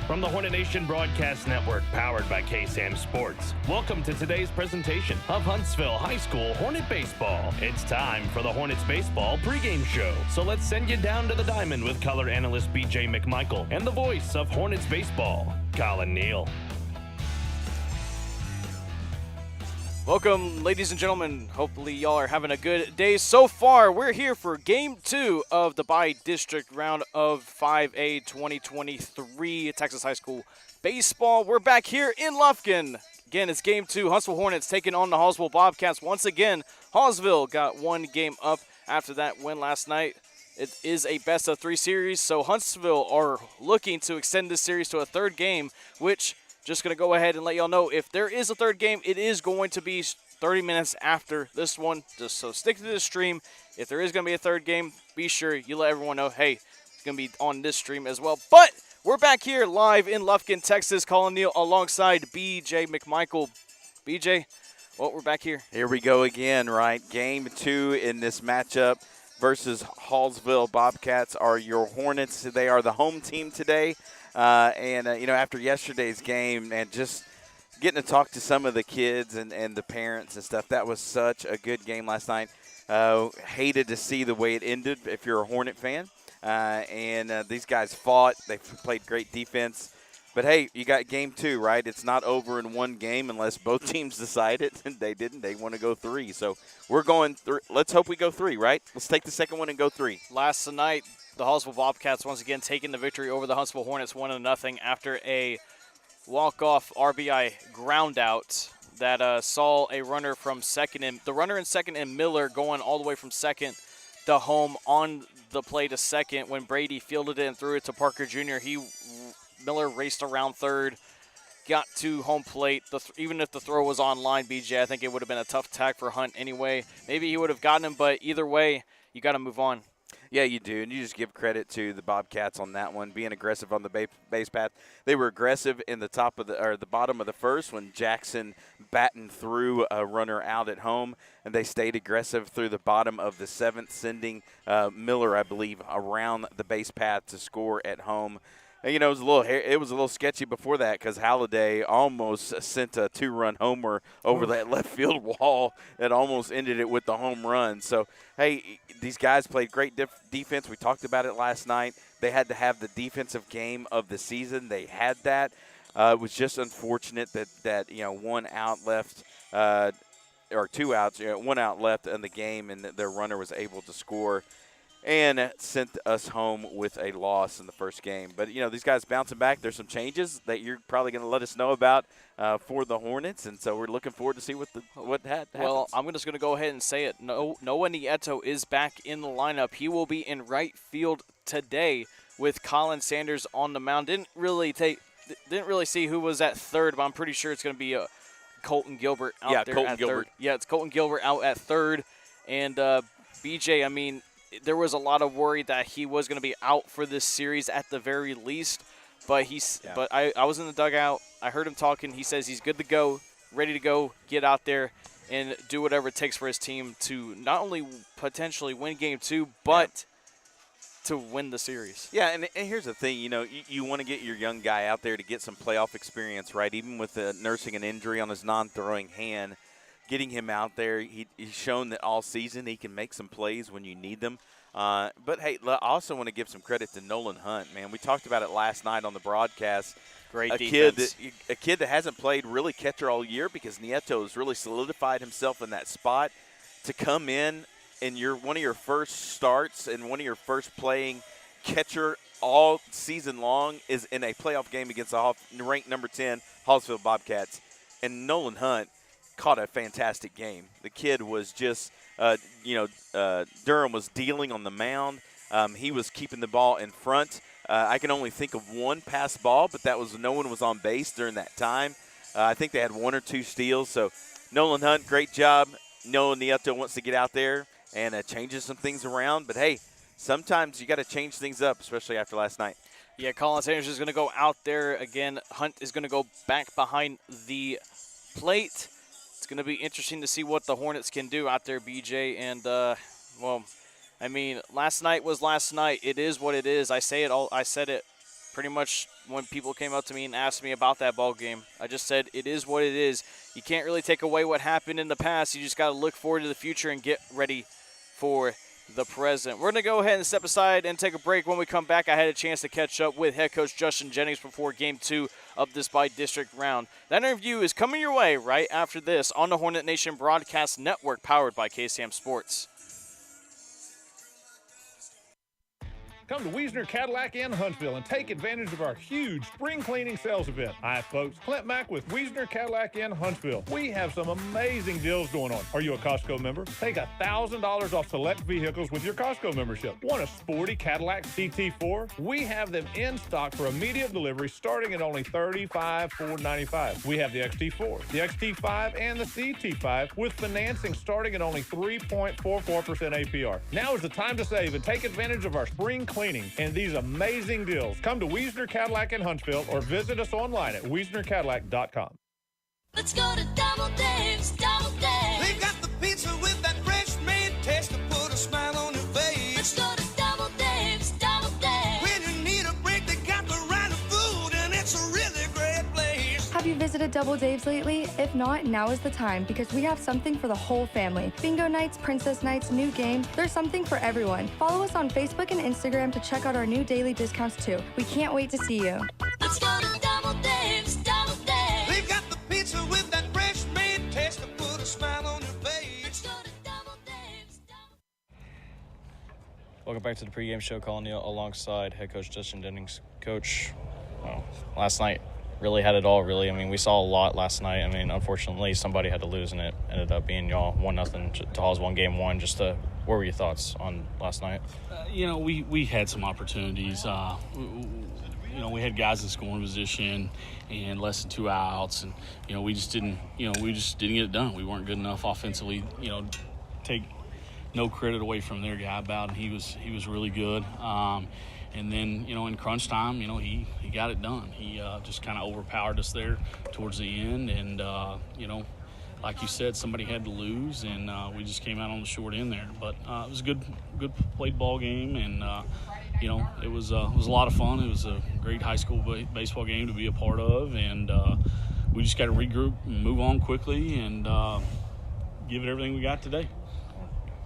From the Hornet Nation Broadcast Network, powered by KSAM Sports, welcome to today's presentation of Huntsville High School Hornet Baseball. It's time for the Hornets Baseball pregame show. So let's send you down to the diamond with color analyst BJ McMichael and the voice of Hornets Baseball, Collin Neill. Welcome, ladies and gentlemen. Hopefully y'all are having a good day so far. We're here for Game 2 of the Bi-District Round of 5A 2023 Texas High School Baseball. We're back here in Lufkin. Again, it's Game 2. Huntsville Hornets taking on the Hallsville Bobcats. Once again, Hallsville got one game up after that win last night. It is a best-of-3 series, so Huntsville are looking to extend this series to a third game, which just going to go ahead and let y'all know if there is a third game, it is going to be 30 minutes after this one. Just so stick to the stream. If there is going to be a third game, be sure you let everyone know, hey, it's going to be on this stream as well. But we're back here live in Lufkin, Texas. Collin Neill alongside BJ McMichael. BJ, well, we're back here. Here we go again, right? Game 2 in this matchup versus Hallsville Bobcats are your Hornets. They are the home team today. After yesterday's game and just getting to talk to some of the kids and the parents and stuff, that was such a good game last night. Hated to see the way it ended if you're a Hornet fan. These guys fought. They played great defense. But, hey, you got Game 2, right? It's not over in one game unless both teams decide it. And they didn't. They want to go 3. So we're going 3. Let's hope we go 3, right? Let's take the second one and go 3. Last night, the Hallsville Bobcats once again taking the victory over the Huntsville Hornets 1-0 after a walk-off RBI ground out that saw a runner from second and the runner in second and Miller going all the way from second to home on the play to second when Brady fielded it and threw it to Parker Jr. Miller raced around third, got to home plate. Even if the throw was on line, BJ, I think it would have been a tough tag for Hunt anyway. Maybe he would have gotten him, but either way, you got to move on. Yeah, you do, and you just give credit to the Bobcats on that one, being aggressive on the base path. They were aggressive in the bottom of the first when Jackson batting through a runner out at home, and they stayed aggressive through the bottom of the 7th, sending Miller, I believe, around the base path to score at home. And, it was a little sketchy before that because Halliday almost sent a 2-run homer over that left field wall that almost ended it with the home run. So, hey, these guys played great defense. We talked about it last night. They had to have the defensive game of the season. They had that. It was just unfortunate that 1 out left or 2 outs, 1 out left in the game, and their runner was able to score. and sent us home with a loss in the first game. But, these guys bouncing back. There's some changes that you're probably going to let us know about for the Hornets, and so we're looking forward to see what happens. Well, I'm just going to go ahead and say it. Noah Nieto is back in the lineup. He will be in right field today with Collin Sanders on the mound. Didn't really see who was at third, but I'm pretty sure it's going to be Colton Gilbert out there at third. Yeah, it's Colton Gilbert out at third. And BJ, I mean, there was a lot of worry that he was going to be out for this series at the very least. But but I was in the dugout. I heard him talking. He says he's good to go, ready to go, get out there and do whatever it takes for his team to not only potentially win Game 2, but to win the series. Yeah, and here's the thing. You want to get your young guy out there to get some playoff experience, right? Even with nursing an injury on his non-throwing hand, getting him out there, he's shown that all season he can make some plays when you need them. But, hey, I also want to give some credit to Nolan Hunt, man. We talked about it last night on the broadcast. Great defense. A kid that hasn't played really catcher all year because Nieto has really solidified himself in that spot to come in one of your first starts and one of your first playing catcher all season long is in a playoff game against the ranked number 10 Hallsville Bobcats. And Nolan Hunt caught a fantastic game. The kid was just, Durham was dealing on the mound. He was keeping the ball in front. I can only think of one pass ball, but no one was on base during that time. I think they had one or two steals. So Nolan Hunt, great job. Noah Nieto wants to get out there and changes some things around. But, hey, sometimes you got to change things up, especially after last night. Yeah, Collin Sanders is going to go out there again. Hunt is going to go back behind the plate. It's going to be interesting to see what the Hornets can do out there, BJ. And, last night was last night. It is what it is. I said it pretty much when people came up to me and asked me about that ball game. I just said it is what it is. You can't really take away what happened in the past. You just got to look forward to the future and get ready for the present. We're going to go ahead and step aside and take a break. When we come back, I had a chance to catch up with head coach Justin Jennings before Game 2 of this by-district round. That interview is coming your way right after this on the Hornet Nation Broadcast Network, powered by KSAM Sports. Come to Wiesner Cadillac in Huntsville and take advantage of our huge spring cleaning sales event. Hi, folks. Clint Mack with Wiesner Cadillac in Huntsville. We have some amazing deals going on. Are you a Costco member? Take $1,000 off select vehicles with your Costco membership. Want a sporty Cadillac CT4? We have them in stock for immediate delivery starting at only $35,495. We have the XT4, the XT5, and the CT5 with financing starting at only 3.44% APR. Now is the time to save and take advantage of our spring cleaning and these amazing deals. Come to Wiesner Cadillac in Huntsville or visit us online at WiesnerCadillac.com. Let's go to DoubleDave's, DoubleDave. They got the pizza with that fresh made taste to put a smile on your face. Let's go to DoubleDave's, DoubleDave. When you need a break, they got the right food, and it's a really great place. Have you visited DoubleDave's lately? If not, now is the time because we have something for the whole family. Bingo nights, princess nights, new game, there's something for everyone. Follow us on Facebook and Instagram to check out our new daily discounts too. We can't wait to see you. Let's go to DoubleDave's, DoubleDave. They've got the pizza with that fresh made taste to put a smile on your face. Let's go to DoubleDave's, Welcome back to the pregame show. Collin Neill alongside head coach Justin Jennings. Coach, last night really had it all, really. I mean, we saw a lot last night. I mean, unfortunately, somebody had to lose, and it ended up being y'all 1-0 to Hallsville in Game 1. What were your thoughts on last night? We had some opportunities. We had guys in scoring position and less than 2 outs, and we just didn't get it done. We weren't good enough offensively. Take no credit away from their guy Bowden. He was really good. And then, in crunch time, he got it done. He just kind of overpowered us there towards the end. And, like you said, somebody had to lose, and we just came out on the short end there. But it was a good played ball game, and, it was a lot of fun. It was a great high school baseball game to be a part of, and we just got to regroup and move on quickly and give it everything we got today.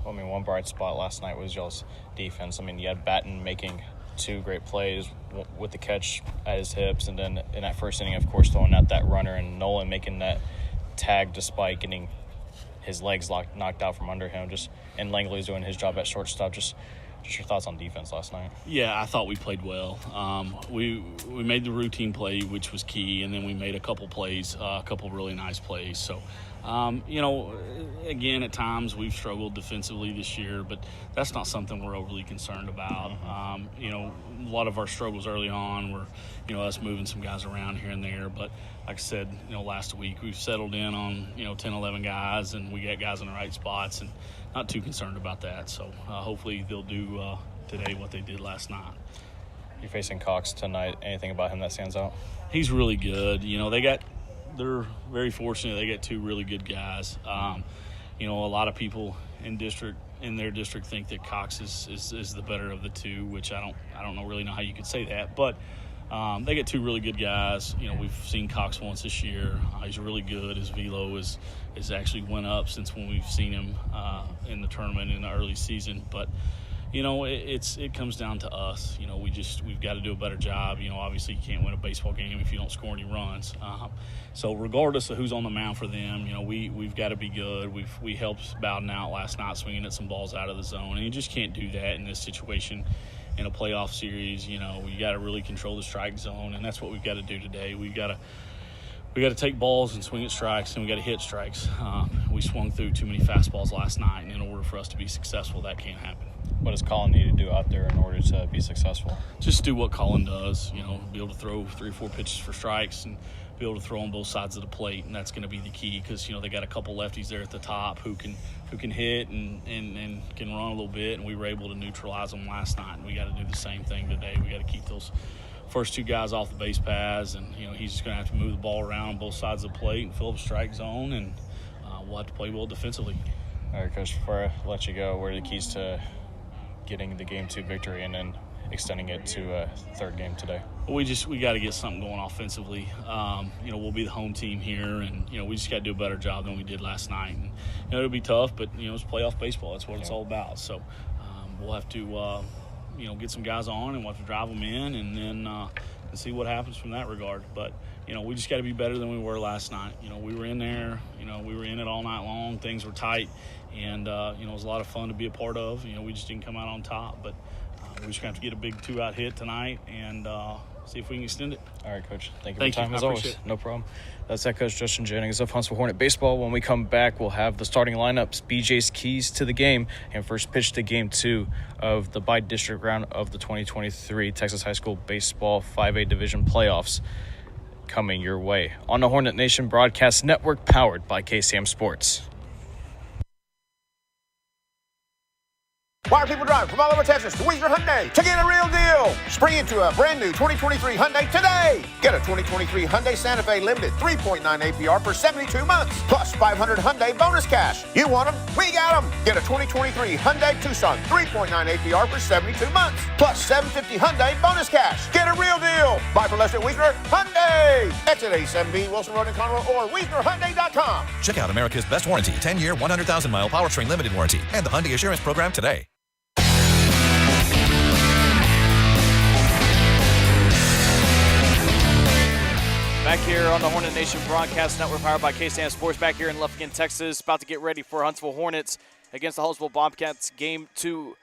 Well, one bright spot last night was y'all's defense. You had Batten making 2 great plays with the catch at his hips, and then in that first inning, of course, throwing out that runner, and Nolan making that tag despite getting his legs knocked out from under him. And Langley's doing his job at shortstop. Just your thoughts on defense last night. Yeah, I thought we played well. We made the routine play, which was key, and then we made a couple plays, a couple really nice plays. So, again, at times we've struggled defensively this year, but that's not something we're overly concerned about. A lot of our struggles early on were, us moving some guys around here and there. But like I said, last week we've settled in on, 10, 11 guys, and we got guys in the right spots, and not too concerned about that. So hopefully they'll do today what they did last night. You're facing Cox tonight. Anything about him that stands out? He's really good. They're very fortunate. They got two really good guys. A lot of people in their district think that Cox is the better of the two, which I don't really know how you could say that. But they get two really good guys. We've seen Cox once this year. He's really good. His velo is actually went up since when we've seen him in the tournament in the early season. But it comes down to us. We've got to do a better job. Obviously you can't win a baseball game if you don't score any runs. So regardless of who's on the mound for them, we've got to be good. We helped Bowden out last night swinging at some balls out of the zone, and you just can't do that in this situation. In a playoff series, we got to really control the strike zone, and that's what we've got to do today. We got to take balls and swing at strikes, and we got to hit strikes. We swung through too many fastballs last night, and in order for us to be successful, that can't happen. What does Collin need to do out there in order to be successful? Just do what Collin does, be able to throw 3 or 4 pitches for strikes and be able to throw on both sides of the plate, and that's going to be the key because, they got a couple lefties there at the top who can hit and can run a little bit, and we were able to neutralize them last night, and we got to do the same thing today. We got to keep those first 2 guys off the base paths, and, he's just going to have to move the ball around on both sides of the plate and fill up strike zone, and we'll have to play well defensively. All right, Coach, before I let you go, what are the keys to getting the Game 2 victory and then extending it to a third game today? We got to get something going offensively. We'll be the home team here, and we just got to do a better job than we did last night. And it'll be tough, but it's playoff baseball. That's what it's all about. So we'll have to get some guys on, and we'll have to drive them in, and then see what happens from that regard. But we just got to be better than we were last night. We were in there. We were in it all night long. Things were tight, and it was a lot of fun to be a part of. We just didn't come out on top, but we're just going to have to get a big 2-out hit tonight and see if we can extend it. All right, Coach. Thank you for your time, as always. It. No problem. That's that Coach Justin Jennings of Huntsville Hornet Baseball. When we come back, we'll have the starting lineups, BJ's keys to the game, and first pitch to Game 2 of the bi-district round of the 2023 Texas High School Baseball 5A Division Playoffs coming your way on the Hornet Nation Broadcast Network, powered by KSAM Sports. Why are people driving from all over Texas to Wiesner Hyundai to get a real deal? Spring into a brand new 2023 Hyundai today. Get a 2023 Hyundai Santa Fe Limited 3.9 APR for 72 months, plus 500 Hyundai bonus cash. You want them? We got them. Get a 2023 Hyundai Tucson 3.9 APR for 72 months, plus 750 Hyundai bonus cash. Get a real deal. Buy for less at Wiesner Hyundai. Exit 87B, Wilson Road in Conroe, or WiesnerHyundai.com. Check out America's best warranty, 10-year, 100,000-mile powertrain limited warranty, and the Hyundai Assurance Program today. Back here on the Hornet Nation Broadcast Network, powered by KSAM Sports, back here in Lufkin, Texas. About to get ready for Huntsville Hornets against the Hallsville Bobcats. Game 2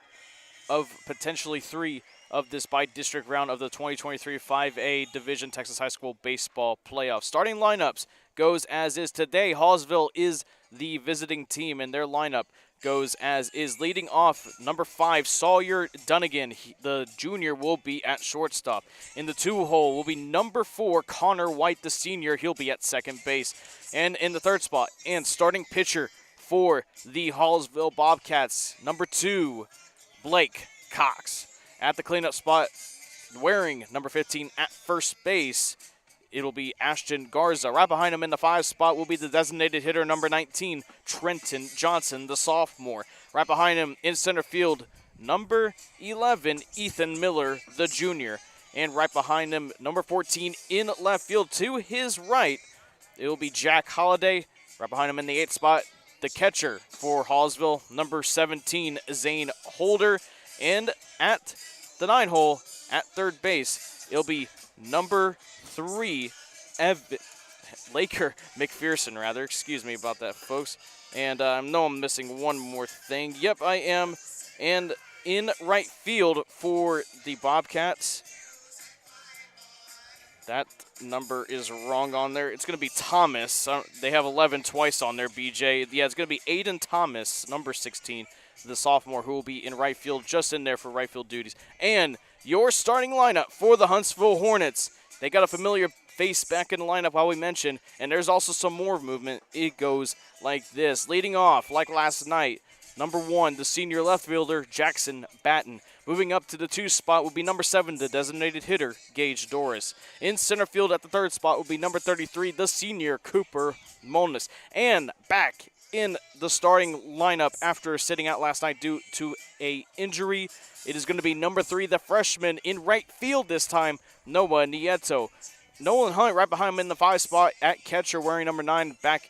of potentially 3 of this bi-district round of the 2023 5A Division Texas High School Baseball Playoffs. Starting lineups goes as is today. Hallsville is the visiting team, and their lineup goes as is. Leading off, number 5, Sawyer Dunnigan, the junior, will be at shortstop. In the 2-hole will be number 4, Connor White, the senior. He'll be at second base. And in the 3rd spot, and starting pitcher for the Hallsville Bobcats, number 2, Blake Cox. At the cleanup spot, wearing number 15 at first base, it'll be Ashton Garza. Right behind him in the 5 spot will be the designated hitter, number 19, Trenton Johnson, the sophomore. Right behind him in center field, number 11, Ethan Miller, the junior. And right behind him, number 14 in left field to his right, it will be Jack Holliday. Right behind him in the 8th spot, the catcher for Hallsville, number 17, Zane Holder. And at the 9-hole, at third base, it'll be number 3, Laker McPherson, excuse me about that, folks. And I know I'm missing one more thing. Yep, I am. And in right field for the Bobcats. That number is wrong on there. It's going to be Thomas. They have 11 twice on there, BJ. Yeah, it's going to be Aiden Thomas, number 16, the sophomore, who will be in right field, just in there for right field duties. And your starting lineup for the Huntsville Hornets. They got a familiar face back in the lineup, while we mentioned, and there's also some more movement. It goes like this. Leading off, like last night, number 1, the senior left fielder, Jackson Batten. Moving up to the 2 spot will be number 7, the designated hitter, Gage Doris. In center field at the 3rd spot will be number 33, the senior, Cooper Molness. And back in the starting lineup after sitting out last night due to a injury, it is going to be number 3, the freshman in right field this time, Noah Nieto. Nolan Hunt right behind him in the 5 spot at catcher, wearing number 9, back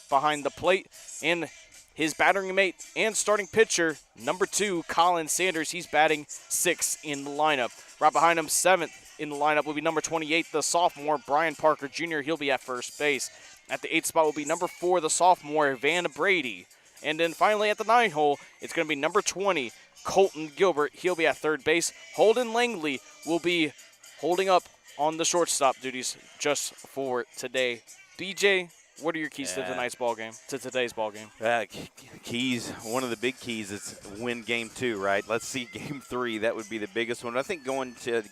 behind the plate. And his battering mate and starting pitcher, number 2, Collin Sanders. He's batting 6 in the lineup. Right behind him, 7th in the lineup will be number 28, the sophomore, Brian Parker Jr. He'll be at first base. At the 8th spot will be number 4, the sophomore, Van Brady. And then finally at the 9 hole, it's going to be number 20, Colton Gilbert. He'll be at 3rd base. Holden Langley will be holding up on the shortstop duties just for today. DJ, what are your keys to today's ball game? Keys, one of the big keys is win game 2, right? Let's see game 3. That would be the biggest one. I think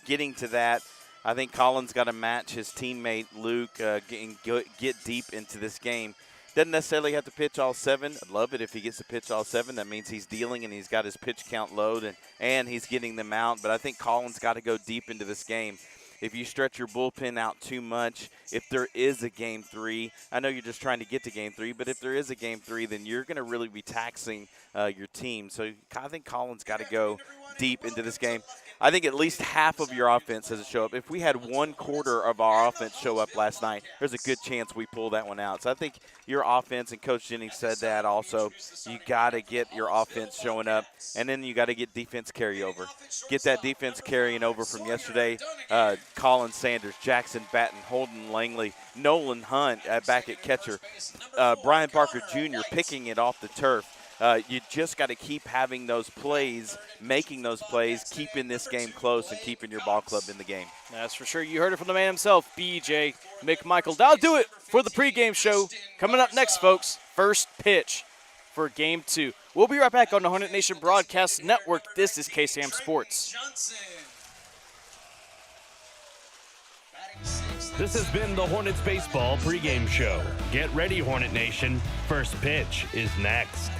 getting to that, I think Collin's got to match his teammate Luke and get deep into this game. Doesn't necessarily have to pitch all 7. I'd love it if he gets to pitch all 7. That means he's dealing and he's got his pitch count low and he's getting them out. But I think Collin's got to go deep into this game. If you stretch your bullpen out too much, if there is a game 3, I know you're just trying to get to game 3, but if there is a game 3, then you're going to really be taxing your team. So I think Collin's got to go deep into this game. I think at least half of your offense has to show up. If we had 1/4 of our offense show up last night, there's a good chance we pull that one out. So I think your offense, and Coach Jennings said that also, you got to get your offense showing up, and then you got to get defense carryover. Get that defense carrying over from yesterday. Colin Sanders, Jackson Batten, Holden Langley, Nolan Hunt back at catcher, Brian Parker Jr. picking it off the turf. You just got to keep having those plays, making those plays, keeping this game close, and keeping your ball club in the game. That's for sure. You heard it from the man himself, BJ McMichael. That'll do it for the pregame show. Coming up next, folks, first pitch for Game 2. We'll be right back on the Hornet Nation Broadcast Network. This is KSAM Sports. This has been the Hornets Baseball pregame show. Get ready, Hornet Nation. First pitch is next.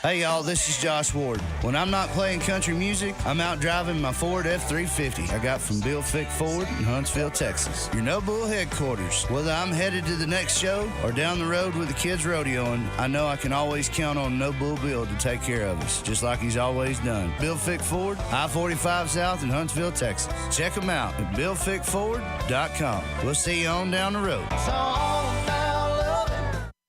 Hey y'all, this is Josh Ward. When I'm not playing country music, I'm out driving my Ford F-350 I got from Bill Fick Ford in Huntsville, Texas. Your No Bull headquarters. Whether I'm headed to the next show or down the road with the kids rodeoing, I know I can always count on No Bull Bill to take care of us, just like he's always done. Bill Fick Ford, I-45 South in Huntsville, Texas. Check them out at BillFickFord.com. We'll see you on down the road.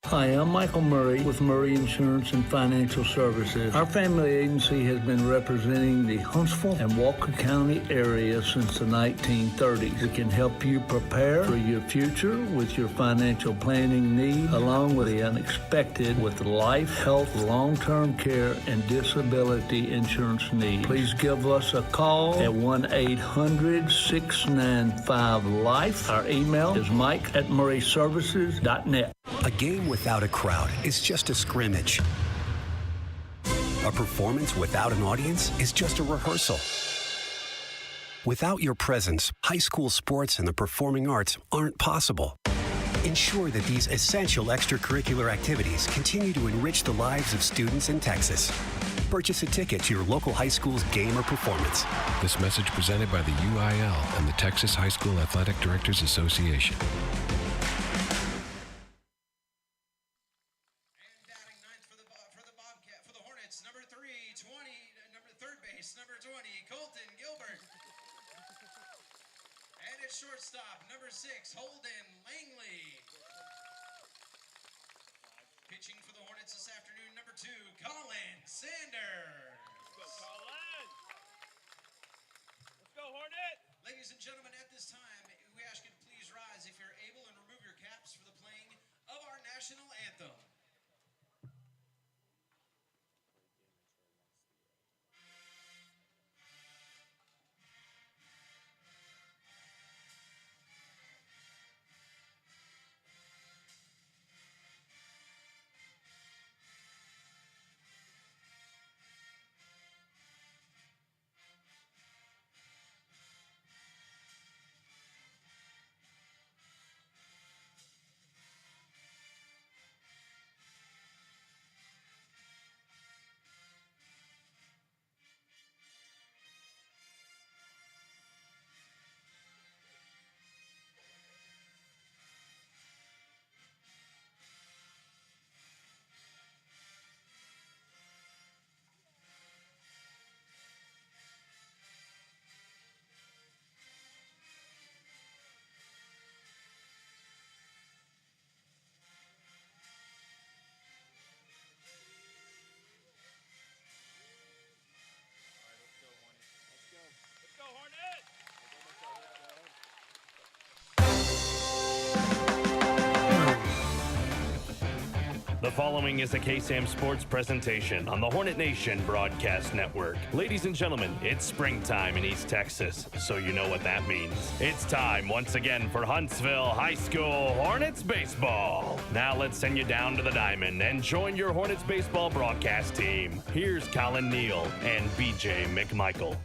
Hi, I'm Michael Murray with Murray Insurance and Financial Services. Our family agency has been representing the Huntsville and Walker County area since the 1930s. We can help you prepare for your future with your financial planning needs, along with the unexpected with life, health, long-term care, and disability insurance needs. Please give us a call at 1-800-695-LIFE. Our email is mike@murrayservices.net. A game without a crowd is just a scrimmage. A performance without an audience is just a rehearsal. Without your presence, high school sports and the performing arts aren't possible. Ensure that these essential extracurricular activities continue to enrich the lives of students in Texas. Purchase a ticket to your local high school's game or performance. This message presented by the UIL and the Texas High School Athletic Directors Association. Shortstop, number 6, Holden Langley. Pitching for the Hornets this afternoon, number 2, Collin Sanders. Let's go, Collin. Let's go, Hornet. Ladies and gentlemen, at this time, we ask you to please rise if you're able and remove your caps for the playing of our national anthem. following is a KSAM Sports presentation on the Hornet Nation Broadcast Network. Ladies and gentlemen, it's springtime in East Texas, so you know what that means. It's time once again for Huntsville High School Hornets baseball. Now let's send you down to the diamond and join your Hornets baseball broadcast team. Here's Collin, Neill, and BJ McMichael.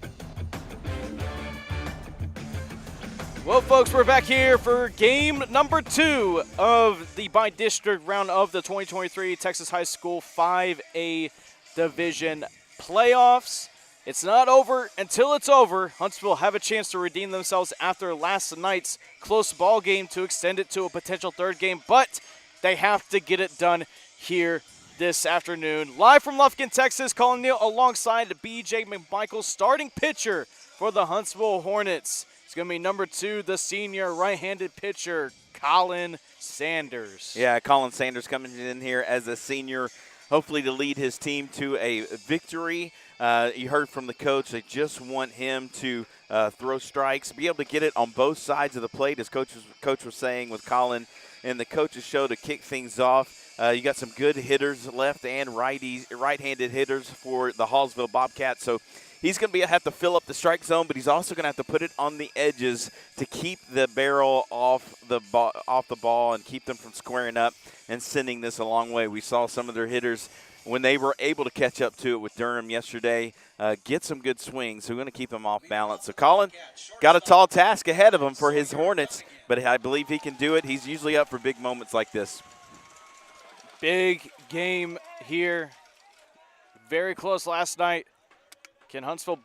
Well, folks, we're back here for game number 2 of the by-district round of the 2023 Texas High School 5A Division playoffs. It's not over until it's over. Huntsville have a chance to redeem themselves after last night's close ball game to extend it to a potential third game, but they have to get it done here this afternoon. Live from Lufkin, Texas, Collin Neill alongside BJ McMichael, starting pitcher for the Huntsville Hornets. It's going to be number 2, the senior right-handed pitcher, Collin Sanders. Yeah, Collin Sanders coming in here as a senior, hopefully to lead his team to a victory. You heard from the coach, they just want him to throw strikes, be able to get it on both sides of the plate, as coach was saying with Collin in the coach's show to kick things off. You got some good hitters, left and right-handed hitters for the Hallsville Bobcats, so he's going to have to fill up the strike zone, but he's also going to have to put it on the edges to keep the barrel off the ball and keep them from squaring up and sending this a long way. We saw some of their hitters, when they were able to catch up to it with Durham yesterday, get some good swings. So we're going to keep them off balance. So Collin got a tall task ahead of him for his Hornets, but I believe he can do it. He's usually up for big moments like this. Big game here. Very close last night. Can Huntsville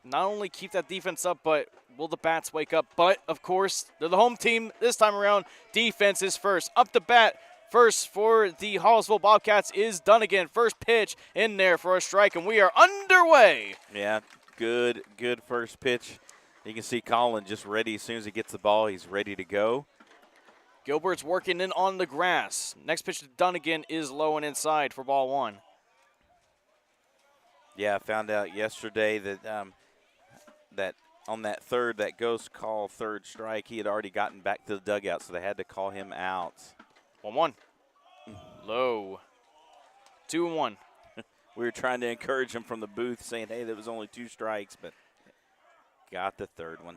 not only keep that defense up, but will the bats wake up? But, of course, they're the home team this time around. Defense is first. Up the bat first for the Hallsville Bobcats is Dunnigan. First pitch in there for a strike, and we are underway. Yeah, good first pitch. You can see Collin just ready. As soon as he gets the ball, he's ready to go. Gilbert's working in on the grass. Next pitch to Dunnigan is low and inside for ball 1. Yeah, I found out yesterday that that on that ghost call third strike, he had already gotten back to the dugout, so they had to call him out. 1-1. Low. 2-1. We were trying to encourage him from the booth, saying, hey, there was only 2 strikes, but got the third one.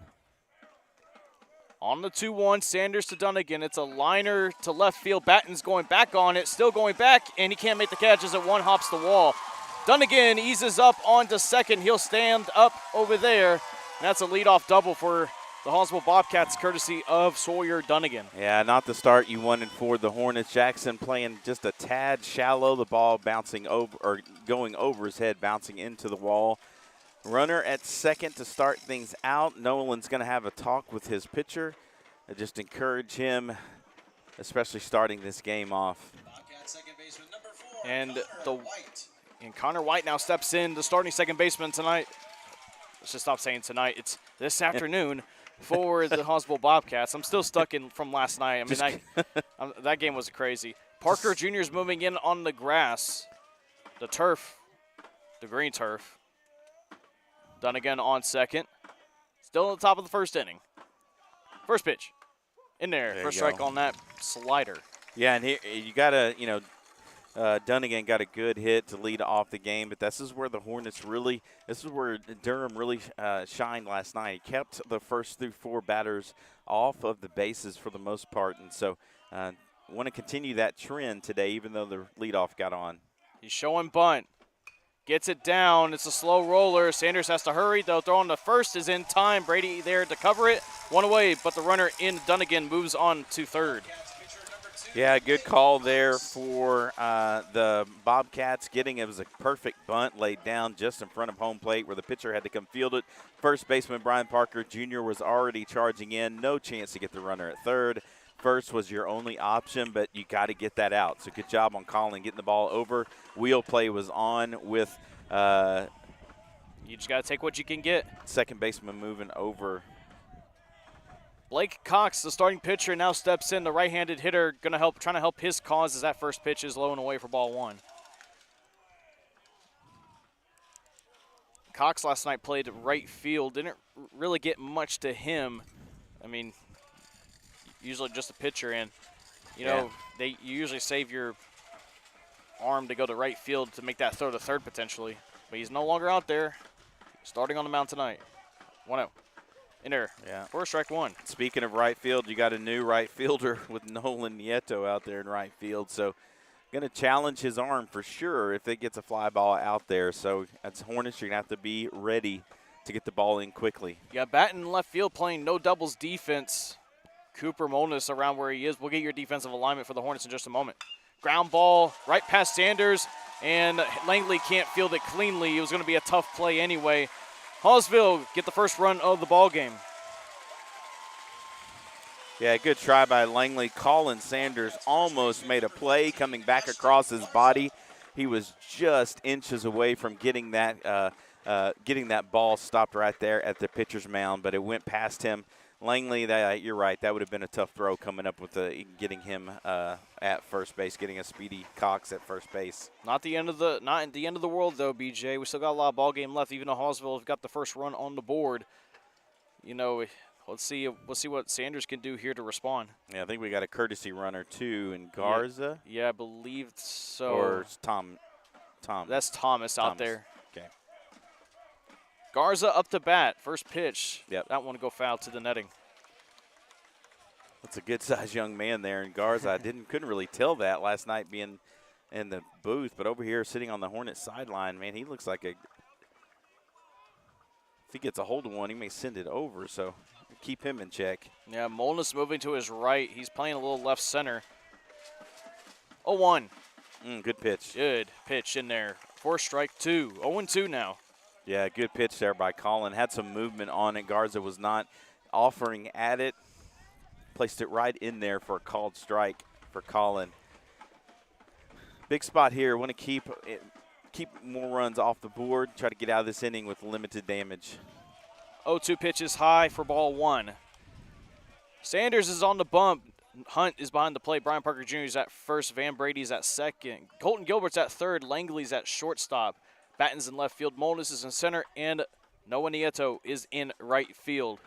On the 2-1, Sanders to Dunnigan. It's a liner to left field. Batten's going back on it, still going back, and he can't make the catch as it one hops the wall. Dunnigan eases up onto second. He'll stand up over there. And that's a leadoff double for the Hallsville Bobcats, courtesy of Sawyer Dunnigan. Yeah, not the start you wanted for the Hornets. Jackson playing just a tad shallow. The ball bouncing over, or going over his head, bouncing into the wall. Runner at second to start things out. Nolan's going to have a talk with his pitcher. Just encourage him, especially starting this game off. And Connor White now steps in, the starting second baseman tonight. Let's just stop saying tonight. It's this afternoon for the Hallsville Bobcats. I'm still stuck in from last night. I mean, that game was crazy. Parker Jr. is moving in on the grass, the turf, the green turf. Dunnigan on second. Still at the top of the first inning. First pitch. In there. First strike on that slider. Yeah, and here you got to, Dunnigan got a good hit to lead off the game, but this is where the Hornets this is where Durham really shined last night. He kept the first through 4 batters off of the bases for the most part, and so want to continue that trend today, even though the leadoff got on. He's showing bunt. Gets it down. It's a slow roller. Sanders has to hurry. They'll throw on the first is in time. Brady there to cover it. One away, but the runner in Dunnigan moves on to third. Yeah, good call there for the Bobcats. It was a perfect bunt laid down just in front of home plate where the pitcher had to come field it. First baseman Brian Parker Jr. was already charging in. No chance to get the runner at third. First was your only option, but you got to get that out. So good job on Collin getting the ball over. Wheel play was on with you just got to take what you can get. Second baseman moving over. Blake Cox, the starting pitcher, now steps in. The right-handed hitter trying to help his cause as that first pitch is low and away for ball 1. Cox last night played right field. Didn't really get much to him. I mean, usually just a pitcher, and you usually save your arm to go to right field to make that throw to third potentially. But he's no longer out there. Starting on the mound tonight. 1-0. In there. Yeah. For strike one. Speaking of right field, you got a new right fielder with Nolan Nieto out there in right field. So going to challenge his arm for sure if it gets a fly ball out there. So that's Hornets. You're going to have to be ready to get the ball in quickly. Yeah, batting in left field playing no doubles defense. Cooper Molness around where he is. We'll get your defensive alignment for the Hornets in just a moment. Ground ball right past Sanders, and Langley can't field it cleanly. It was going to be a tough play anyway. Hallsville get the first run of the ball game. Yeah, good try by Langley. Collin Sanders almost made a play coming back across his body. He was just inches away from getting that ball stopped right there at the pitcher's mound, but it went past him. Langley, you're right. That would have been a tough throw coming up with getting him at first base, getting a speedy Cox at first base. Not the end of the world though, BJ. We still got a lot of ball game left. Even though Hallsville have got the first run on the board, you know, let's see what Sanders can do here to respond. Yeah, I think we got a courtesy runner too in Garza. Yeah, I believe so. Or Tom. That's Thomas out there. Okay. Garza up to bat, first pitch. Yep. That one to go foul to the netting. That's a good-sized young man there in Garza. I couldn't really tell that last night being in the booth, but over here sitting on the Hornets sideline, man, he looks like if he gets a hold of one, he may send it over, so keep him in check. Yeah, Molness moving to his right. He's playing a little left center. 0-1. Good pitch. Good pitch in there. For strike two. 0-2 now. Yeah, good pitch there by Collin. Had some movement on it. Garza was not offering at it. Placed it right in there for a called strike for Collin. Big spot here. Want to keep more runs off the board. Try to get out of this inning with limited damage. 0-2 pitch is high for ball one. Sanders is on the bump. Hunt is behind the plate. Brian Parker Jr. is at first. Van Brady's at second. Colton Gilbert's at third. Langley's at shortstop. Batten's in left field. Molness is in center. And Noah Nieto is in right field.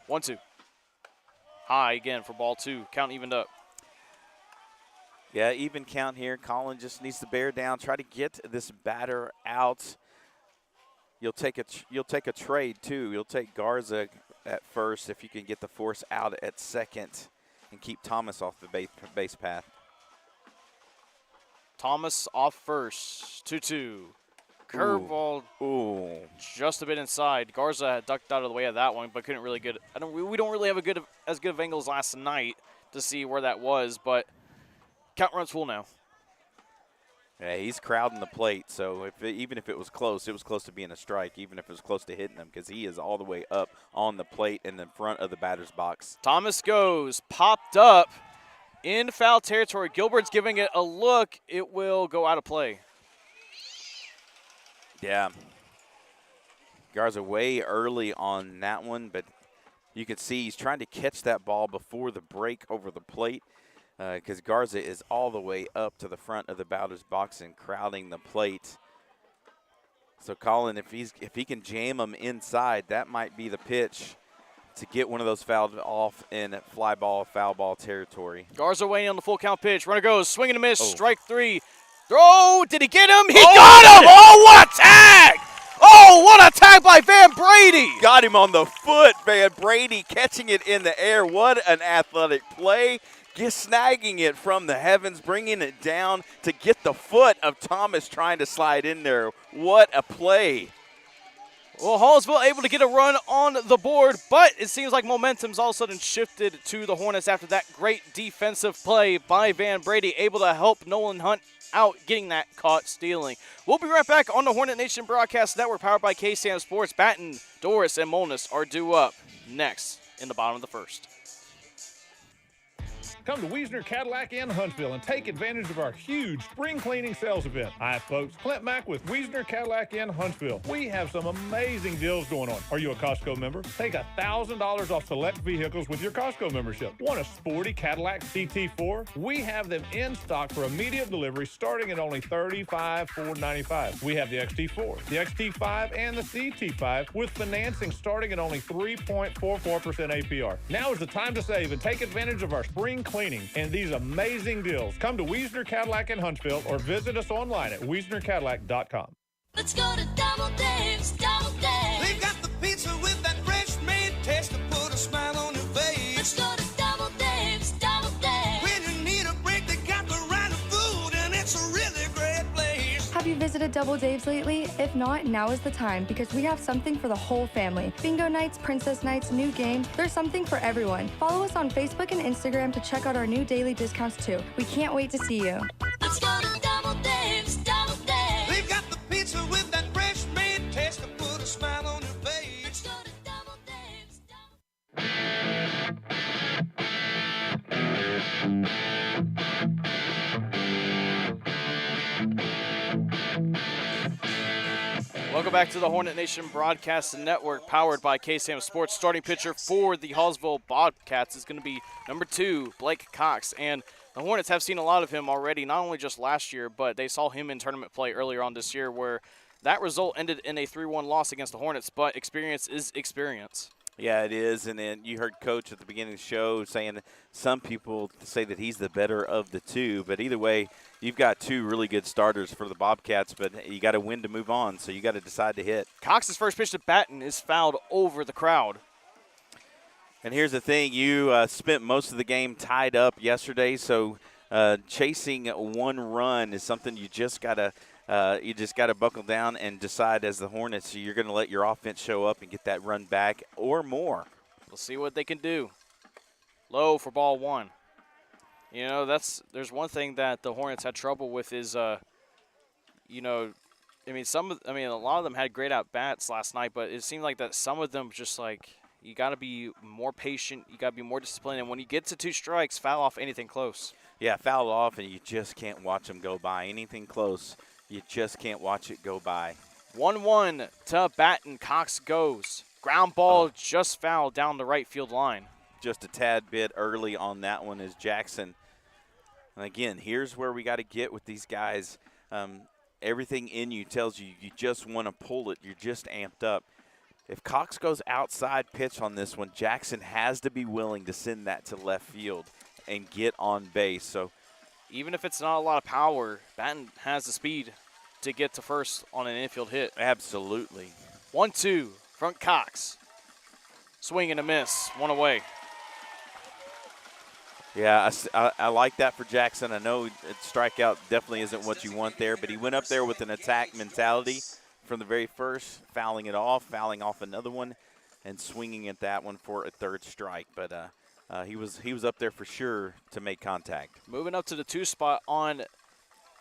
1-2. High again for ball two. Count evened up. Yeah, even count here. Collin just needs to bear down. Try to get this batter out. You'll take a trade too. You'll take Garza at first if you can get the force out at second and keep Thomas off the base path. Thomas off first. 2-2. Curveball. Ooh. Just a bit inside. Garza ducked out of the way of that one, but couldn't really get. We don't really have as good of angles last night to see where that was, but count runs full now. Yeah, he's crowding the plate, so even if it was close to being a strike, even if it was close to hitting him, because he is all the way up on the plate and in front of the batter's box. Thomas goes, popped up in foul territory. Gilbert's giving it a look. It will go out of play. Yeah. Garza way early on that one, but you can see he's trying to catch that ball before the break over the plate. Because Garza is all the way up to the front of the batter's box and crowding the plate. So Collin, if he can jam him inside, that might be the pitch to get one of those fouled off in fly ball, foul ball territory. Garza waiting on the full count pitch. Runner goes, swing and a miss, strike three. Throw, did he get him? He got him! Oh, what a tag! Oh, what a tag by Van Brady! Got him on the foot, Van Brady catching it in the air. What an athletic play. Just snagging it from the heavens, bringing it down to get the foot of Thomas trying to slide in there. What a play. Well, Hallsville able to get a run on the board, but it seems like momentum's all of a sudden shifted to the Hornets after that great defensive play by Van Brady, able to help Nolan Hunt out getting that caught stealing. We'll be right back on the Hornet Nation Broadcast Network powered by KSAM Sports. Batten, Doris, and Molness are due up next in the bottom of the first. Come to Wiesner Cadillac in Huntsville and take advantage of our huge spring cleaning sales event. Hi, folks. Clint Mack with Wiesner Cadillac in Huntsville. We have some amazing deals going on. Are you a Costco member? Take $1,000 off select vehicles with your Costco membership. Want a sporty Cadillac CT4? We have them in stock for immediate delivery starting at only $35,495. We have the XT4, the XT5, and the CT5 with financing starting at only 3.44% APR. Now is the time to save and take advantage of our spring cleaning and these amazing deals. Come to Wiesner Cadillac in Huntsville or visit us online at wiesnercadillac.com. Let's go to DoubleDave's, DoubleDave. They've got the pizza with that fresh made taste to put a smile on your face. Let's go to DoubleDave's, DoubleDave. When you need a break, they got the right food, and it's a really great place. Have you visited DoubleDave's lately? If not, now is the time because we have something for the whole family. Bingo nights, princess nights, new game, there's something for everyone. Follow us on Facebook and Instagram to check out our new daily discounts too. We can't wait to see you. Let's go to DoubleDave's, DoubleDave. They've got the pizza with that fresh made taste to put a smile on your face. Let's go to DoubleDave's, Welcome back to the Hornet Nation Broadcast Network, powered by KSAM Sports. Starting pitcher for the Hallsville Bobcats is going to be number 2, Blake Cox. And the Hornets have seen a lot of him already, not only just last year, but they saw him in tournament play earlier on this year where that result ended in a 3-1 loss against the Hornets, but experience is experience. Yeah, it is. And then you heard Coach at the beginning of the show saying some people say that he's the better of the two. But either way, you've got 2 really good starters for the Bobcats, but you got to win to move on, so you got to decide to hit. Cox's first pitch to Batten is fouled over the crowd. And here's the thing. You spent most of the game tied up yesterday, so chasing one run is something you just got to buckle down and decide as the Hornets you're going to let your offense show up and get that run back or more. We'll see what they can do. Low for ball 1. You know, there's one thing that the Hornets had trouble with is, a lot of them had great at bats last night, but it seemed like that some of them just like you got to be more patient, you got to be more disciplined, and when you get to 2 strikes, foul off anything close. Yeah, foul off, and you just can't watch them go by. Anything close, you just can't watch it go by. 1-1 to Batten. Cox goes. Ground ball just fouled down the right field line. Just a tad bit early on that one is Jackson. And again, here's where we got to get with these guys. Everything in you tells you you just want to pull it. You're just amped up. If Cox goes outside pitch on this one, Jackson has to be willing to send that to left field and get on base. So even if it's not a lot of power, Batten has the speed to get to first on an infield hit. Absolutely. 1-2 from Cox. Swing and a miss. 1 away. Yeah, I like that for Jackson. I know strikeout definitely isn't what you want there, but he went up there with an attack mentality from the very first, fouling off another one, and swinging at that one for a 3rd strike. But he was up there for sure to make contact. Moving up to the 2 spot on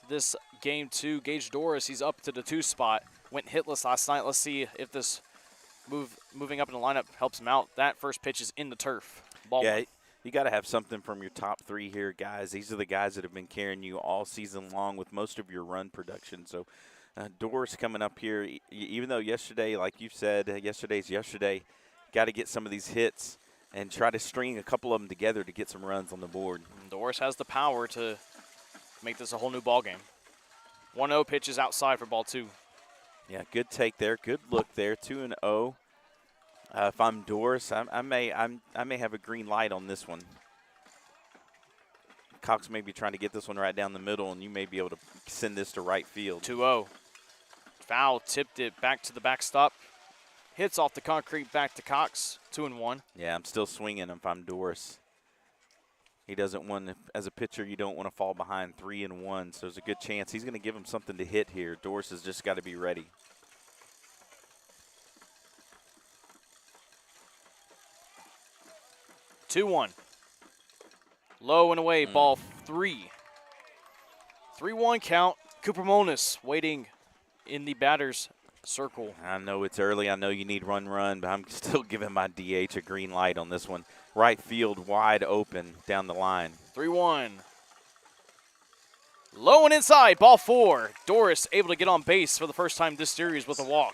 this game 2, Gage Doris. He's up to the 2 spot. Went hitless last night. Let's see if this moving up in the lineup helps him out. That first pitch is in the turf. Ball 1. You got to have something from your top 3 here, guys. These are the guys that have been carrying you all season long with most of your run production. So Doris coming up here, even though yesterday, like you said, yesterday's yesterday, got to get some of these hits and try to string a couple of them together to get some runs on the board. Doris has the power to make this a whole new ball game. 1-0 pitch is outside for ball 2. Yeah, good take there. Good look there. 2-0. If I'm Doris, I may have a green light on this one. Cox may be trying to get this one right down the middle, and you may be able to send this to right field. 2-0. Foul, tipped it back to the backstop. Hits off the concrete back to Cox. 2-1. Yeah, I'm still swinging if I'm Doris. He doesn't want, as a pitcher, you don't want to fall behind 3-1, so there's a good chance he's going to give him something to hit here. Doris has just got to be ready. Two-1. Low and away, ball 3. 3-1 count. Cooper Molness waiting in the batter's circle. I know it's early. I know you need run, but I'm still giving my DH a green light on this one. Right field wide open down the line. 3-1. Low and inside, ball 4. Doris able to get on base for the first time this series with a walk.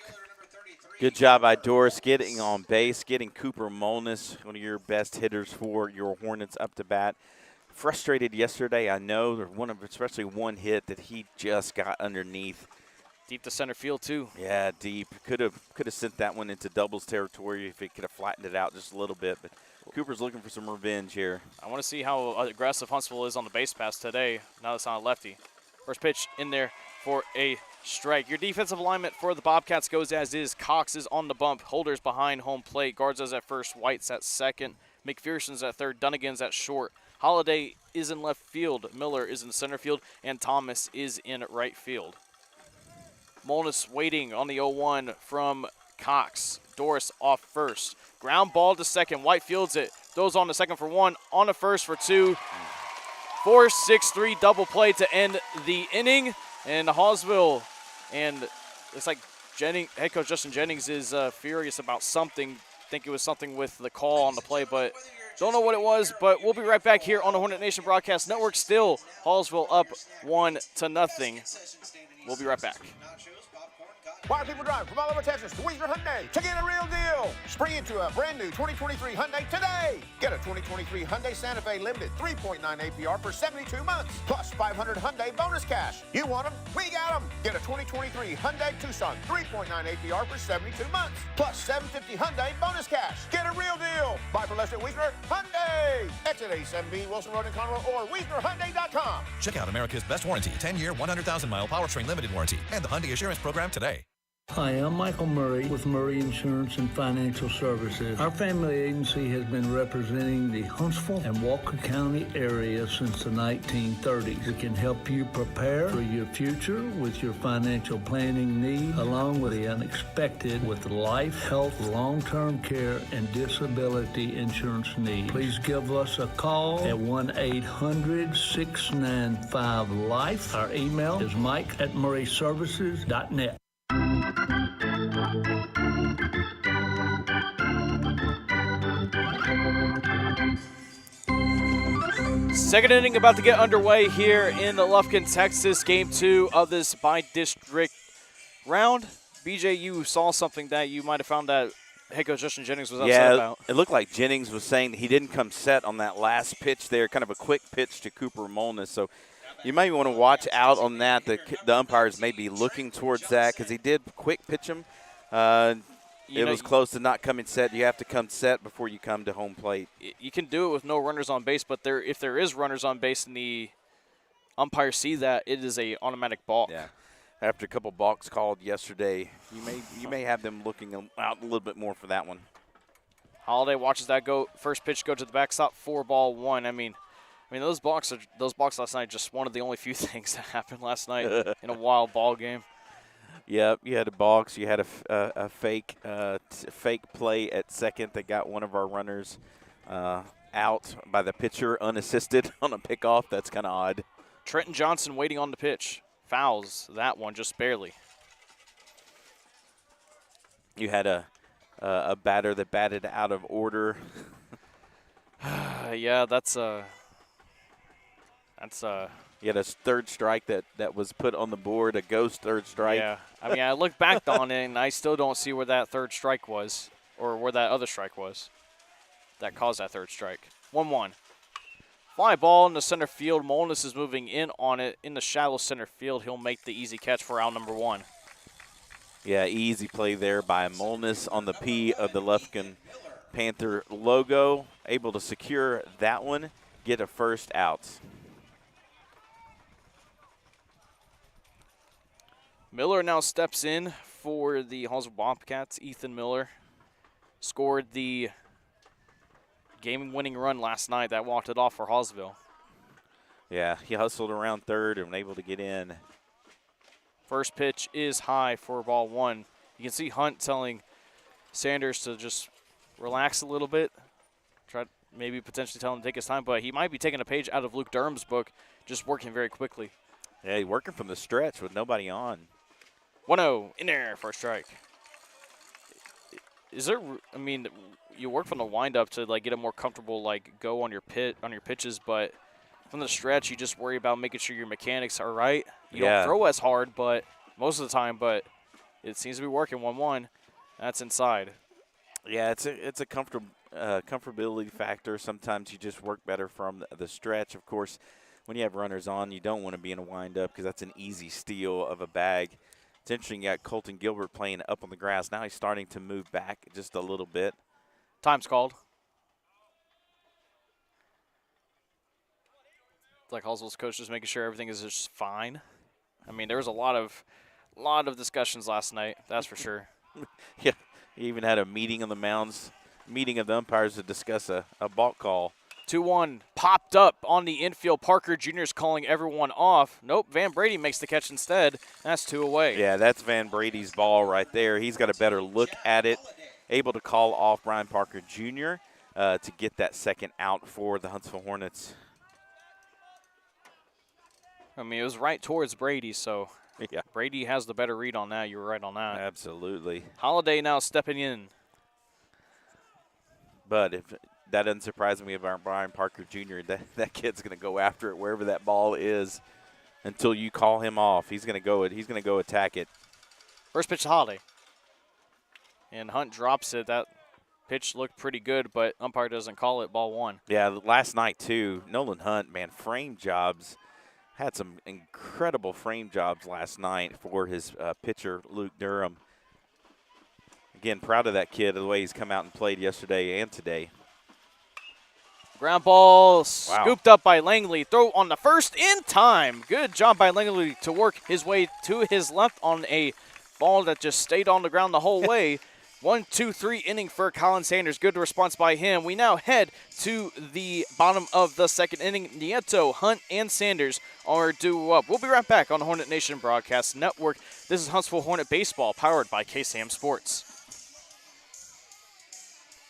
Good job by Doris getting on base, getting Cooper Molness, one of your best hitters for your Hornets, up to bat. Frustrated yesterday, I know, especially one hit that he just got underneath. Deep to center field, too. Yeah, deep. Could have sent that one into doubles territory if it could have flattened it out just a little bit. But Cooper's looking for some revenge here. I want to see how aggressive Huntsville is on the base pass today. Now it's on a lefty. First pitch in there for a strike. Your defensive alignment for the Bobcats goes as is. Cox is on the bump. Holders behind home plate. Guards is at first. White's at second. McPherson's at third. Dunnigan's at short. Holiday is in left field. Miller is in center field. And Thomas is in right field. Molness waiting on the 0-1 from Cox. Doris off first. Ground ball to second. White fields it. Throws on to second for 1. On to first for 2. 4-6-3 double play to end the inning. And Hallsville, and it's like head coach Justin Jennings is furious about something. Think it was something with the call on the play, but don't know what it was. But we'll be right back here on the Hornet Nation Broadcast Network. Still, Hallsville up 1-0. We'll be right back. Why are people driving from all over Texas to Wiesner Hyundai to get a real deal? Spring into a brand new 2023 Hyundai today. Get a 2023 Hyundai Santa Fe Limited 3.9 APR for 72 months, plus 500 Hyundai bonus cash. You want them? We got them. Get a 2023 Hyundai Tucson 3.9 APR for 72 months, plus 750 Hyundai bonus cash. Get a real deal. Buy for less at Wiesner Hyundai. Exit 87B, Wilson Road in Conroe, or WiesnerHyundai.com. Check out America's best warranty, 10-year, 100,000-mile powertrain limited warranty, and the Hyundai Assurance Program today. Hi, I'm Michael Murray with Murray Insurance and Financial Services. Our family agency has been representing the Huntsville and Walker County area since the 1930s. It can help you prepare for your future with your financial planning needs, along with the unexpected with life, health, long-term care, and disability insurance needs. Please give us a call at 1-800-695-LIFE. Our email is mike@murrayservices.net. Second inning about to get underway here in the Lufkin, Texas. Game 2 of this by-district round. BJ, you saw something that you might have found that head coach Justin Jennings was upset about. It looked like Jennings was saying he didn't come set on that last pitch there, kind of a quick pitch to Cooper Molness. So you might want to watch out on that. The umpires may be looking towards that because he did quick pitch him. It was close to not coming set. You have to come set before you come to home plate. You can do it with no runners on base, but if there is runners on base and the umpires see that, it is a automatic balk. Yeah. After a couple balks called yesterday, you may have them looking out a little bit more for that one. Holiday watches that go. First pitch go to the backstop. 4-1. I mean, those balks last night just one of the only few things that happened last night in a wild ball game. Yep, you had a box. You had a fake play at second that got one of our runners out by the pitcher unassisted on a pickoff. That's kind of odd. Trenton Johnson waiting on the pitch. Fouls that one just barely. You had a batter that batted out of order. Yeah, that's You had a third strike that was put on the board, a ghost third strike. Yeah, I look back on it, and I still don't see where that third strike was or where that other strike was that caused that third strike. 1-1. Fly ball in the center field. Molness is moving in on it in the shallow center field. He'll make the easy catch for out number 1. Yeah, easy play there by Molness on the P of the Lufkin Panther logo. Able to secure that one, get a first out. Miller now steps in for the Hallsville Bobcats. Ethan Miller scored the game-winning run last night that walked it off for Hallsville. Yeah, he hustled around third and able to get in. First pitch is high for ball 1. You can see Hunt telling Sanders to just relax a little bit, try maybe potentially tell him to take his time, but he might be taking a page out of Luke Durham's book, just working very quickly. Yeah, he's working from the stretch with nobody on. 1-0 in there for a strike. Is there? You work from the windup to get a more comfortable go on your pitches, but from the stretch you just worry about making sure your mechanics are right. You don't throw as hard, but most of the time, but it seems to be working. 1-1. That's inside. Yeah, it's a comfortability factor. Sometimes you just work better from the stretch. Of course, when you have runners on, you don't want to be in a windup because that's an easy steal of a bag. It's interesting, you got Colton Gilbert playing up on the grass. Now he's starting to move back just a little bit. Time's called. It's like Hallsville's coach just making sure everything is just fine. I mean, there was a lot of discussions last night, that's for sure. Yeah, he even had a meeting on the mounds, meeting of the umpires to discuss a balk call. 2-1 popped up on the infield. Parker Jr.'s calling everyone off. Nope, Van Brady makes the catch instead. That's 2 away. Yeah, that's Van Brady's ball right there. He's got a better look at it, able to call off Brian Parker Jr. To get that second out for the Huntsville Hornets. I mean, it was right towards Brady, so yeah. Brady has the better read on that. You were right on that. Absolutely. Holiday now stepping in. But if that doesn't surprise me about Brian Parker Jr. That kid's going to go after it wherever that ball is until you call him off. He's going to go. He's going to go attack it. First pitch to Holiday, and Hunt drops it. That pitch looked pretty good, but umpire doesn't call it. Ball 1. Yeah, last night too. Nolan Hunt, man, frame jobs. Had some incredible frame jobs last night for his pitcher Luke Durham. Again, proud of that kid, the way he's come out and played yesterday and today. Ground ball scooped up by Langley. Throw on the first in time. Good job by Langley to work his way to his left on a ball that just stayed on the ground the whole way. 1-2-3 inning for Collin Sanders. Good response by him. We now head to the bottom of the second inning. Nieto, Hunt, and Sanders are due up. We'll be right back on the Hornet Nation Broadcast Network. This is Huntsville Hornet Baseball, powered by KSAM Sports.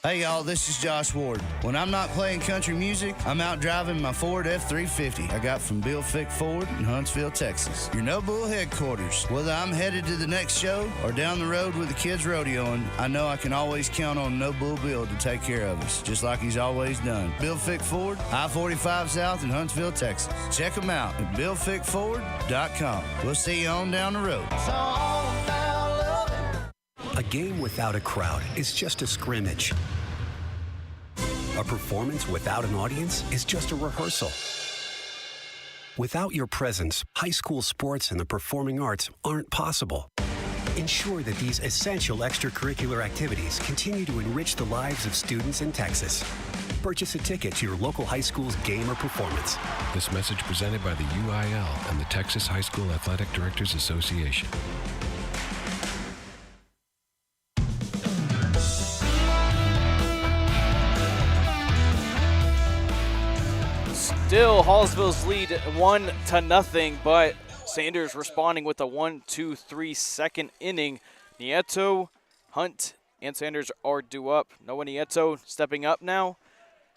Hey y'all, this is Josh Ward. When I'm not playing country music, I'm out driving my Ford F-350 I got from Bill Fick Ford in Huntsville, Texas. Your No Bull headquarters. Whether I'm headed to the next show or down the road with the kids rodeoing, I know I can always count on No Bull Bill to take care of us, just like he's always done. Bill Fick Ford, I-45 South in Huntsville, Texas. Check them out at BillFickFord.com. We'll see you on down the road. A game without a crowd is just a scrimmage. A performance without an audience is just a rehearsal. Without your presence, high school sports and the performing arts aren't possible. Ensure that these essential extracurricular activities continue to enrich the lives of students in Texas. Purchase a ticket to your local high school's game or performance. This message presented by the UIL and the Texas High School Athletic Directors Association. Still Hallsville's lead 1-0, but Sanders responding with a 1-2-3 second inning. Nieto, Hunt, and Sanders are due up. Noah Nieto stepping up now,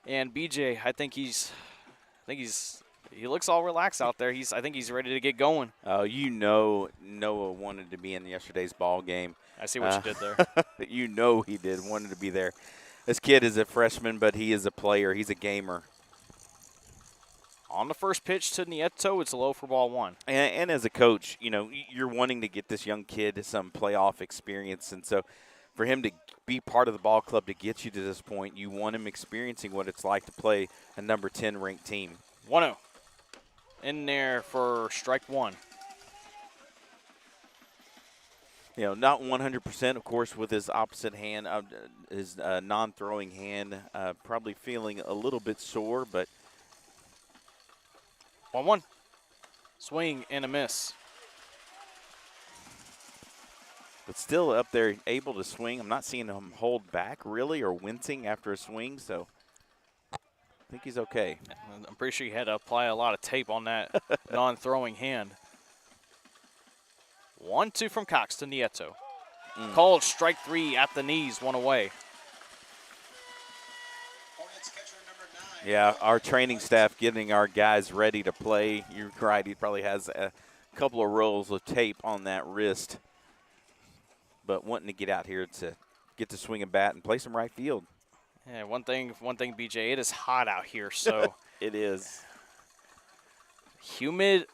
and BJ, I think he looks all relaxed out there. I think he's ready to get going. Oh, you know, Noah wanted to be in yesterday's ball game. I see what you did there. You know he did, wanted to be there. This kid is a freshman, but he is a player. He's a gamer. On the first pitch to Nieto, it's low for ball 1. And as a coach, you know, you're wanting to get this young kid some playoff experience. And so for him to be part of the ball club to get you to this point, you want him experiencing what it's like to play a number 10 ranked team. 1-0 in there for strike 1. You know, not 100%, of course, with his opposite hand, his non-throwing hand, probably feeling a little bit sore, but 1-1. Swing and a miss. But still up there, able to swing. I'm not seeing him hold back, really, or wincing after a swing, so I think he's okay. I'm pretty sure he had to apply a lot of tape on that non-throwing hand. 1-2 from Cox to Nieto. Called strike 3 at the knees, 1 away. Yeah, our training staff getting our guys ready to play. You're right, he probably has a couple of rolls of tape on that wrist. But wanting to get out here to get to swing a bat and play some right field. Yeah, one thing, BJ, it is hot out here, so. It is. Humid,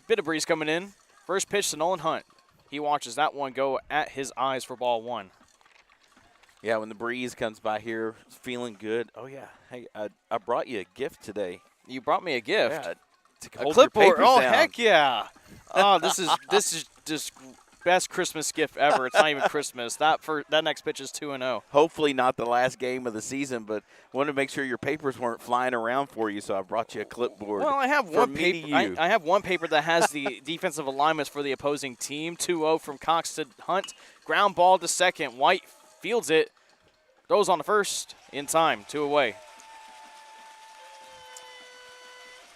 bit of breeze coming in. First pitch to Nolan Hunt. He watches that one go at his eyes for ball 1. Yeah, when the breeze comes by here, feeling good. Oh, yeah. Hey, I brought you a gift today. You brought me a gift? Yeah, a clipboard. Oh, down. Heck yeah. Oh, this is just best Christmas gift ever. It's not even Christmas. That next pitch is 2-0. Hopefully not the last game of the season, but wanted to make sure your papers weren't flying around for you, so I brought you a clipboard. Well, I have one paper. I have one paper that has the defensive alignments for the opposing team. 2-0 from Cox to Hunt. Ground ball to second. White fields it. Throws on the first in time. 2 away.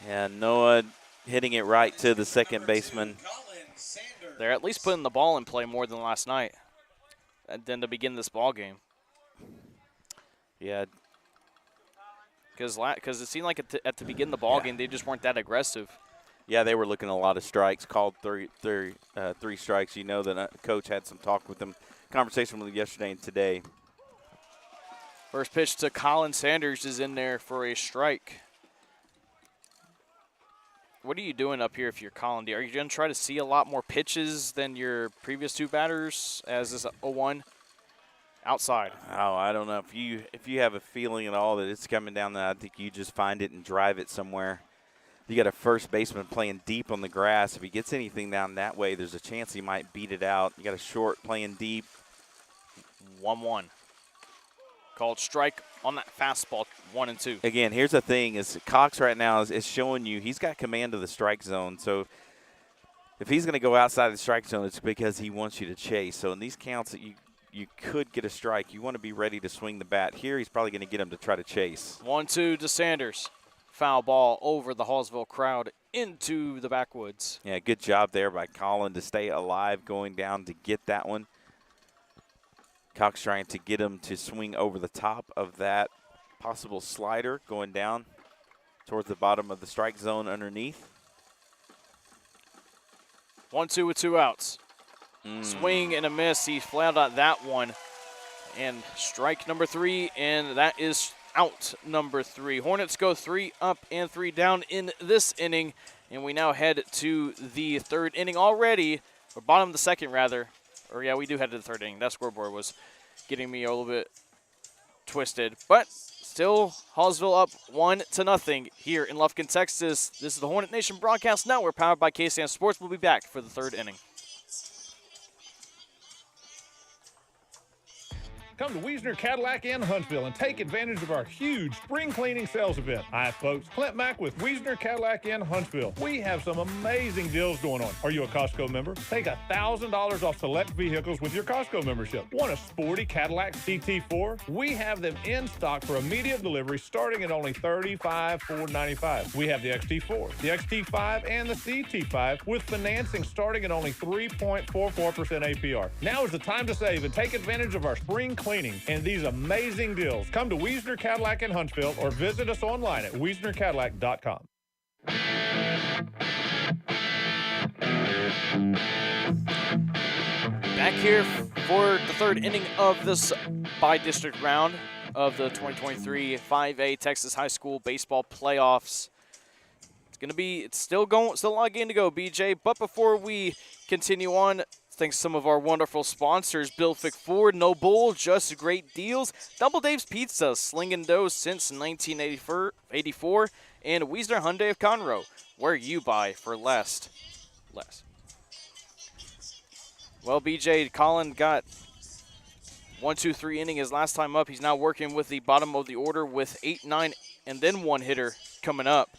Yeah, Noah hitting it right to the second baseman. They're at least putting the ball in play more than last night than to begin this ball game. Yeah. Because it seemed like at the beginning of the ball game, they just weren't that aggressive. Yeah, they were looking at a lot of strikes, called three strikes. You know that coach had some talk with them, conversation with them yesterday and today. First pitch to Collin Sanders is in there for a strike. What are you doing up here if you're Collin? Are you going to try to see a lot more pitches than your previous two batters as this 0-1 outside? Oh, I don't know. If you have a feeling at all that it's coming down there, I think you just find it and drive it somewhere. You got a first baseman playing deep on the grass. If he gets anything down that way, there's a chance he might beat it out. You got a short playing deep. 1-1. Called strike on that fastball, 1-2. Again, here's the thing: is Cox right now is showing you he's got command of the strike zone. So if he's going to go outside the strike zone, it's because he wants you to chase. So in these counts that you could get a strike, you want to be ready to swing the bat. Here, he's probably going to get him to try to chase. 1-2 to Sanders. Foul ball over the Hallsville crowd into the backwoods. Yeah, good job there by Collin to stay alive, going down to get that one. Cox trying to get him to swing over the top of that possible slider, going down towards the bottom of the strike zone underneath. 1-2 with 2 outs. Swing and a miss. He flat out that one. And strike number 3, and that is out number 3. Hornets go 3 up and 3 down in this inning, and we now head to the third inning already, or bottom of the second rather. Or yeah, we do head to the third inning. That scoreboard was getting me a little bit twisted. But still, Hallsville up 1-0 here in Lufkin, Texas. This is the Hornet Nation Broadcast Network powered by KSAM Sports. We'll be back for the third inning. Come to Wiesner Cadillac in Huntsville and take advantage of our huge spring cleaning sales event. Hi, folks. Clint Mack with Wiesner Cadillac in Huntsville. We have some amazing deals going on. Are you a Costco member? Take $1,000 off select vehicles with your Costco membership. Want a sporty Cadillac CT4? We have them in stock for immediate delivery starting at only $35,495. We have the XT4, the XT5, and the CT5 with financing starting at only 3.44% APR. Now is the time to save and take advantage of our spring cleaning and these amazing deals. Come to Wiesner Cadillac in Huntsville or visit us online at wiesnercadillac.com. Back here for the third inning of this bi-district round of the 2023 5A Texas High School Baseball Playoffs. It's still a lot of game to go, BJ. But before we continue on, thanks to some of our wonderful sponsors, Bill Fick Ford, No Bull, Just Great Deals, DoubleDave's Pizza, Slingin' Dough since 1984, and Wiesner Hyundai of Conroe, where you buy for less. Well, BJ, Collin got 1-2-3 inning his last time up. He's now working with the bottom of the order with 8, 9, and then one hitter coming up.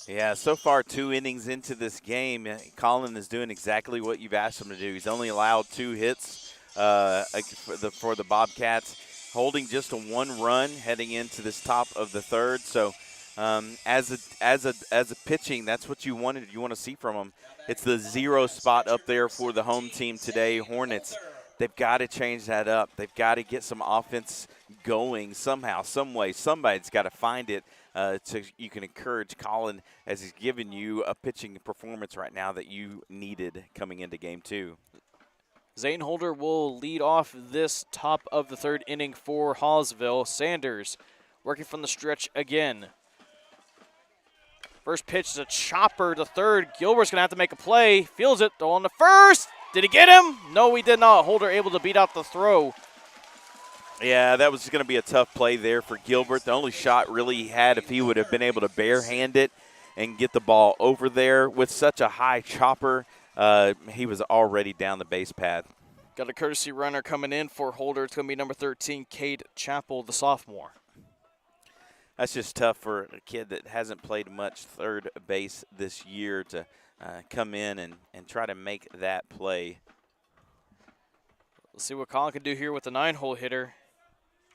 Yeah, so far 2 innings into this game, Collin is doing exactly what you've asked him to do. He's only allowed 2 hits for the Bobcats, holding just a 1 run heading into this top of the third. So as a pitching, that's what you want to see from him. It's the 0 spot up there for the home team today, Hornets. They've got to change that up. They've got to get some offense going somehow, some way. Somebody's got to find it. So you can encourage Collin as he's giving you a pitching performance right now that you needed coming into game 2. Zane Holder will lead off this top of the third inning for Hallsville. Sanders working from the stretch again. First pitch is a chopper to third. Gilbert's going to have to make a play. Fields it, throw on the first. Did he get him? No, he did not. Holder able to beat out the throw. Yeah, that was going to be a tough play there for Gilbert. The only shot really he had if he would have been able to barehand it and get the ball over there with such a high chopper. he was already down the base path. Got a courtesy runner coming in for Holder. It's going to be number 13, Cade Chappell, the sophomore. That's just tough for a kid that hasn't played much third base this year to come in and try to make that play. Let's see what Collin can do here with the 9-hole hitter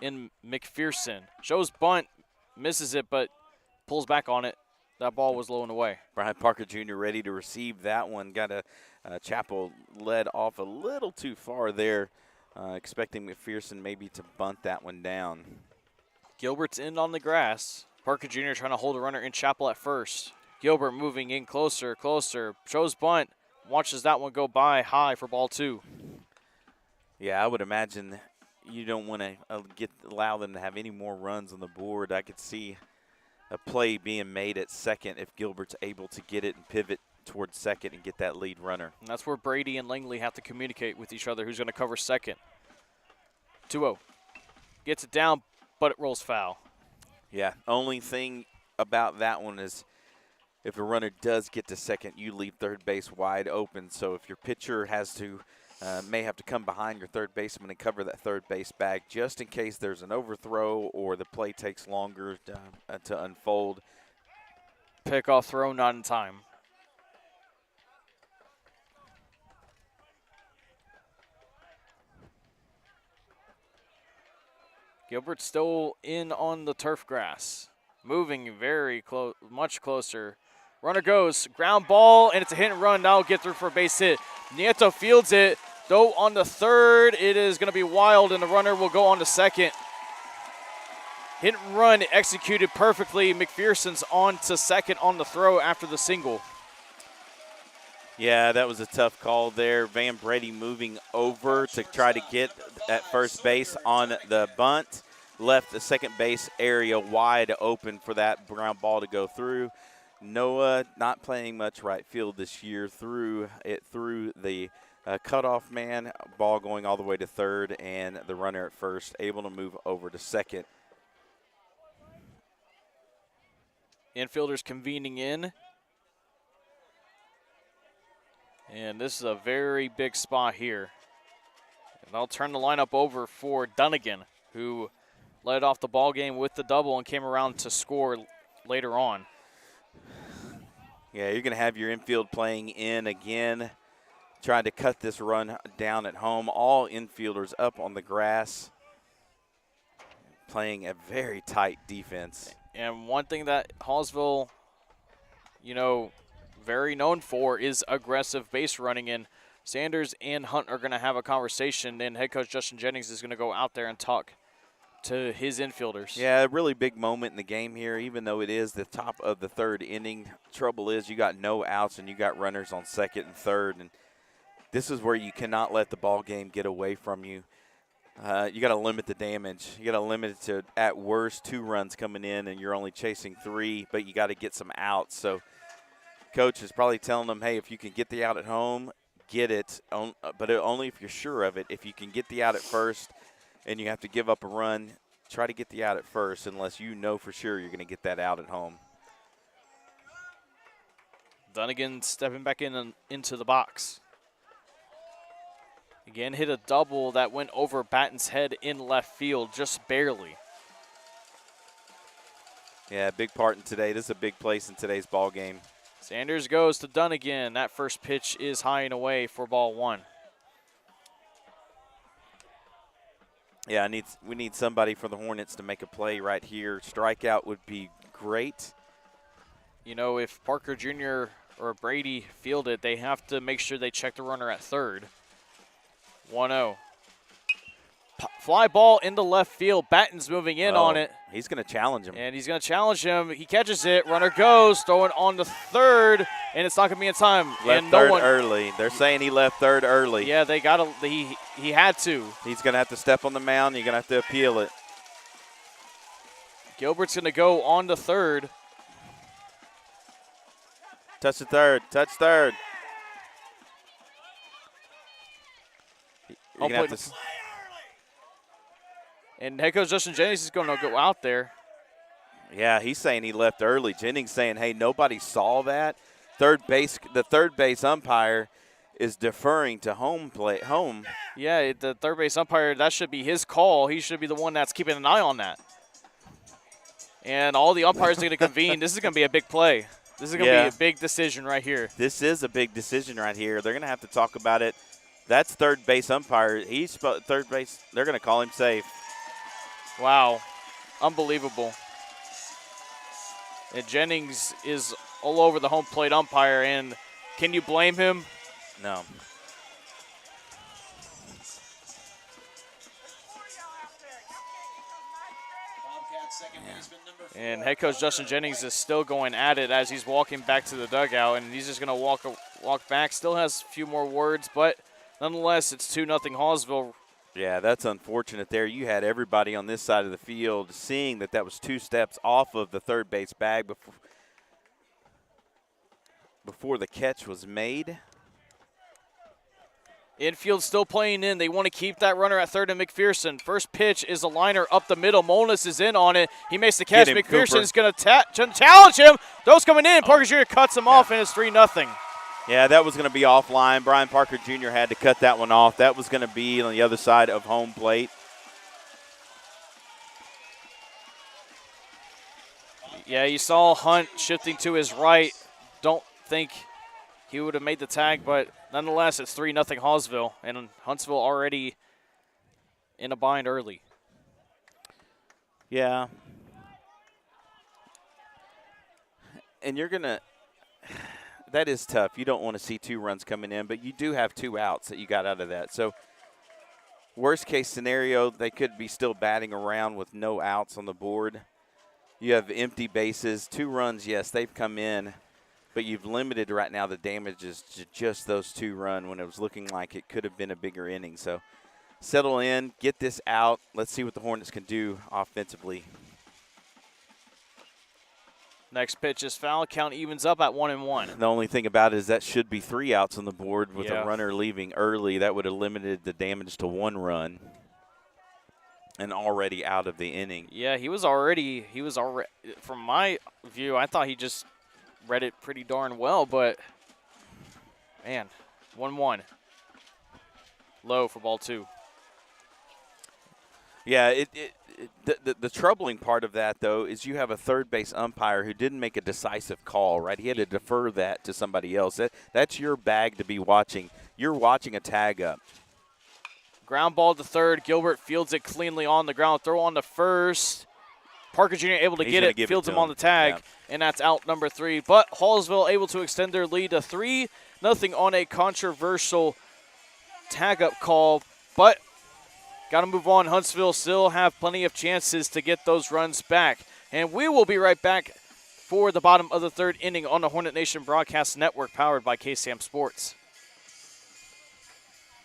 in McPherson. Shows bunt, misses it, but pulls back on it. That ball was low and away. Brian Parker Jr. ready to receive that one. Got a Chappell led off a little too far there, expecting McPherson maybe to bunt that one down. Gilbert's in on the grass. Parker Jr. trying to hold a runner in Chappell at first. Gilbert moving in closer, shows bunt, watches that one go by high for ball 2. Yeah, I would imagine you don't want to allow them to have any more runs on the board. I could see a play being made at second if Gilbert's able to get it and pivot towards second and get that lead runner. And that's where Brady and Langley have to communicate with each other who's going to cover second. 2-0. Gets it down, but it rolls foul. Yeah, only thing about that one is if a runner does get to second, you leave third base wide open. So if your pitcher has to may have to come behind your third baseman and cover that third base bag just in case there's an overthrow or the play takes longer to unfold. Pickoff throw not in time. Gilbert still in on the turf grass. Moving very close, much closer. Runner goes, ground ball, and it's a hit and run. Now get through for a base hit. Nieto fields it, though on the third. It is going to be wild, and the runner will go on to second. Hit and run executed perfectly. McPherson's on to second on the throw after the single. Yeah, that was a tough call there. Van Brady moving over to try to get at first base on the bunt. Left the second base area wide open for that ground ball to go through. Noah not playing much right field this year. Through the cutoff man. Ball going all the way to third, and the runner at first able to move over to second. Infielders convening in. And this is a very big spot here. And I'll turn the lineup over for Dunnigan, who led off the ball game with the double and came around to score later on. Yeah, you're going to have your infield playing in again, trying to cut this run down at home. All infielders up on the grass, playing a very tight defense. And one thing that Hallsville, very known for is aggressive base running, and Sanders and Hunt are going to have a conversation, and head coach Justin Jennings is going to go out there and talk to his infielders. Yeah, a really big moment in the game here, even though it is the top of the third inning. Trouble is you got no outs and you got runners on second and third, and this is where you cannot let the ball game get away from you. You got to limit the damage. You got to limit it to, at worst, 2 runs coming in, and you're only chasing 3, but you got to get some outs. So coach is probably telling them, hey, if you can get the out at home, get it, but only if you're sure of it. If you can get the out at first and you have to give up a run, try to get the out at first unless you know for sure you're going to get that out at home. Dunnigan stepping back into the box. Again, hit a double that went over Batten's head in left field, just barely. Yeah, big part in today. This is a big place in today's ball game. Sanders goes to Dunnigan. That first pitch is high and away for ball 1. Yeah, we need somebody for the Hornets to make a play right here. Strikeout would be great. If Parker Jr. or Brady field it, they have to make sure they check the runner at third. 1-0. Fly ball into left field. Batten's moving in on it. He's going to challenge him. And he's going to challenge him. He catches it. Runner goes, throwing on the third, and it's not going to be in time. Left and third early. They're saying he left third early. Yeah, they got to. He had to. He's going to have to step on the mound. You're going to have to appeal it. Gilbert's going to go on to third. Touch the third. Touch third. You're going to have to. And head coach Justin Jennings is going to go out there. Yeah, he's saying he left early. Jennings saying, hey, nobody saw that. The third base umpire is deferring to home. Yeah, the third base umpire, that should be his call. He should be the one that's keeping an eye on that. And all the umpires are going to convene. This is going to be a big play. This is going to be a big decision right here. This is a big decision right here. They're going to have to talk about it. That's third base umpire. He's third base. They're going to call him safe. Wow. Unbelievable. And Jennings is all over the home plate umpire, and can you blame him? No. And head coach Justin Jennings is still going at it as he's walking back to the dugout, and he's just going to walk back. Still has a few more words, but nonetheless, it's 2-0 Hallsville. Yeah, that's unfortunate there. You had everybody on this side of the field seeing that was 2 steps off of the third base bag before the catch was made. Infield still playing in. They want to keep that runner at third and McPherson. First pitch is a liner up the middle. Molness is in on it. He makes the catch. McPherson is going to challenge him. Those coming in. Parker Jr. cuts him off, and it's 3-0. Yeah, that was going to be offline. Brian Parker Jr. had to cut that one off. That was going to be on the other side of home plate. Yeah, you saw Hunt shifting to his right. Don't think he would have made the tag, but nonetheless, it's 3-0 Hallsville, and Huntsville already in a bind early. Yeah. And you're going to – that is tough. You don't want to see 2 runs coming in, but you do have 2 outs that you got out of that. So, worst case scenario, they could be still batting around with no outs on the board. You have empty bases. 2 runs, yes, they've come in. But you've limited right now the damages to just those 2 runs when it was looking like it could have been a bigger inning. So settle in, get this out. Let's see what the Hornets can do offensively. Next pitch is foul. Count evens up at 1-1. The only thing about it is that should be 3 outs on the board with a runner leaving early. That would have limited the damage to 1 run and already out of the inning. Yeah, he was already, from my view, I thought he just read it pretty darn well, but man, 1-1. Low for ball 2. Yeah, the troubling part of that, though, is you have a third base umpire who didn't make a decisive call, right? He had to defer that to somebody else. That's your bag to be watching. You're watching a tag up. Ground ball to third. Gilbert fields it cleanly on the ground. Throw on to first. Parker Jr. able to get it, fields him on the tag, and that's out number 3. But Hallsville able to extend their lead to 3-0 on a controversial tag-up call. But got to move on. Huntsville still have plenty of chances to get those runs back. And we will be right back for the bottom of the 3rd inning on the Hornet Nation Broadcast Network, powered by KSAM Sports.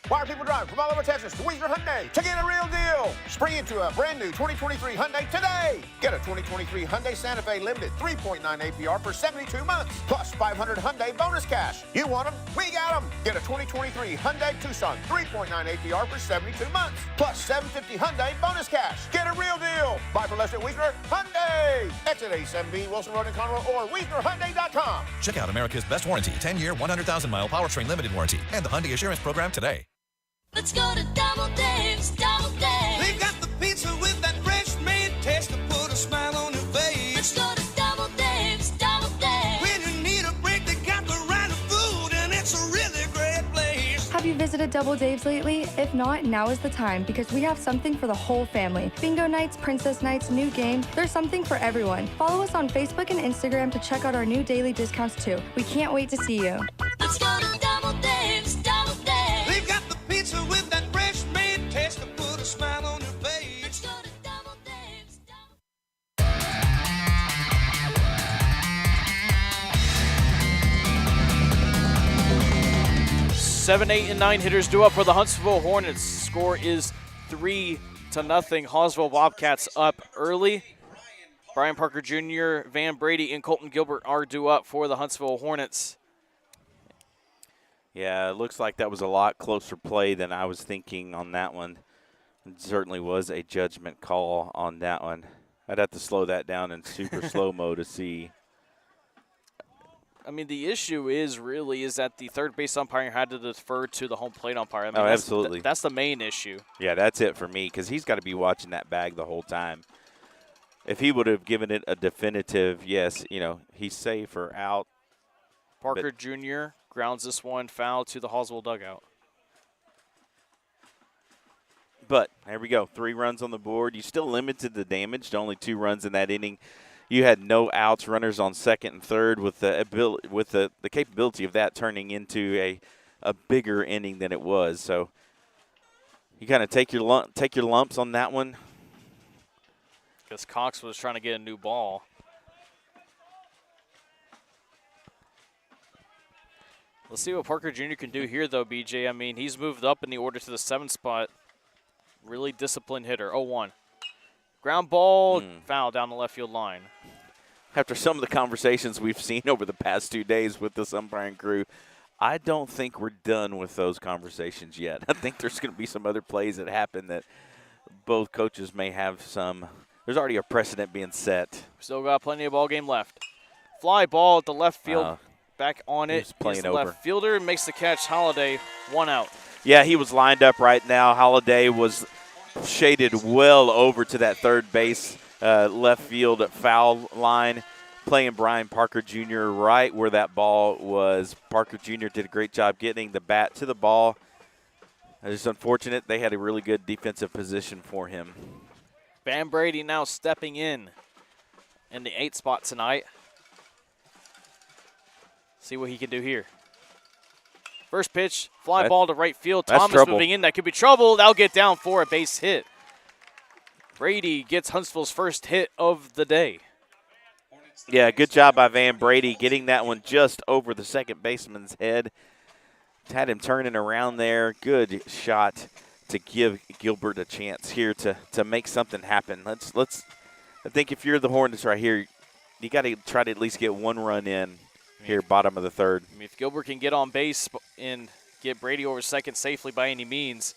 Why are people driving from all over Texas to Wiesner Hyundai to get a real deal? Spring into a brand new 2023 Hyundai today. Get a 2023 Hyundai Santa Fe Limited 3.9 APR for 72 months, plus 500 Hyundai bonus cash. You want them? We got them. Get a 2023 Hyundai Tucson 3.9 APR for 72 months, plus 750 Hyundai bonus cash. Get a real deal. Buy for less at Wiesner Hyundai. Exit 87B, Wilson Road in Conroe, or WiesnerHyundai.com. Check out America's best warranty, 10-year, 100,000-mile powertrain limited warranty, and the Hyundai Assurance Program today. Let's go to DoubleDave's, DoubleDave. They got the pizza with that fresh made taste to put a smile on your face. Let's go to DoubleDave's, DoubleDave. When you need a break, they got the right food, and it's a really great place. Have you visited DoubleDave's lately? If not, now is the time because we have something for the whole family. Bingo nights, princess nights, new game, there's something for everyone. Follow us on Facebook and Instagram to check out our new daily discounts too. We can't wait to see you. Let's go to DoubleDave's, DoubleDave. They've got the pizza with that fresh made taste to put a smile on your face. Let's go to DoubleDave's, 7, 8, and 9 hitters due up for the Huntsville Hornets. Score is 3-0. Hallsville Bobcats up early. Brian Parker Jr., Van Brady, and Colton Gilbert are due up for the Huntsville Hornets. Yeah, it looks like that was a lot closer play than I was thinking on that one. It certainly was a judgment call on that one. I'd have to slow that down in super slow-mo to see. I mean, the issue is that the third base umpire had to defer to the home plate umpire. I mean, absolutely. That's the main issue. Yeah, that's it for me because he's got to be watching that bag the whole time. If he would have given it a definitive, yes, he's safe or out. Parker Jr. grounds this one foul to the Hallsville dugout. But there we go, 3 runs on the board. You still limited the damage to only 2 runs in that inning. You had no outs, runners on second and third, with the capability of that turning into a bigger inning than it was. So you kind of take your lumps on that one. Because Cox was trying to get a new ball. Let's see what Parker Jr. can do here, though, BJ. I mean, he's moved up in the order to the 7th spot. Really disciplined hitter. 0-1. Ground ball, foul down the left field line. After some of the conversations we've seen over the past 2 days with this umpiring crew, I don't think we're done with those conversations yet. I think there's going to be some other plays that happen that both coaches may have some. There's already a precedent being set. Still got plenty of ball game left. Fly ball at the left field. Back on it. Playing the over. Left fielder makes the catch. Holiday, 1 out. Yeah, he was lined up right now. Holiday was shaded well over to that third base left field foul line, playing Brian Parker Jr. right where that ball was. Parker Jr. did a great job getting the bat to the ball. It's unfortunate they had a really good defensive position for him. Van Brady now stepping in the 8th spot tonight. See what he can do here. First pitch, fly ball to right field. Thomas trouble. moving in. That could be trouble. That'll get down for a base hit. Brady gets Huntsville's first hit of the day. Yeah, good job by Van Brady getting that one just over the second baseman's head. Had him turning around there. Good shot to give Gilbert a chance here to make something happen. Let's. I think if you're the Hornets right here, you got to try to at least get 1 run in here, bottom of the 3rd. I mean, if Gilbert can get on base and get Brady over second safely by any means,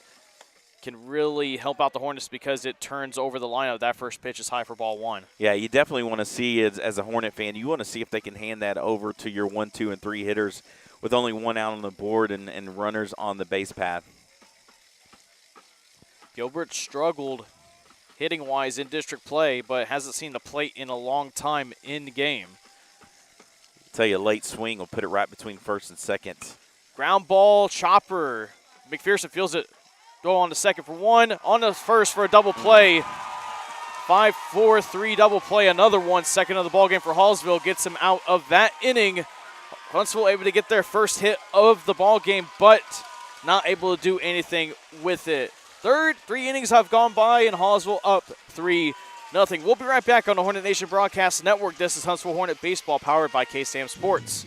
can really help out the Hornets because it turns over the lineup. That first pitch is high for ball 1. Yeah, you definitely want to see, as a Hornet fan, you want to see if they can hand that over to your 1, 2, and 3 hitters with only 1 out on the board and runners on the base path. Gilbert struggled hitting-wise in district play, but hasn't seen the plate in a long time in the game. Tell you, a late swing will put it right between first and second. Ground ball, chopper. McPherson feels it. Go on to second for 1. On to first for a double play. 5-4-3 double play. Another one. Second of the ballgame for Hallsville. Gets him out of that inning. Huntsville able to get their first hit of the ballgame, but not able to do anything with it. 3 innings have gone by, and Hallsville up 3-0. We'll be right back on the Hornet Nation Broadcast Network. This is Huntsville Hornet Baseball, powered by KSAM Sports.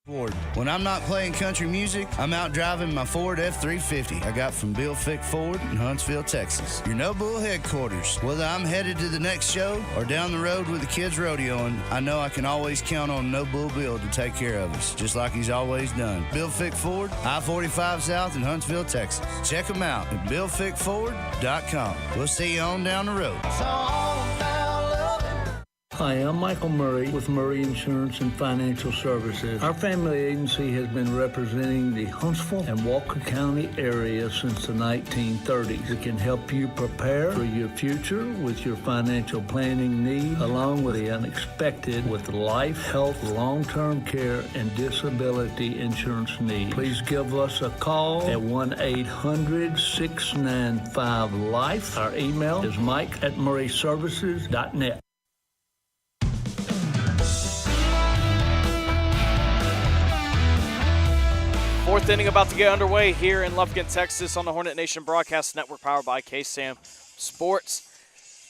When I'm not playing country music, I'm out driving my Ford F-350 I got from Bill Fick Ford in Huntsville, Texas. Your No Bull headquarters. Whether I'm headed to the next show or down the road with the kids rodeoing, I know I can always count on No Bull Bill to take care of us, just like he's always done. Bill Fick Ford, I-45 South in Huntsville, Texas. Check them out at BillFickFord.com. We'll see you on down the road. Hi, I'm Michael Murray with Murray Insurance and Financial Services. Our family agency has been representing the Huntsville and Walker County area since the 1930s. It can help you prepare for your future with your financial planning needs, along with the unexpected with life, health, long-term care, and disability insurance needs. Please give us a call at 1-800-695-LIFE. Our email is mike@murrayservices.net. 4th inning about to get underway here in Lufkin, Texas on the Hornet Nation Broadcast Network, powered by KSAM Sports.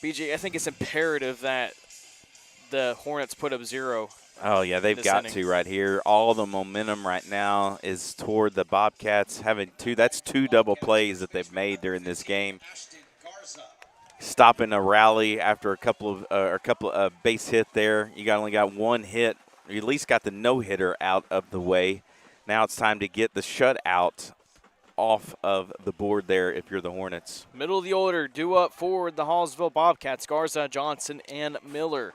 BJ, I think it's imperative that the Hornets put up 0. Oh, yeah, they've got to right here. All the momentum right now is toward the Bobcats having 2. That's 2 double plays that they've made during this game. Stopping a rally after a couple of base hit there. You only got 1 hit. You at least got the no-hitter out of the way. Now it's time to get the shutout off of the board there if you're the Hornets. Middle of the order, due up forward, the Hallsville Bobcats, Garza, Johnson, and Miller.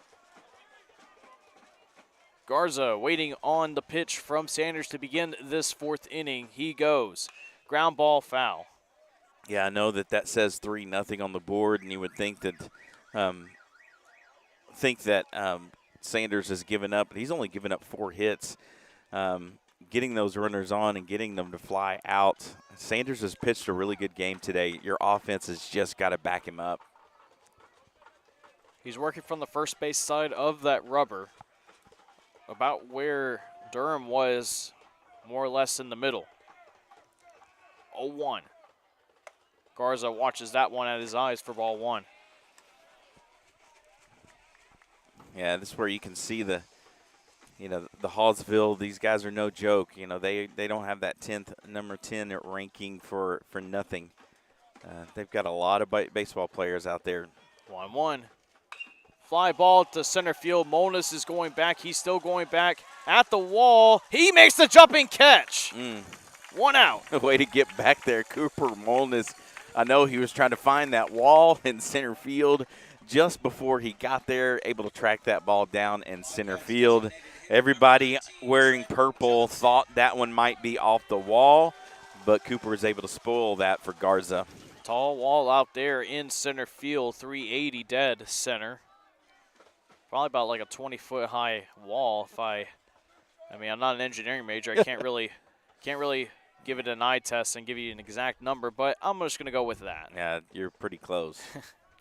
Garza waiting on the pitch from Sanders to begin this 4th inning. He goes. Ground ball foul. Yeah, I know that says 3-0 on the board, and you would think that Sanders has given up, but he's only given up 4 hits. Getting those runners on and getting them to fly out. Sanders has pitched a really good game today. Your offense has just got to back him up. He's working from the first base side of that rubber, about where Durham was, more or less in the middle. 0-1. Garza watches that one at his eyes for ball 1. Yeah, this is where you can see the Hallsville, these guys are no joke. They don't have that number 10 ranking for nothing. They've got a lot of baseball players out there. 1-1. Fly ball to center field. Molness is going back. He's still going back at the wall. He makes the jumping catch. 1 out. Way to get back there, Cooper Molness. I know he was trying to find that wall in center field just before he got there, able to track that ball down in center field. Everybody wearing purple thought that one might be off the wall, but Cooper was able to spoil that for Garza. Tall wall out there in center field, 380 dead center. Probably about like a 20-foot high wall. I'm not an engineering major. I can't really give it an eye test and give you an exact number, but I'm just going to go with that. Yeah, you're pretty close.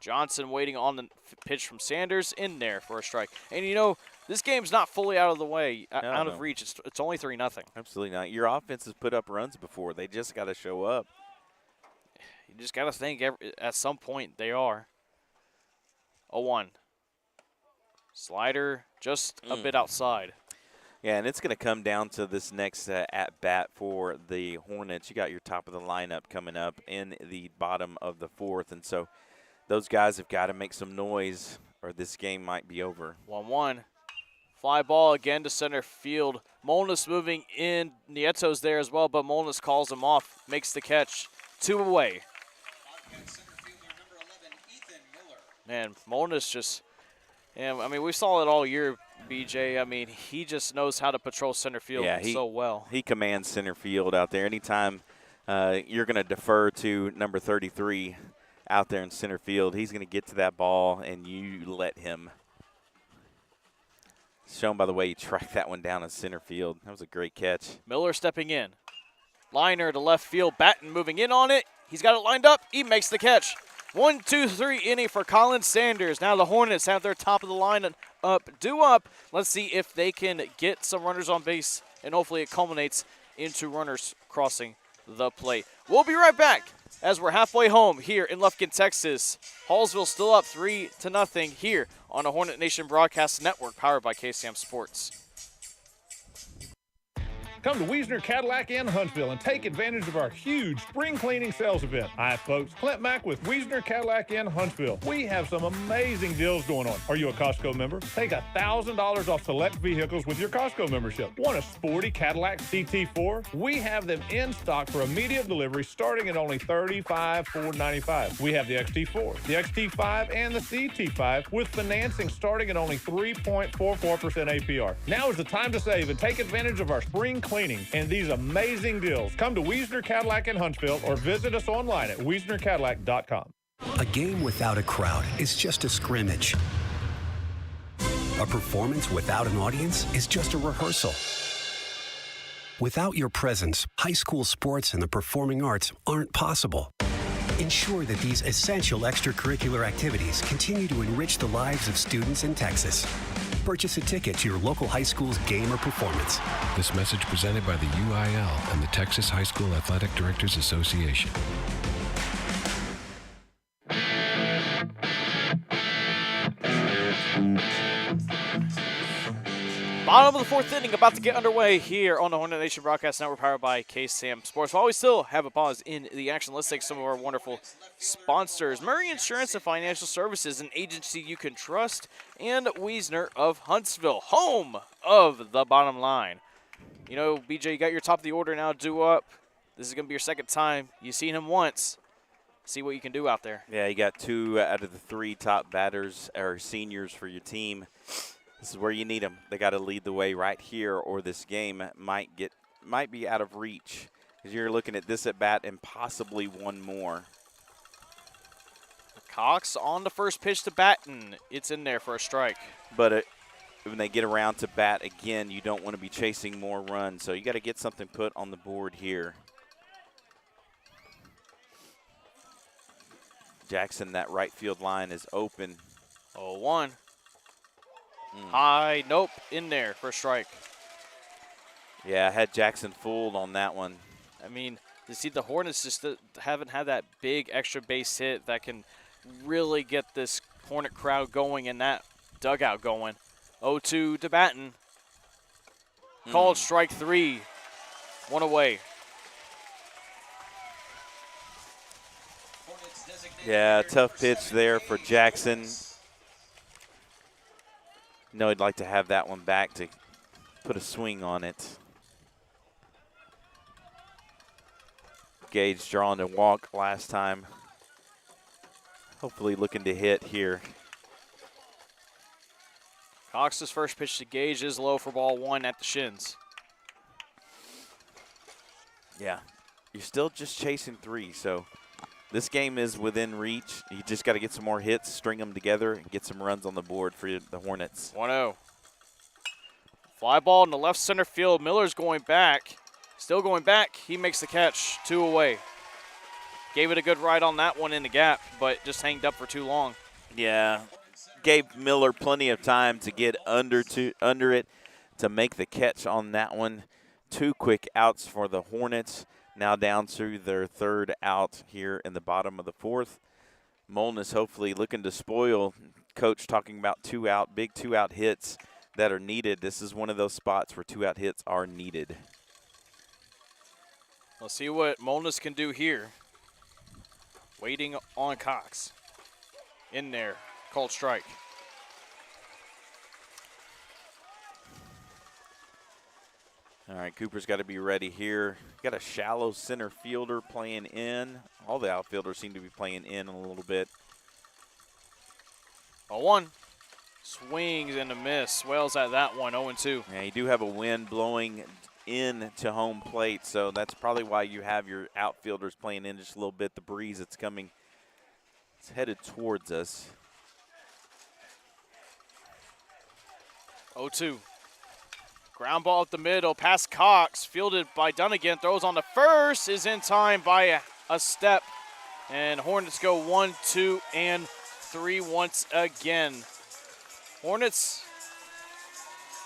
Johnson waiting on the pitch from Sanders in there for a strike. And, this game's not fully out of the way, out of reach. It's only 3-0. Absolutely not. Your offense has put up runs before. They just got to show up. You just got to think at some point they are. 0-1. Slider just a bit outside. Yeah, and it's going to come down to this next at-bat for the Hornets. You got your top of the lineup coming up in the bottom of the 4th, and so those guys have got to make some noise or this game might be over. 1-1. Fly ball again to center field. Molness moving in. Nieto's there as well, but Molness calls him off, makes the catch. 2 away. Man, Molness just – we saw it all year, BJ. He just knows how to patrol center field so well. He commands center field out there. Anytime you're going to defer to number 33 out there in center field, he's going to get to that ball, and you let him. Shown by the way he tracked that one down in center field. That was a great catch. Miller stepping in. Liner to left field. Batten moving in on it. He's got it lined up. He makes the catch. 1-2-3 inning for Collin Sanders. Now the Hornets have their top of the line due up. Let's see if they can get some runners on base, and hopefully it culminates into runners crossing the plate. We'll be right back as we're halfway home here in Lufkin, Texas. Hallsville still up 3-0 here on a Hornet Nation Broadcast Network powered by KSAM Sports. Come to Wiesner Cadillac in Huntsville and take advantage of our huge spring cleaning sales event. Hi, folks. Clint Mack with Wiesner Cadillac in Huntsville. We have some amazing deals going on. Are you a Costco member? Take $1,000 off select vehicles with your Costco membership. Want a sporty Cadillac CT4? We have them in stock for immediate delivery starting at only $35,495. We have the XT4, the XT5, and the CT5 with financing starting at only 3.44% APR. Now is the time to save and take advantage of our spring cleaning and these amazing deals. Come to Wiesner Cadillac in Huntsville or visit us online at wiesnercadillac.com. A game without a crowd is just a scrimmage. A performance without an audience is just a rehearsal. Without your presence, high school sports and the performing arts aren't possible. Ensure that these essential extracurricular activities continue to enrich the lives of students in Texas. Purchase a ticket to your local high school's game or performance. This message presented by the UIL and the Texas High School Athletic Directors Association. Bottom of the 4th inning about to get underway here on the Hornet Nation Broadcast Network powered by KSAM Sports. While we still have a pause in the action, let's take some of our wonderful sponsors. Murray Insurance and Financial Services, an agency you can trust, and Wiesner of Huntsville, home of the bottom line. You know, BJ, you got your top of the order now due up. This is going to be your second time. You've seen him once. See what you can do out there. Yeah, you got 2 out of the 3 top batters or seniors for your team. This is where you need them. They got to lead the way right here, or this game might be out of reach. Because you're looking at this at bat and possibly one more. Cox on the first pitch to Batten. It's in there for a strike. But when they get around to bat again, you don't want to be chasing more runs. So you got to get something put on the board here. Jackson, that right field line is open. 0-1. High, nope, in there for a strike. Yeah, I had Jackson fooled on that one. I mean, you see the Hornets just haven't had that big extra base hit that can really get this Hornet crowd going and that dugout going. 0-2 to Batten. Called strike 3. One away. Yeah, tough pitch there for Jackson. No, he'd like to have that one back to put a swing on it. Gage drawing a walk last time. Hopefully looking to hit here. Cox's first pitch to Gage is low for ball 1 at the shins. Yeah, you're still just chasing 3, so this game is within reach. You just got to get some more hits, string them together, and get some runs on the board for the Hornets. 1-0. Fly ball in the left center field. Miller's going back. Still going back. He makes the catch. 2 away. Gave it a good ride on that one in the gap, but just hanged up for too long. Yeah, gave Miller plenty of time to get under it to make the catch on that one. 2 quick outs for the Hornets. Now down to their 3rd out here in the bottom of the 4th. Molness hopefully looking to spoil. Coach talking about big 2-out hits that are needed. This is one of those spots where 2-out hits are needed. Let's see what Molness can do here. Waiting on Cox. In there, called strike. All right, Cooper's got to be ready here. Got a shallow center fielder playing in. All the outfielders seem to be playing in a little bit. 0-1. Swings and a miss. Swells at that one, 0-2. Yeah, you do have a wind blowing in to home plate, so that's probably why you have your outfielders playing in just a little bit. The breeze that's coming, it's headed towards us. 0-2. Ground ball up the middle, past Cox, fielded by Dunnigan, throws on the first, is in time by a step. And Hornets go 1, 2, and 3 once again. Hornets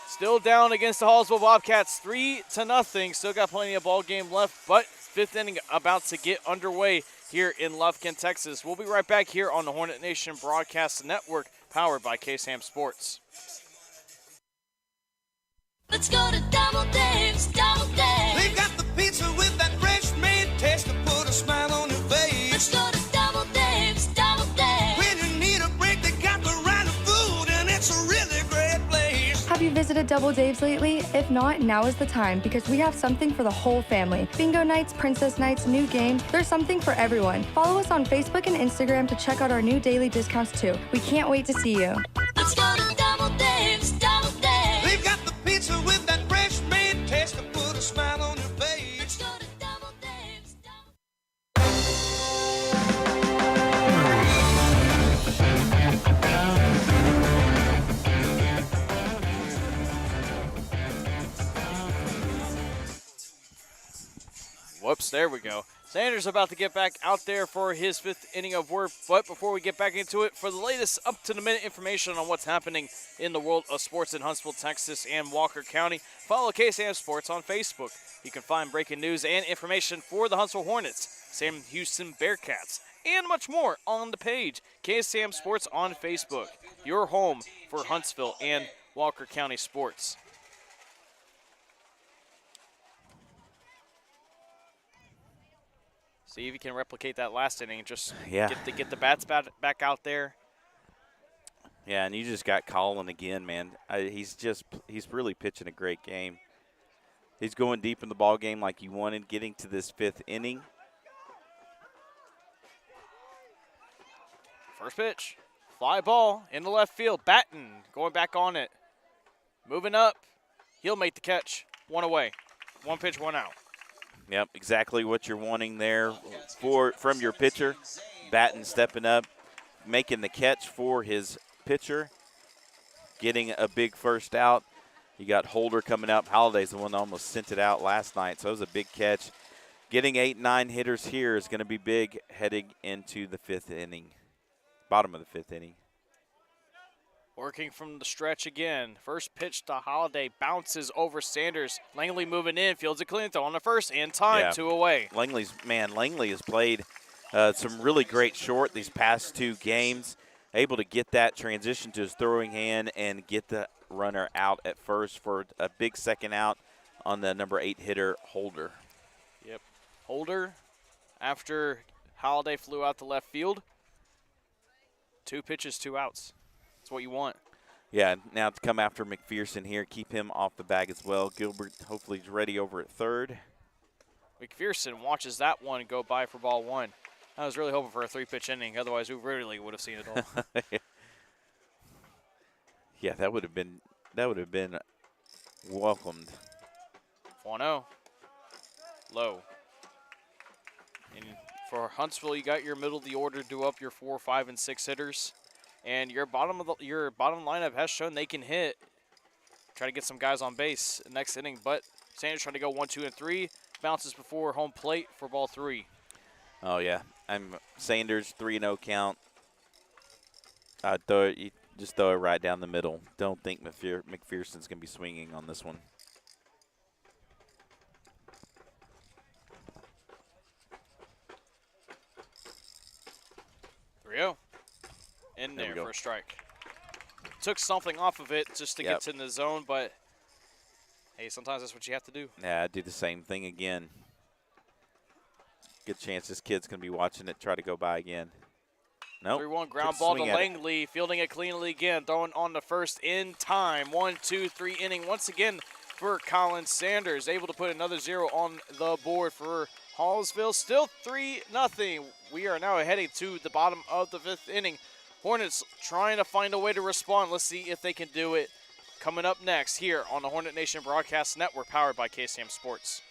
still down against the Hallsville Bobcats, 3-0. Still got plenty of ball game left, but 5th inning about to get underway here in Lufkin, Texas. We'll be right back here on the Hornet Nation Broadcast Network, powered by KSAM Sports. Let's go to DoubleDave's, DoubleDave. They've got the pizza with that fresh made taste to put a smile on your face. Let's go to DoubleDave's, DoubleDave. When you need a break, they got the right food, and it's a really great place. Have you visited DoubleDave's lately? If not, now is the time because we have something for the whole family. Bingo nights, princess nights, new game, there's something for everyone. Follow us on Facebook and Instagram to check out our new daily discounts too. We can't wait to see you. Let's go to DoubleDave's, DoubleDave. They've got the pizza with that fresh made taste to put a smile on your face. Let's go to DoubleDave's, Whoops, there we go. Sanders about to get back out there for his 5th inning of work, but before we get back into it, for the latest up-to-the-minute information on what's happening in the world of sports in Huntsville, Texas, and Walker County, follow KSAM Sports on Facebook. You can find breaking news and information for the Huntsville Hornets, Sam Houston Bearcats, and much more on the page. KSAM Sports on Facebook, your home for Huntsville and Walker County sports. See if you can replicate that last inning and just get the bats back out there. Yeah, and you just got Collin again, man. He's really pitching a great game. He's going deep in the ball game like you wanted, getting to this 5th inning. First pitch, fly ball in the left field. Batten going back on it. Moving up. He'll make the catch. One away. One pitch, one out. Yep, exactly what you're wanting there from your pitcher. Batten stepping up, making the catch for his pitcher, getting a big first out. You got Holder coming up. Holliday's the one that almost sent it out last night, so it was a big catch. Getting 8-9 hitters here is going to be big heading into the 5th inning, bottom of the 5th inning. Working from the stretch again. First pitch to Holiday, bounces over Sanders. Langley moving in, fields it clean, throw on the first, in time, Yeah. 2 away. Langley has played some really great short these past 2 games. Able to get that transition to his throwing hand and get the runner out at first for a big second out on the number 8 hitter, Holder. Yep. Holder, after Holiday flew out to left field, 2 pitches, 2 outs. That's what you want. Yeah, now to come after McPherson here, keep him off the bag as well. Gilbert hopefully is ready over at third. McPherson watches that one go by for ball 1. I was really hoping for a 3-pitch inning. Otherwise, we really would have seen it all. Yeah, that would have been welcomed. 1-0. Low. And for Huntsville, you got your middle of the order due up your 4, 5, and 6 hitters. And your bottom lineup has shown they can hit. Try to get some guys on base next inning, but Sanders trying to go 1, 2, and 3. Bounces before home plate for ball 3. Oh yeah, I'm Sanders 3-0 count. You just throw it right down the middle. Don't think McPherson's gonna be swinging on this one. In there for a strike. Took something off of it just to get in the zone, but hey, sometimes that's what you have to do. Yeah, I do the same thing again. Good chance this kid's going to be watching it try to go by again. Nope. 3-1 ground ball to Langley, fielding it cleanly again, throwing on the first in time. 1, 2, 3 inning once again for Collin Sanders, able to put another 0 on the board for Hallsville. Still 3-0. We are now heading to the bottom of the 5th inning. Hornets trying to find a way to respond. Let's see if they can do it. Coming up next here on the Hornet Nation Broadcast Network, powered by KSAM Sports.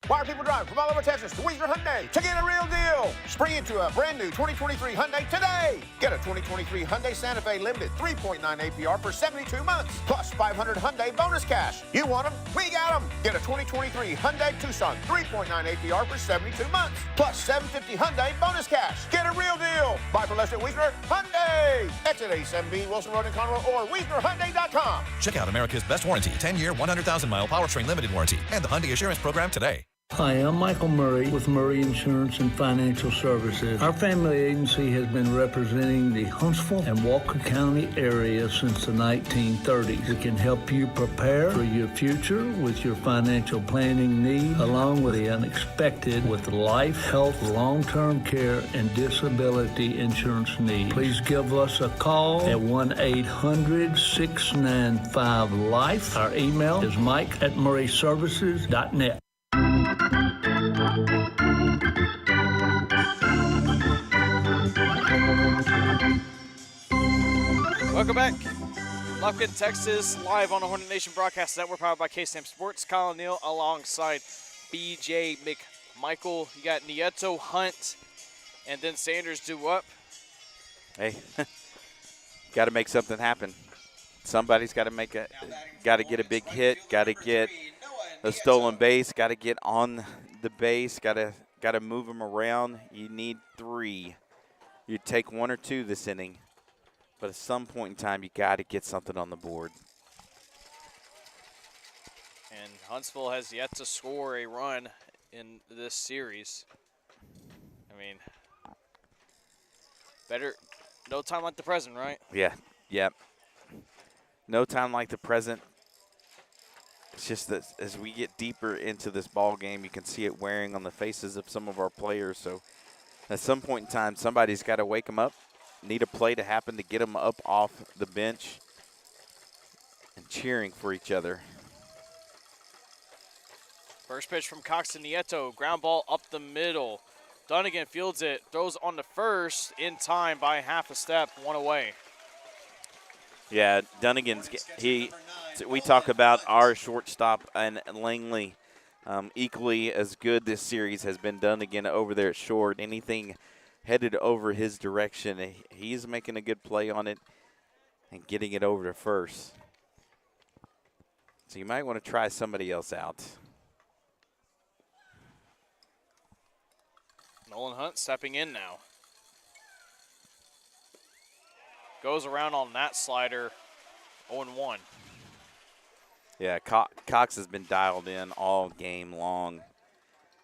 Why are people driving from all over Texas to Wiesner Hyundai to get a real deal? Spring into a brand new 2023 Hyundai today. Get a 2023 Hyundai Santa Fe Limited 3.9 APR for 72 months, plus 500 Hyundai bonus cash. You want them? We got them. Get a 2023 Hyundai Tucson 3.9 APR for 72 months, plus 750 Hyundai bonus cash. Get a real deal. Buy for less at Wiesner Hyundai. Exit 87B, Wilson Road in Conroe, or WiesnerHyundai.com. Check out America's best warranty, 10-year, 100,000-mile powertrain limited warranty, and the Hyundai Assurance Program today. Hi, I'm Michael Murray with Murray Insurance and Financial Services. Our family agency has been representing the Huntsville and Walker County area since the 1930s. We can help you prepare for your future with your financial planning needs, along with the unexpected with life, health, long-term care, and disability insurance needs. Please give us a call at 1-800-695-LIFE. Our email is mike@murrayservices.net. Welcome back. Lufkin, Texas, live on the Hornet Nation Broadcast Network, powered by KSAM Sports. Collin, Neill alongside BJ McMichael. You got Nieto, Hunt, and then Sanders due up. Hey, got to make something happen. Somebody's got to get a big hit, got to get a stolen base, got to get on the base, got to move them around. You need 3. You take 1 or 2 this inning, but at some point in time, you got to get something on the board. And Huntsville has yet to score a run in this series. I mean, no time like the present, right? Yeah, yep. No time like the present. It's just that as we get deeper into this ball game, you can see it wearing on the faces of some of our players. So at some point in time, somebody's got to wake them up. Need a play to happen to get them up off the bench and cheering for each other. First pitch from Cox to Nieto. Ground ball up the middle. Dunnigan fields it. Throws on the first in time by half a step. 1 away. Yeah, Dunnigan's we talk about our shortstop and Langley equally as good this series has been Dunnigan over there at short. Anything headed over his direction, he's making a good play on it and getting it over to first. So you might want to try somebody else out. Nolan Hunt stepping in now. Goes around on that slider, 0-1. Yeah, Cox has been dialed in all game long.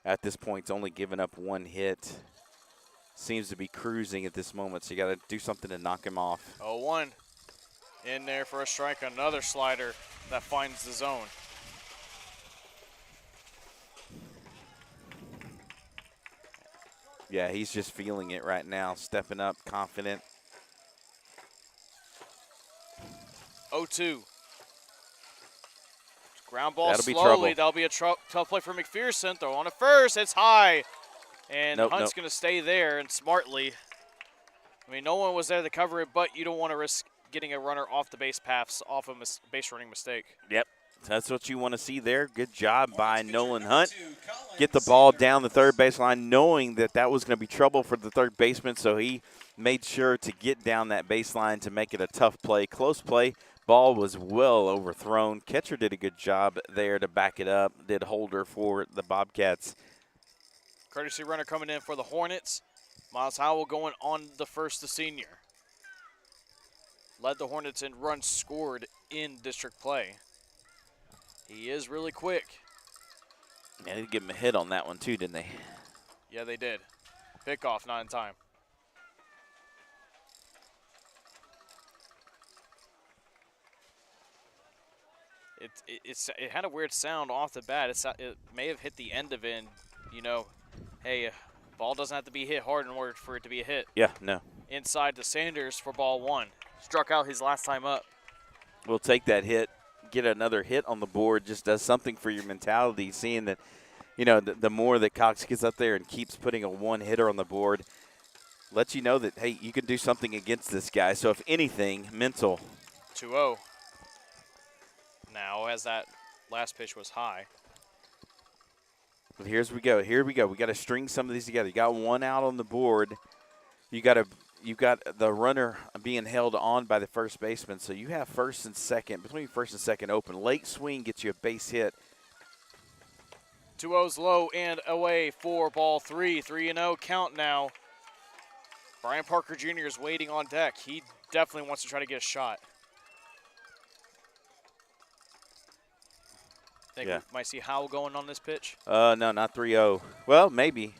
At this point, he's only given up one hit. Seems to be cruising at this moment, so you got to do something to knock him off. 0-1. In there for a strike, another slider that finds the zone. Yeah, he's just feeling it right now, stepping up, confident. 0-2. Ground ball That'll be slowly. trouble. That'll be a tough play for McPherson. Throw on it first. It's high. And Nope, Hunt's nope. going to stay there and smartly. I mean, no one was there to cover it, but you don't want to risk getting a runner off the base paths off a base running mistake. Yep, that's what you want to see there. Good job by Nolan Hunt. Get the ball down the third baseline, knowing that that was going to be trouble for the third baseman, so he made sure to get down that baseline to make it a tough play. Close play. Ball was well overthrown. Catcher did a good job there to back it up. Did Holder for the Bobcats. Courtesy runner coming in for the Hornets. Miles Howell going on the first, the senior. Led the Hornets in runs scored in district play. He is really quick. Yeah, they give him a hit on that one too, didn't they? Yeah, they did. Pick off, not in time. It had a weird sound off the bat. It may have hit the end of it. And, you know, hey, ball doesn't have to be hit hard in order for it to be a hit. Yeah, no. Inside to Sanders for ball one. Struck out his last time up. We'll take that hit, get another hit on the board. Just does something for your mentality, seeing that, you know, the more that Cox gets up there and keeps putting a one-hitter on the board, lets you know that, hey, you can do something against this guy. So if anything, mental. 2-0. Now, as that last pitch was high. But here we go. We got to string some of these together. You got one out on the board. You got the runner being held on by the first baseman. So you have first and second, between first and second open. Late swing gets you a base hit. 2-0's low and away for ball three. 3-0 count now. Brian Parker Jr. is waiting on deck. He definitely wants to try to get a shot. Think we might see Howell going on this pitch? No, not 3-0. Well, maybe.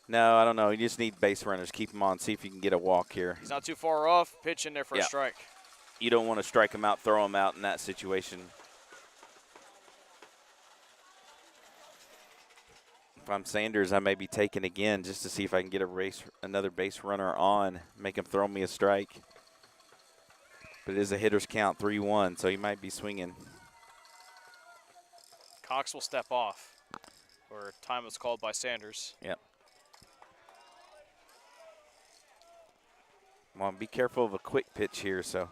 No, I don't know. You just need base runners. Keep them on. See if you can get a walk here. He's not too far off. Pitch in there for a strike. You don't want to strike him out, throw him out in that situation. If I'm Sanders, I may be taking again just to see if I can get another base runner on, make him throw me a strike. But it is a hitter's count, 3-1, so he might be swinging. Cox will step off, or time was called by Sanders. Yep. Come on, be careful of a quick pitch here, so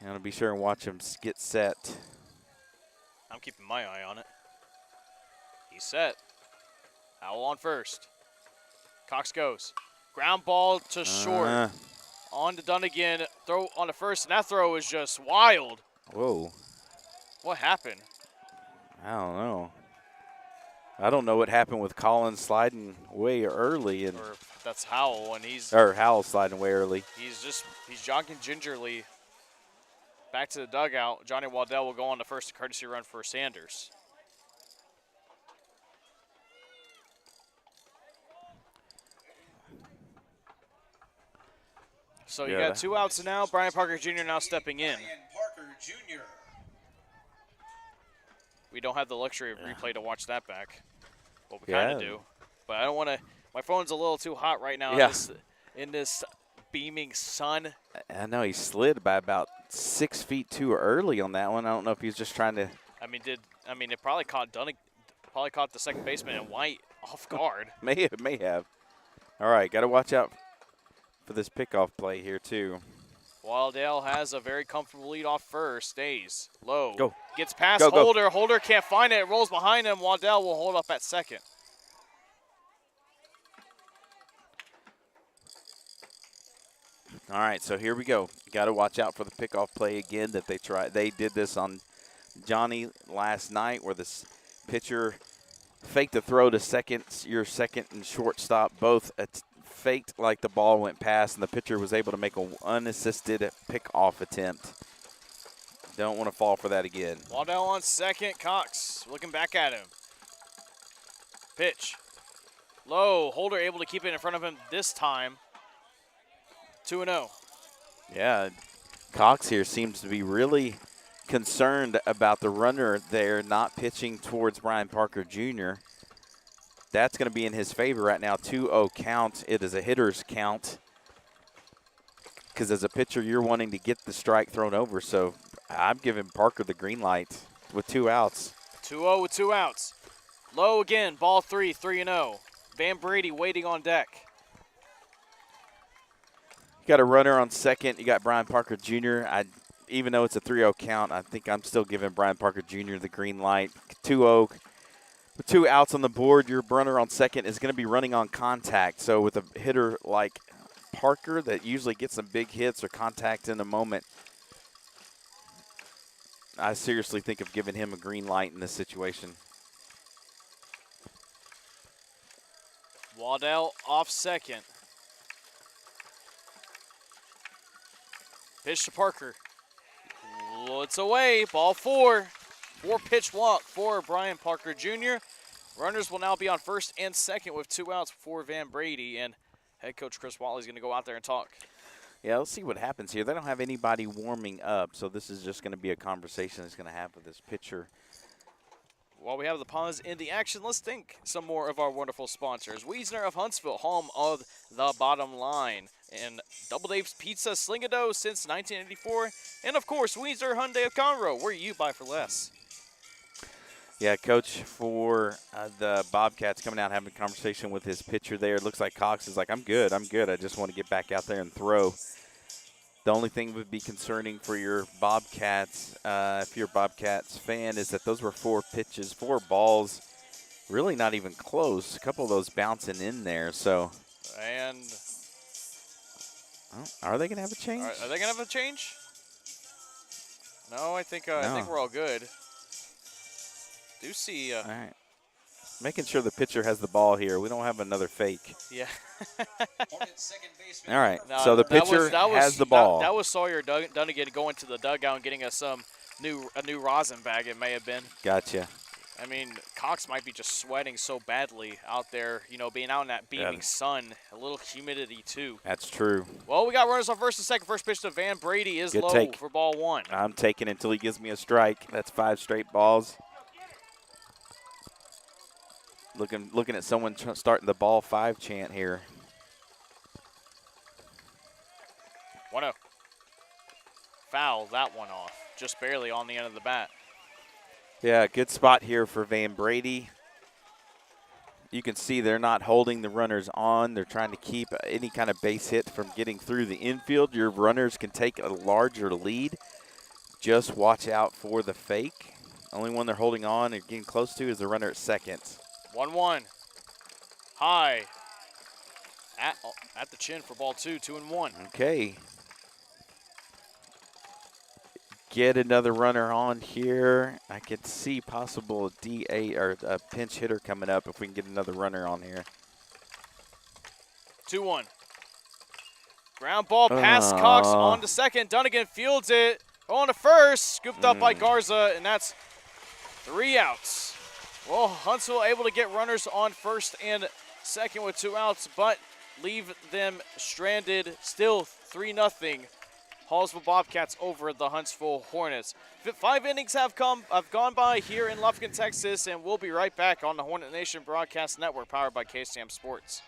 you want to be sure and watch him get set. I'm keeping my eye on it. He's set. Howell on first. Cox goes. Ground ball to short. On to Dunnigan. Throw on to first, and that throw is just wild. Whoa. What happened? I don't know. I don't know what happened with Collin sliding way early, and Or that's Howell, and he's or Howell sliding way early. he's jogging gingerly back to the dugout. Johnny Waddell will go on the first courtesy run for Sanders. So you got 2 outs now. Brian Parker Jr. now stepping in. Parker Jr. We don't have the luxury of replay to watch that back. Well, we kind of do. But I don't want to. My phone's a little too hot right now in this beaming sun. I know he slid by about 6 feet too early on that one. I don't know if he was just trying to. It probably caught probably caught the second baseman in white off guard. may have. All right, got to watch out for this pickoff play here too. Wildale has a very comfortable lead off first. Stays low. Go. Gets past Go, go. Holder. Holder can't find it. Rolls behind him. Wildale will hold up at second. All right, so here we go. Got to watch out for the pickoff play again that they tried. They did this on Johnny last night where this pitcher faked the throw to your second and shortstop, both faked like the ball went past, and the pitcher was able to make an unassisted pickoff attempt. Don't want to fall for that again. Waldell on second. Cox looking back at him. Pitch. Low. Holder able to keep it in front of him this time. 2-0. Yeah, Cox here seems to be really concerned about the runner there not pitching towards Brian Parker Jr. That's going to be in his favor right now. 2-0 count. It is a hitter's count because as a pitcher, you're wanting to get the strike thrown over. So I'm giving Parker the green light with 2 outs. 2-0 with 2 outs. Low again. Ball 3, 3-0. Van Brady waiting on deck. You got a runner on second. You got Brian Parker Jr. Even though it's a 3-0 count, I think I'm still giving Brian Parker Jr. the green light. 2-0. With 2 outs on the board, your runner on second is going to be running on contact. So with a hitter like Parker that usually gets some big hits or contact in a moment, I seriously think of giving him a green light in this situation. Waddell off second. Pitch to Parker. It's away. Ball 4. 4-pitch walk for Brian Parker Jr. Runners will now be on first and second with 2 outs for Van Brady. And head coach Chris Wally is going to go out there and talk. Yeah, let's see what happens here. They don't have anybody warming up, so this is just going to be a conversation that's going to have with this pitcher. While we have the pause in the action, let's thank some more of our wonderful sponsors. Wiesner of Huntsville, home of the bottom line. And DoubleDave's Pizza Sling-A-Dough since 1984. And, of course, Wiesner Hyundai of Conroe, where you buy for less. Yeah, coach for the Bobcats coming out having a conversation with his pitcher there. It looks like Cox is like, I'm good. I just want to get back out there and throw. The only thing would be concerning for your Bobcats, if you're a Bobcats fan, is that those were 4 pitches, 4 balls, really not even close. A couple of those bouncing in there. So, and are they going to have a change? Are they going to have a change? No, I think we're all good. Do see. All right. Making sure the pitcher has the ball here. We don't have another fake. Yeah. All right. No, so the pitcher has the ball. That was Sawyer Dunnigan going to the dugout and getting us a new rosin bag. It may have been. Gotcha. I mean, Cox might be just sweating so badly out there. You know, being out in that beaming sun, a little humidity too. That's true. Well, we got runners on first and second. First pitch to Van Brady is Good low take. for ball 1. I'm taking it until he gives me a strike. That's 5 straight balls. Looking at someone starting the ball 5 chant here. 1-0. Foul that one off, just barely on the end of the bat. Yeah, good spot here for Van Brady. You can see they're not holding the runners on. They're trying to keep any kind of base hit from getting through the infield. Your runners can take a larger lead. Just watch out for the fake. Only one they're holding on and getting close to is the runner at second. 1-1. High. At the chin for ball 2, 2-1. Okay. Get another runner on here. I could see possible DA or a pinch hitter coming up if we can get another runner on here. 2-1. Ground ball past Cox on to second. Dunnigan fields it on to first. Scooped up by Garza, and that's 3 outs. Well, Huntsville able to get runners on first and second with 2 outs, but leave them stranded. Still 3-0. Hallsville Bobcats over the Huntsville Hornets. 5 innings have gone by here in Lufkin, Texas, and we'll be right back on the Hornet Nation Broadcast Network, powered by KSAM Sports.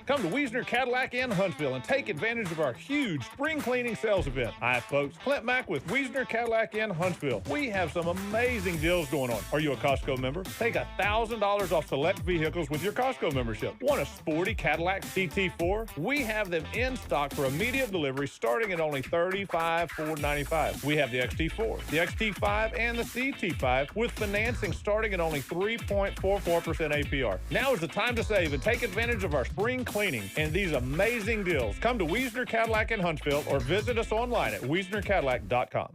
Come to Wiesner Cadillac in Huntsville and take advantage of our huge spring cleaning sales event. Hi, folks. Clint Mack with Wiesner Cadillac in Huntsville. We have some amazing deals going on. Are you a Costco member? Take $1,000 off select vehicles with your Costco membership. Want a sporty Cadillac CT4? We have them in stock for immediate delivery starting at only $35,495. We have the XT4, the XT5, and the CT5 with financing starting at only 3.44% APR. Now is the time to save and take advantage of our spring cleaning and these amazing deals. Come to Wiesner Cadillac in Huntsville or visit us online at wiesnercadillac.com.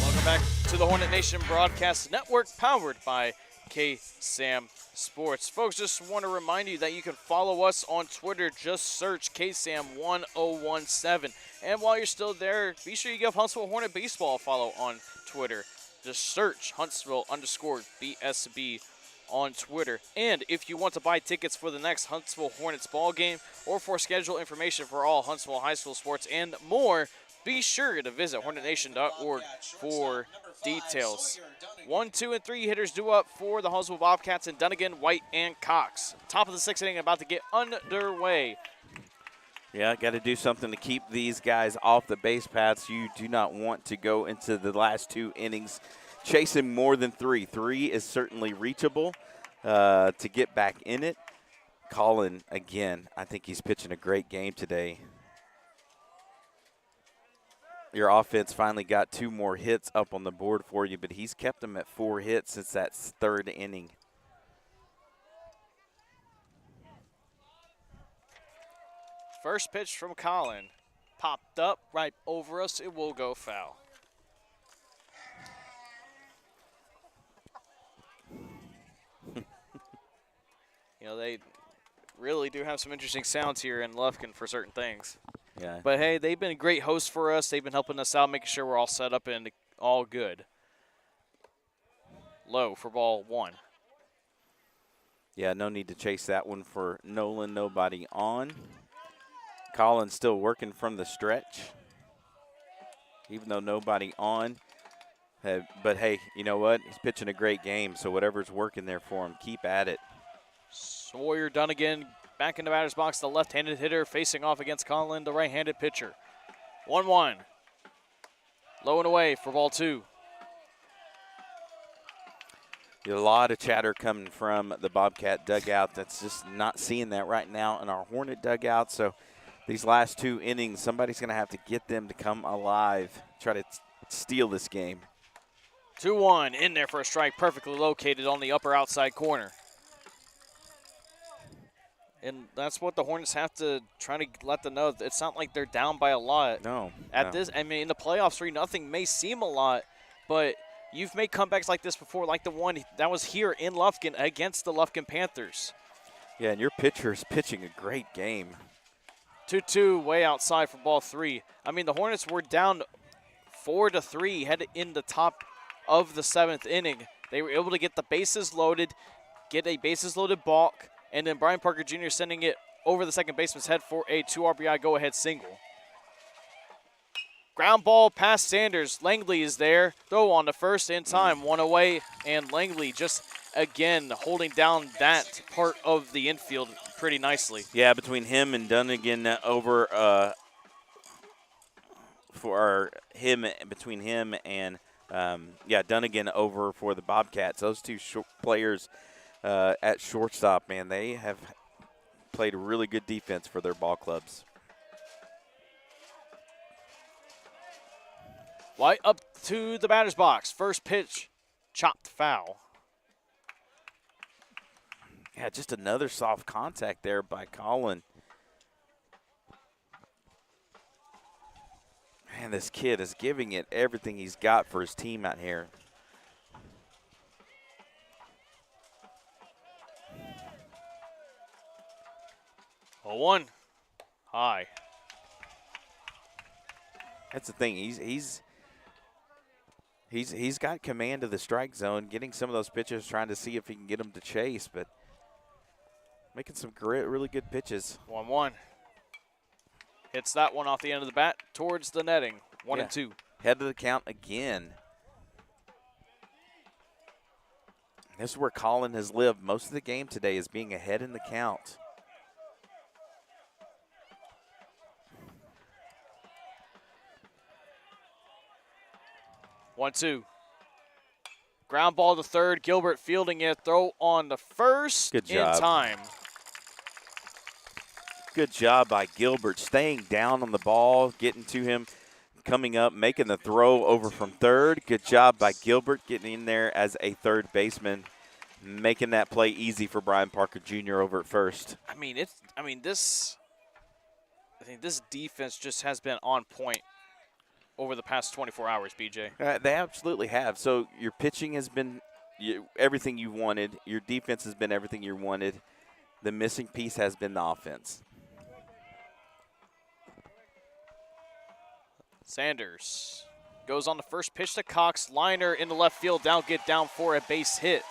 Welcome back to the Hornet Nation Broadcast Network, powered by KSAM Sports. Folks, just want to remind you that you can follow us on Twitter. Just search KSAM1017. And while you're still there, be sure you give Huntsville Hornet Baseball a follow on Twitter. Just search Huntsville_BSB on Twitter. And if you want to buy tickets for the next Huntsville Hornets ball game or for schedule information for all Huntsville high school sports and more, be sure to visit HornetNation.org for details. 1, 2, and 3 hitters due up for the Hallsville Bobcats and Dunnigan, White, and Cox. Top of the 6th inning about to get underway. Yeah, got to do something to keep these guys off the base paths. You do not want to go into the last 2 innings chasing more than 3. 3 is certainly reachable to get back in it. Collin, again, I think he's pitching a great game today. Your offense finally got 2 more hits up on the board for you, but he's kept them at 4 hits since that 3rd inning. First pitch from Collin. Popped up right over us. It will go foul. You know, they really do have some interesting sounds here in Lufkin for certain things. Yeah. But, hey, they've been great hosts for us. They've been helping us out, making sure we're all set up and all good. Low for ball 1. Yeah, no need to chase that one for Nolan. Nobody on. Collin still working from the stretch, even though nobody on. But, hey, you know what? He's pitching a great game, so whatever's working there for him, keep at it. Sawyer Dunnigan back in the batter's box, the left-handed hitter facing off against Collin, the right-handed pitcher. 1-1. Low and away for ball 2. A lot of chatter coming from the Bobcat dugout. That's just not seeing that right now in our Hornet dugout. So these last 2 innings, somebody's going to have to get them to come alive, try to steal this game. 2-1 in there for a strike, perfectly located on the upper outside corner. And that's what the Hornets have to try to let them know. It's not like they're down by a lot. No. This, I mean, in the playoffs, 3-0 may seem a lot, but you've made comebacks like this before, like the one that was here in Lufkin against the Lufkin Panthers. Yeah, and your pitcher is pitching a great game. 2-2 way outside for ball 3. I mean, the Hornets were down 4-3 headed in the top of the 7th inning. They were able to get the bases loaded, get a bases loaded balk, and then Brian Parker Jr. sending it over the second baseman's head for a 2 RBI go-ahead single. Ground ball past Sanders. Langley is there. Throw on the first in time. 1 away, and Langley just, again, holding down that part of the infield pretty nicely. Yeah, between him and Dunnigan over between him and Dunnigan over for the Bobcats. Those 2 players at shortstop, man, they have played really good defense for their ball clubs. White up to the batter's box. First pitch, chopped foul. Yeah, just another soft contact there by Collin. Man, this kid is giving it everything he's got for his team out here. A 1 high. That's the thing. He's got command of the strike zone, getting some of those pitches, trying to see if he can get them to chase, but making some really good pitches. 1-1. Hits that one off the end of the bat towards the netting. 1-2. Head of the count again. This is where Collin has lived most of the game today, is being ahead in the count. One, two. Ground ball to third. Gilbert fielding it. Throw on the first. Good job. In time. Good job by Gilbert, staying down on the ball, getting to him, coming up, making the throw over from third. Good job by Gilbert getting in there as a third baseman, making that play easy for Brian Parker Jr. over at first. I think this defense just has been on point over the past 24 hours, BJ. They absolutely have. So your pitching has been everything you wanted. Your defense has been everything you wanted. The missing piece has been the offense. Sanders goes on the first pitch to Cox. Liner in the left field, get down for a base hit.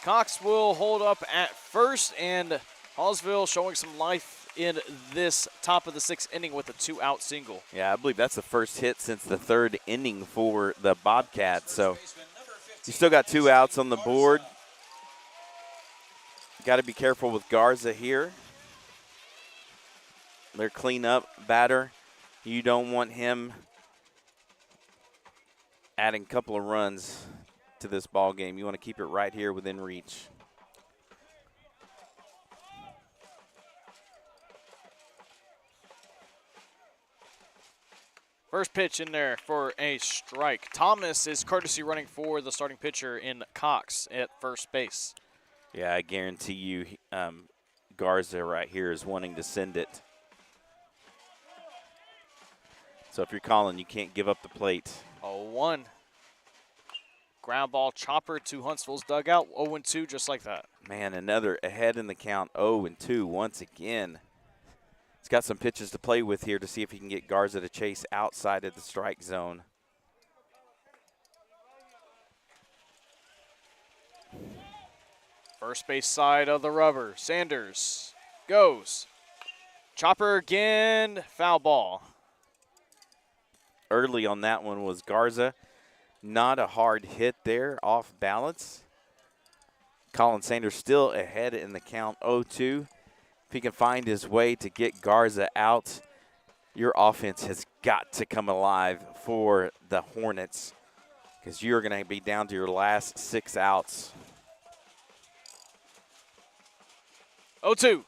Cox will hold up at first, and Hallsville showing some life in this top of the sixth inning with a 2-out single. Yeah, I believe that's the first hit since the third inning for the Bobcats. So you still got 2 outs on the board. Got to be careful with Garza here. Their cleanup batter. You don't want him adding a couple of runs to this ball game. You want to keep it right here within reach. First pitch in there for a strike. Thomas is courtesy running for the starting pitcher in Cox at first base. Yeah, I guarantee you Garza right here is wanting to send it. So if you're Collin, you can't give up the plate. 0-1. Ground ball chopper to Huntsville's dugout. 0-2 just like that. Man, another ahead in the count. 0-2 once again. He's got some pitches to play with here to see if he can get Garza to chase outside of the strike zone. First base side of the rubber. Sanders goes. Chopper again. Foul ball. Early on that one was Garza. Not a hard hit there, off balance. Collin Sanders still ahead in the count, 0-2. If he can find his way to get Garza out, your offense has got to come alive for the Hornets because you're going to be down to your last 6 outs. 0-2.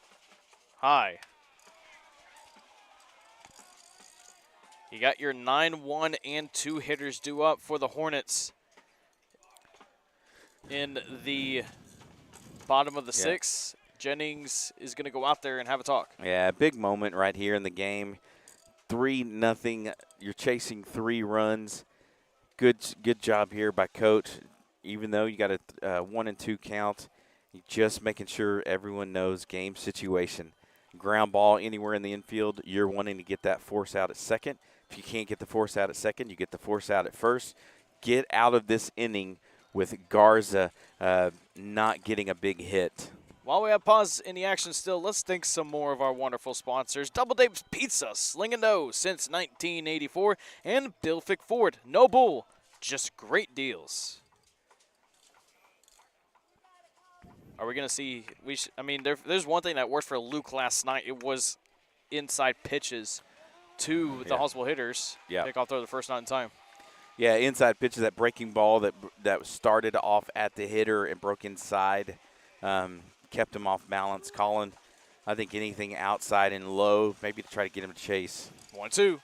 High. You got your 9-1 and 2 hitters due up for the Hornets in the bottom of the 6th. Jennings is going to go out there and have a talk. Yeah, big moment right here in the game. 3-0. You're chasing 3 runs. Good job here by Coach. Even though you got a 1-2 count, you're just making sure everyone knows game situation. Ground ball anywhere in the infield, you're wanting to get that force out at second. If you can't get the force out at second, you get the force out at first. Get out of this inning with Garza not getting a big hit. While we have pause in the action still, let's thank some more of our wonderful sponsors. DoubleDave's Pizza, Sling and No since 1984, and Bill Fick Ford. No bull, just great deals. Are we going to see there's one thing that worked for Luke last night. It was inside pitches to the Hallsville hitters. Yeah. Pick off throw the first not in time. Yeah, inside pitches, that breaking ball that started off at the hitter and broke inside. Kept him off balance. Collin, I think anything outside and low, maybe to try to get him to chase. 1-2.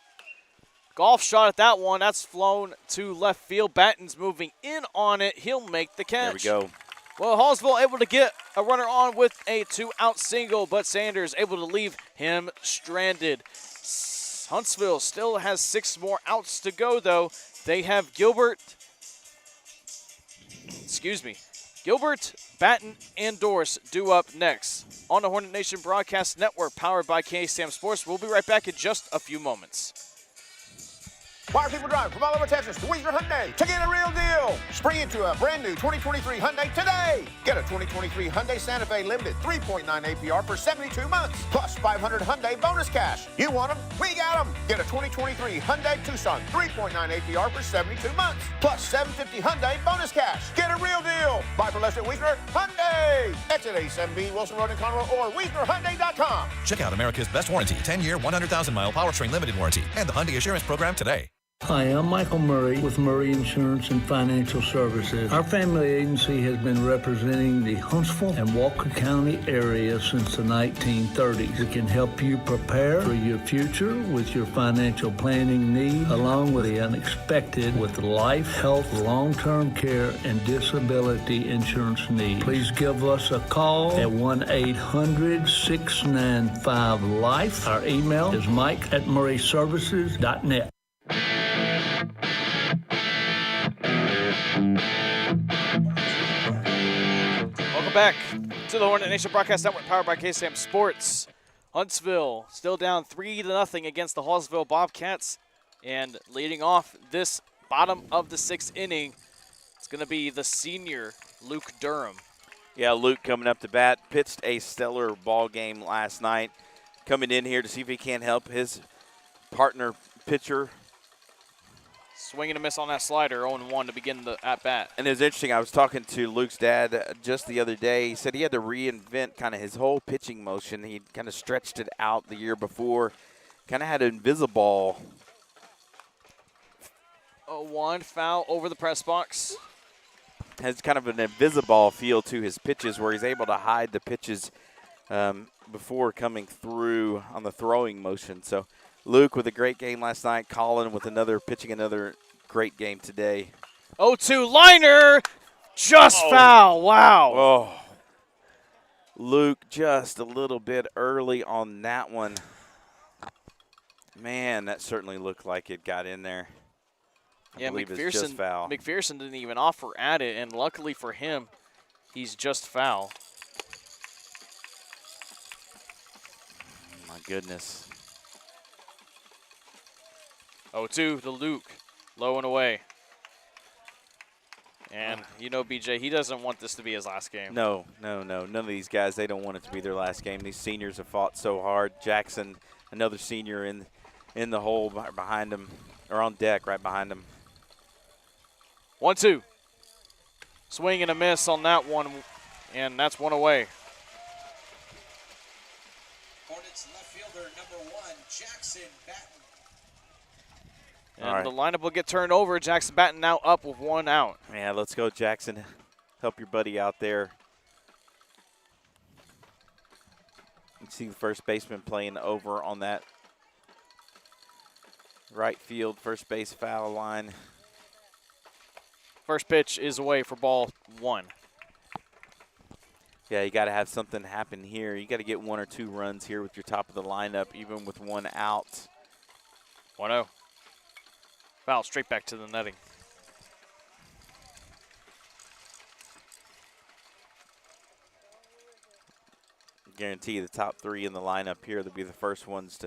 Golf shot at that one. That's flown to left field. Batten's moving in on it. He'll make the catch. There we go. Well, Hallsville able to get a runner on with a 2-out single, but Sanders able to leave him stranded. Huntsville still has 6 more outs to go, though. They have Gilbert, Batten, and Doris due up next on the Hornet Nation Broadcast Network, powered by KSAM Sports. We'll be right back in just a few moments. Why are people driving from all over Texas to Wiesner Hyundai to get a real deal? Spring into a brand new 2023 Hyundai today. Get a 2023 Hyundai Santa Fe Limited 3.9 APR for 72 months, plus 500 Hyundai bonus cash. You want them? We got them. Get a 2023 Hyundai Tucson 3.9 APR for 72 months, plus 750 Hyundai bonus cash. Get a real deal. Buy for less at Wiesner Hyundai. Exit 87B, Wilson Road in Conroe, or WiesnerHyundai.com. Check out America's best warranty, 10-year, 100,000-mile powertrain limited warranty, and the Hyundai Assurance Program today. Hi, I'm Michael Murray with Murray Insurance and Financial Services. Our family agency has been representing the Huntsville and Walker County area since the 1930s. It can help you prepare for your future with your financial planning needs, along with the unexpected with life, health, long-term care, and disability insurance needs. Please give us a call at 1-800-695-LIFE. Our email is mike@murrayservices.net. Welcome back to the Hornet Nation Broadcast Network, powered by KSAM Sports. Huntsville still down 3-0 against the Hallsville Bobcats, and leading off this bottom of the 6th inning, it's going to be the senior Luke Durham. Yeah, Luke coming up to bat, pitched a stellar ball game last night, coming in here to see if he can't help his partner pitcher. Swing and a miss on that slider, 0-1 to begin the at-bat. And it was interesting. I was talking to Luke's dad just the other day. He said he had to reinvent kind of his whole pitching motion. He kind of stretched it out the year before, kind of had an invisible. 0-1, foul over the press box. Has kind of an invisible feel to his pitches where he's able to hide the pitches before coming through on the throwing motion. So Luke with a great game last night. Collin with pitching another great game today. 0-2 liner, just foul. Wow. Oh, Luke just a little bit early on that one. Man, that certainly looked like it got in there. I believe it's just foul. McPherson didn't even offer at it, and luckily for him, he's just foul. My goodness. 0-2 to Luke, low and away. And you know, BJ, he doesn't want this to be his last game. No. None of these guys, they don't want it to be their last game. These seniors have fought so hard. Jackson, another senior in the hole behind him, or on deck right behind him. 1-2. Swing and a miss on that one, and that's one away. Hornets left fielder number 1, Jackson Batten. And the lineup will get turned over. Jackson Batten now up with 1 out. Yeah, let's go, Jackson. Help your buddy out there. You can see the first baseman playing over on that right field, first base foul line. First pitch is away for ball 1. Yeah, you got to have something happen here. You got to get 1 or 2 runs here with your top of the lineup, even with 1 out. 1-0. Foul straight back to the netting. Guarantee the top 3 in the lineup here, they'll be the first ones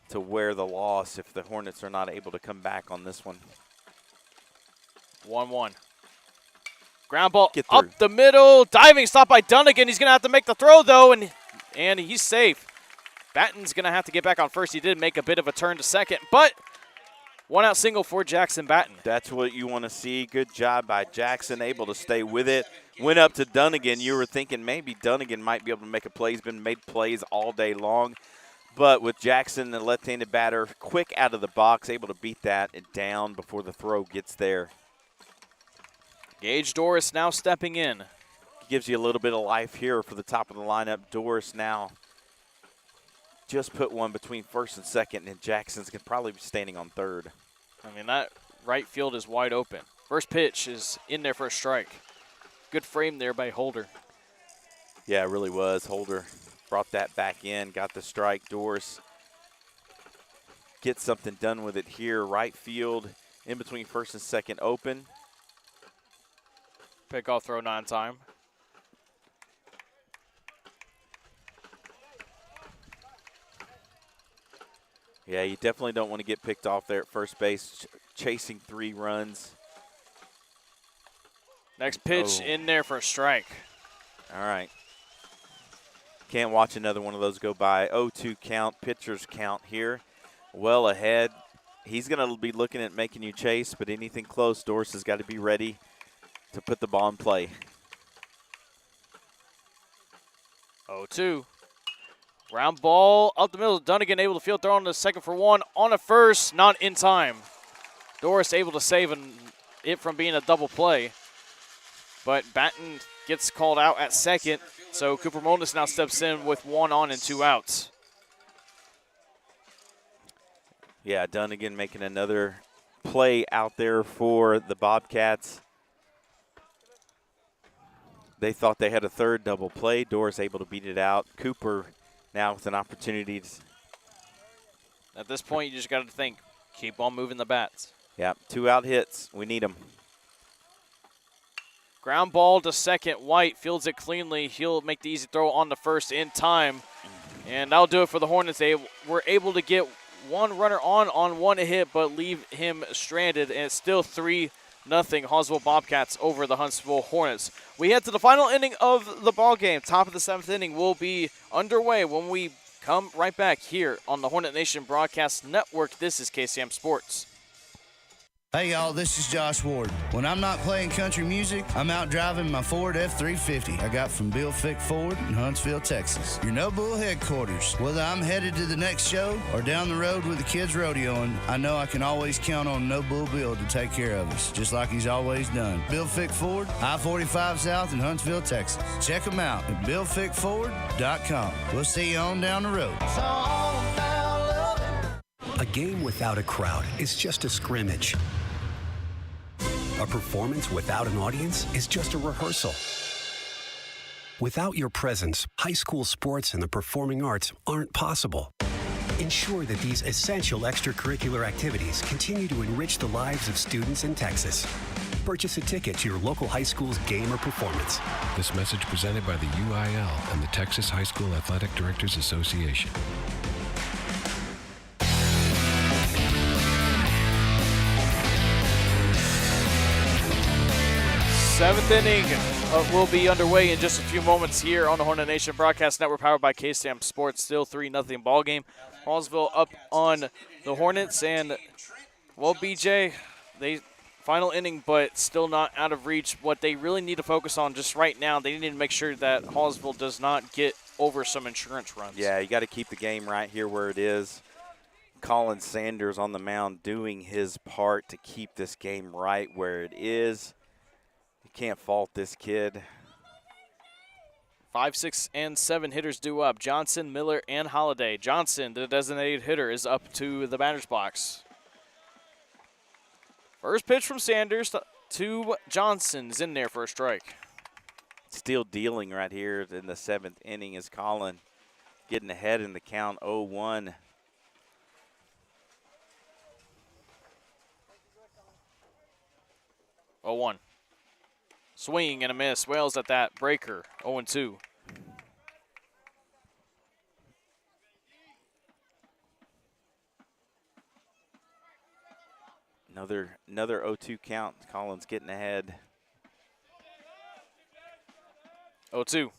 to wear the loss if the Hornets are not able to come back on this one. 1-1. Ground ball up the middle. Diving stop by Dunnigan. He's going to have to make the throw, though, and he's safe. Batten's going to have to get back on first. He did make a bit of a turn to second, but 1-out single for Jackson Batten. That's what you want to see. Good job by Jackson, able to stay with it. Went up to Dunnigan. You were thinking maybe Dunnigan might be able to make a play. He's been made plays all day long. But with Jackson, the left-handed batter, quick out of the box, able to beat that down before the throw gets there. Gage Doris now stepping in. Gives you a little bit of life here for the top of the lineup. Doris now just put one between first and second, and Jackson's going to probably be standing on third. I mean, that right field is wide open. First pitch is in there for a strike. Good frame there by Holder. Yeah, it really was. Holder brought that back in, got the strike. Doris gets something done with it here. Right field in between first and second open. Pickoff throw not in time. Yeah, you definitely don't want to get picked off there at first base, chasing 3 runs. Next pitch in there for a strike. All right. Can't watch another one of those go by. 0-2 count, pitcher's count here. Well ahead. He's going to be looking at making you chase, but anything close, Doris has got to be ready to put the ball in play. 0-2. Ground ball up the middle. Dunnigan able to field throw on the second for 1. On a first, not in time. Doris able to save it from being a double play. But Batten gets called out at second. So Cooper Moldis now steps in with 1 on and 2 outs. Yeah, Dunnigan making another play out there for the Bobcats. They thought they had a third double play. Doris able to beat it out. Cooper now with an opportunity. At this point, you just got to think, keep on moving the bats. Yeah, 2 out hits. We need them. Ground ball to second. White fields it cleanly. He'll make the easy throw on the first in time. And that'll do it for the Hornets. They were able to get 1 runner on 1 hit, but leave him stranded. And it's still 3-0 Hallsville Bobcats over the Huntsville Hornets. We head to the final inning of the ball game. Top of the 7th inning will be underway when we come right back here on the Hornet Nation Broadcast Network. This is KSAM Sports. Hey y'all, this is Josh Ward. When I'm not playing country music, I'm out driving my Ford F-350 I got from Bill Fick Ford in Huntsville, Texas. Your No Bull headquarters. Whether I'm headed to the next show or down the road with the kids rodeoing, I know I can always count on No Bull Bill to take care of us, just like he's always done. Bill Fick Ford, I-45 South in Huntsville, Texas. Check them out at BillFickFord.com. We'll see you on down the road. A game without a crowd is just a scrimmage. A performance without an audience is just a rehearsal. Without your presence, high school sports and the performing arts aren't possible. Ensure that these essential extracurricular activities continue to enrich the lives of students in Texas. Purchase a ticket to your local high school's game or performance. This message presented by the UIL and the Texas High School Athletic Directors Association. 7th inning will be underway in just a few moments here on the Hornet Nation Broadcast Network, powered by KSAM Sports. Still 3-0 ball game. Hallsville up on the Hornets, and well, BJ, they final inning, but still not out of reach. What they really need to focus on just right now, they need to make sure that Hallsville does not get over some insurance runs. Yeah, you got to keep the game right here where it is. Collin Sanders on the mound doing his part to keep this game right where it is. Can't fault this kid. 5, 6, and 7 hitters due up. Johnson, Miller, and Holiday. Johnson, the designated hitter, is up to the batter's box. First pitch from Sanders to Johnson's in there for a strike. Still dealing right here in the 7th inning is Collin getting ahead in the count 0-1. Swing and a miss. Wales at that breaker. 0-2. Another 0-2 count. Collin's getting ahead. 0-2.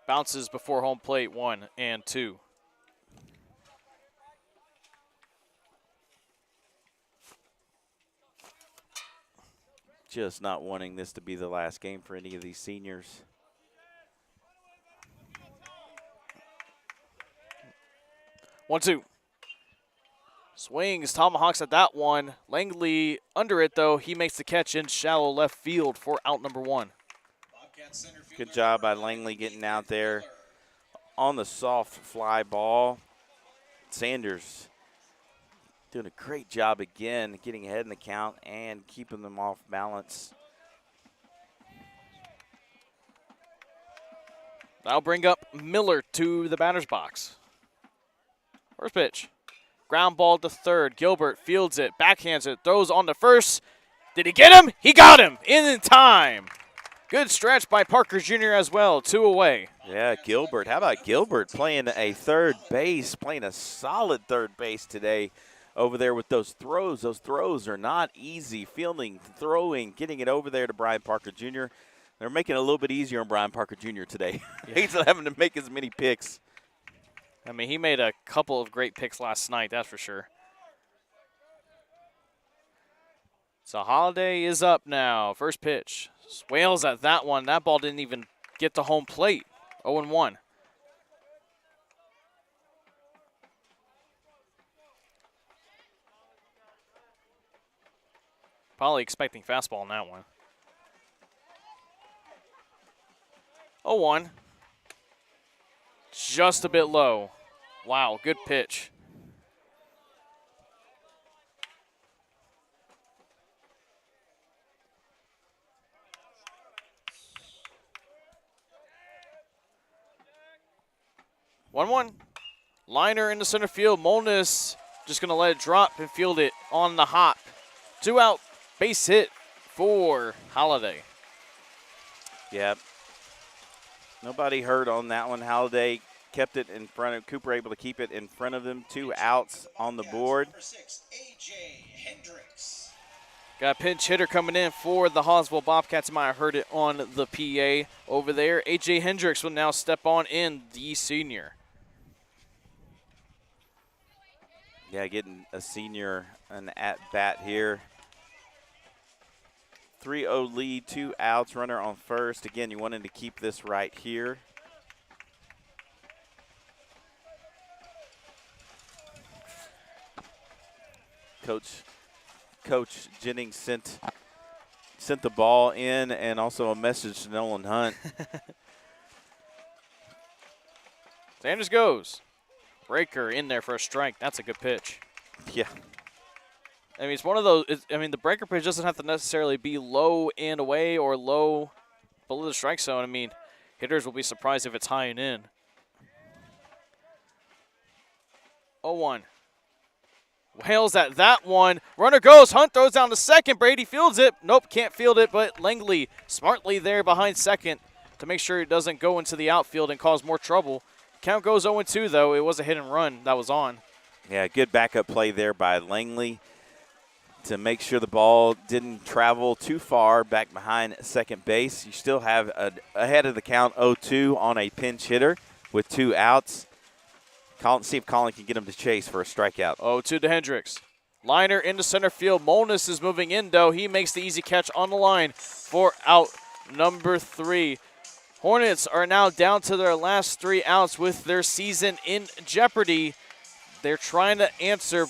Bounces before home plate. 1-2. Just not wanting this to be the last game for any of these seniors. 1-2. Swings, tomahawks at that one. Langley under it, though. He makes the catch in shallow left field for out number 1. Good job by Langley getting out there on the soft fly ball. Sanders doing a great job again, getting ahead in the count and keeping them off balance. That'll bring up Miller to the batter's box. First pitch. Ground ball to third. Gilbert fields it, backhands it, throws on to first. Did he get him? He got him in time. Good stretch by Parker Jr. as well. 2 away. Yeah, Gilbert. How about Gilbert playing a third base, playing a solid third base today over there with those throws. Those throws are not easy. Fielding, throwing, getting it over there to Brian Parker Jr. They're making it a little bit easier on Brian Parker Jr. today. He's not having to make as many picks. I mean, he made a couple of great picks last night, that's for sure. So Holiday is up now. First pitch. Swales at that one. That ball didn't even get to home plate. 0-1. Probably expecting fastball in that one. 0-1. Just a bit low. Wow, good pitch. One. Liner into center field. Molness just going to let it drop and field it on the hop. 2 out. Base hit for Holiday. Yeah. Nobody hurt on that one. Holiday kept it in front of Cooper, able to keep it in front of them. 2 outs on the board. Got a pinch hitter coming in for the Hallsville Bobcats. You might have heard it on the PA over there. A.J. Hendricks will now step on in, the senior. Yeah, getting a senior an at-bat here. 3-0 lead, 2 outs, runner on first. Again, you wanted to keep this right here. Coach Jennings sent the ball in and also a message to Nolan Hunt. Sanders goes. Breaker in there for a strike. That's a good pitch. Yeah. I mean, it's one of those. The breaker pitch doesn't have to necessarily be low and away or low below the strike zone. I mean, hitters will be surprised if it's high and in. 0-1. Wales at that one. Runner goes. Hunt throws down to second. Brady fields it. Nope, can't field it, but Langley smartly there behind second to make sure it doesn't go into the outfield and cause more trouble. Count goes 0-2, though. It was a hit and run that was on. Yeah, good backup play there by Langley to make sure the ball didn't travel too far back behind second base. You still have ahead of the count 0-2 on a pinch hitter with 2 outs. See if Collin can get him to chase for a strikeout. 0-2 to Hendricks. Liner into center field. Molness is moving in, though. He makes the easy catch on the line for out number 3. Hornets are now down to their last 3 outs with their season in jeopardy. They're trying to answer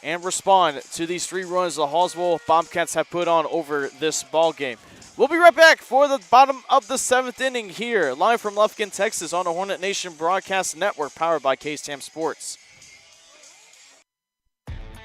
and respond to these 3 runs the Hallsville Bobcats have put on over this ball game. We'll be right back for the bottom of the 7th inning here, live from Lufkin, Texas on the Hornet Nation Broadcast Network, powered by KSAM Sports.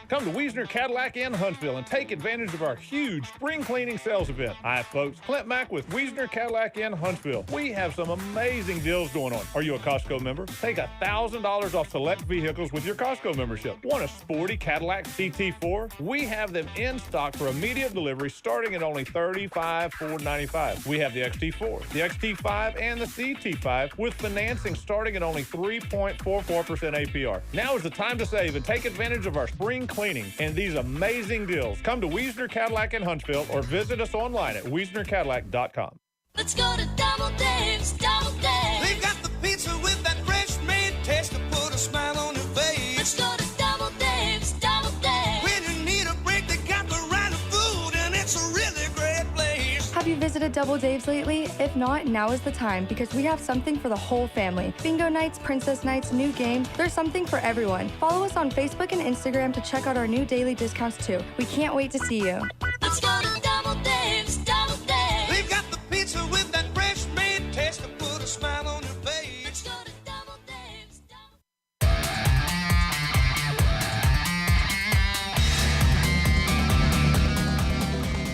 Come to Wiesner Cadillac in Huntsville and take advantage of our huge spring cleaning sales event. Hi, folks. Clint Mack with Wiesner Cadillac in Huntsville. We have some amazing deals going on. Are you a Costco member? Take $1,000 off select vehicles with your Costco membership. Want a sporty Cadillac CT4? We have them in stock for immediate delivery starting at only $35,495. We have the XT4, the XT5, and the CT5 with financing starting at only 3.44% APR. Now is the time to save and take advantage of our spring cleaning and these amazing deals. Come to Wiesner Cadillac in Huntsville or visit us online at WiesnerCadillac.com. Let's go to DoubleDave's, DoubleDave. They've got the pizza with that fresh made taste to put a smile on your face. Let's go to DoubleDave's, DoubleDave. When you need a break, they got the right food, and it's a really great place. Have you visited DoubleDave's lately? If not, now is the time because we have something for the whole family. Bingo nights, princess nights, new game, there's something for everyone. Follow us on Facebook and Instagram to check out our new daily discounts too. We can't wait to see you. Let's go to DoubleDave's, DoubleDave. They've got the pizza with that fresh made taste to put a smile on your face. Let's go to DoubleDave's,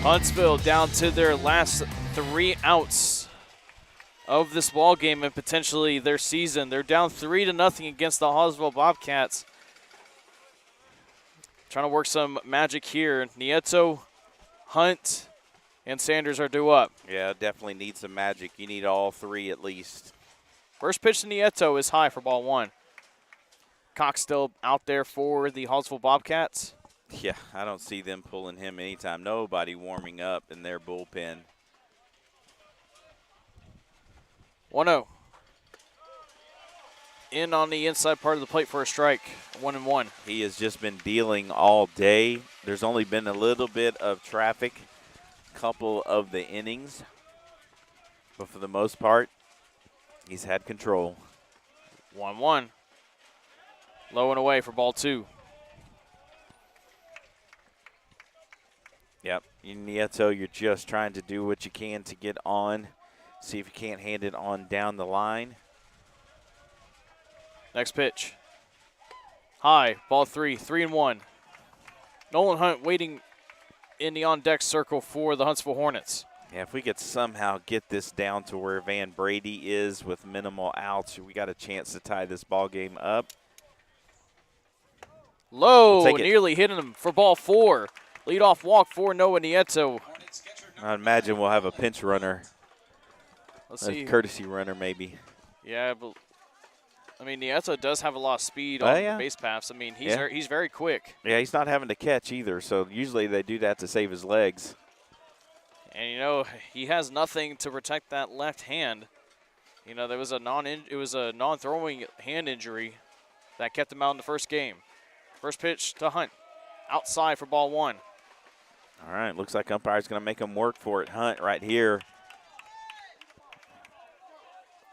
Huntsville down to their last 3 outs of this ball game and potentially their season. They're down 3-0 against the Hallsville Bobcats. Trying to work some magic here. Nieto, Hunt, and Sanders are due up. Yeah, definitely need some magic. You need all 3 at least. First pitch to Nieto is high for ball 1. Cox still out there for the Hallsville Bobcats. Yeah, I don't see them pulling him anytime. Nobody warming up in their bullpen. 1-0. In on the inside part of the plate for a strike. 1-1. He has just been dealing all day. There's only been a little bit of traffic, couple of the innings. But for the most part, he's had control. 1-1. Low and away for ball 2. Yep, Nieto, you're just trying to do what you can to get on. See if you can't hand it on down the line. Next pitch. High, ball 3, 3-1. Nolan Hunt waiting in the on-deck circle for the Huntsville Hornets. Yeah, if we could somehow get this down to where Van Brady is with minimal outs, we got a chance to tie this ball game up. Low, nearly hitting him for ball 4. Leadoff walk for Noah Nieto. I imagine we'll have a pinch runner. Let's see. Courtesy runner, maybe. Yeah, but I mean, Nieto does have a lot of speed on the base paths. I mean, he's very quick. Yeah, he's not having to catch either, so usually they do that to save his legs. And, you know, he has nothing to protect that left hand. You know, there was a non-throwing hand injury that kept him out in the first game. First pitch to Hunt. Outside for ball 1. All right, looks like umpire's going to make him work for it. Hunt right here.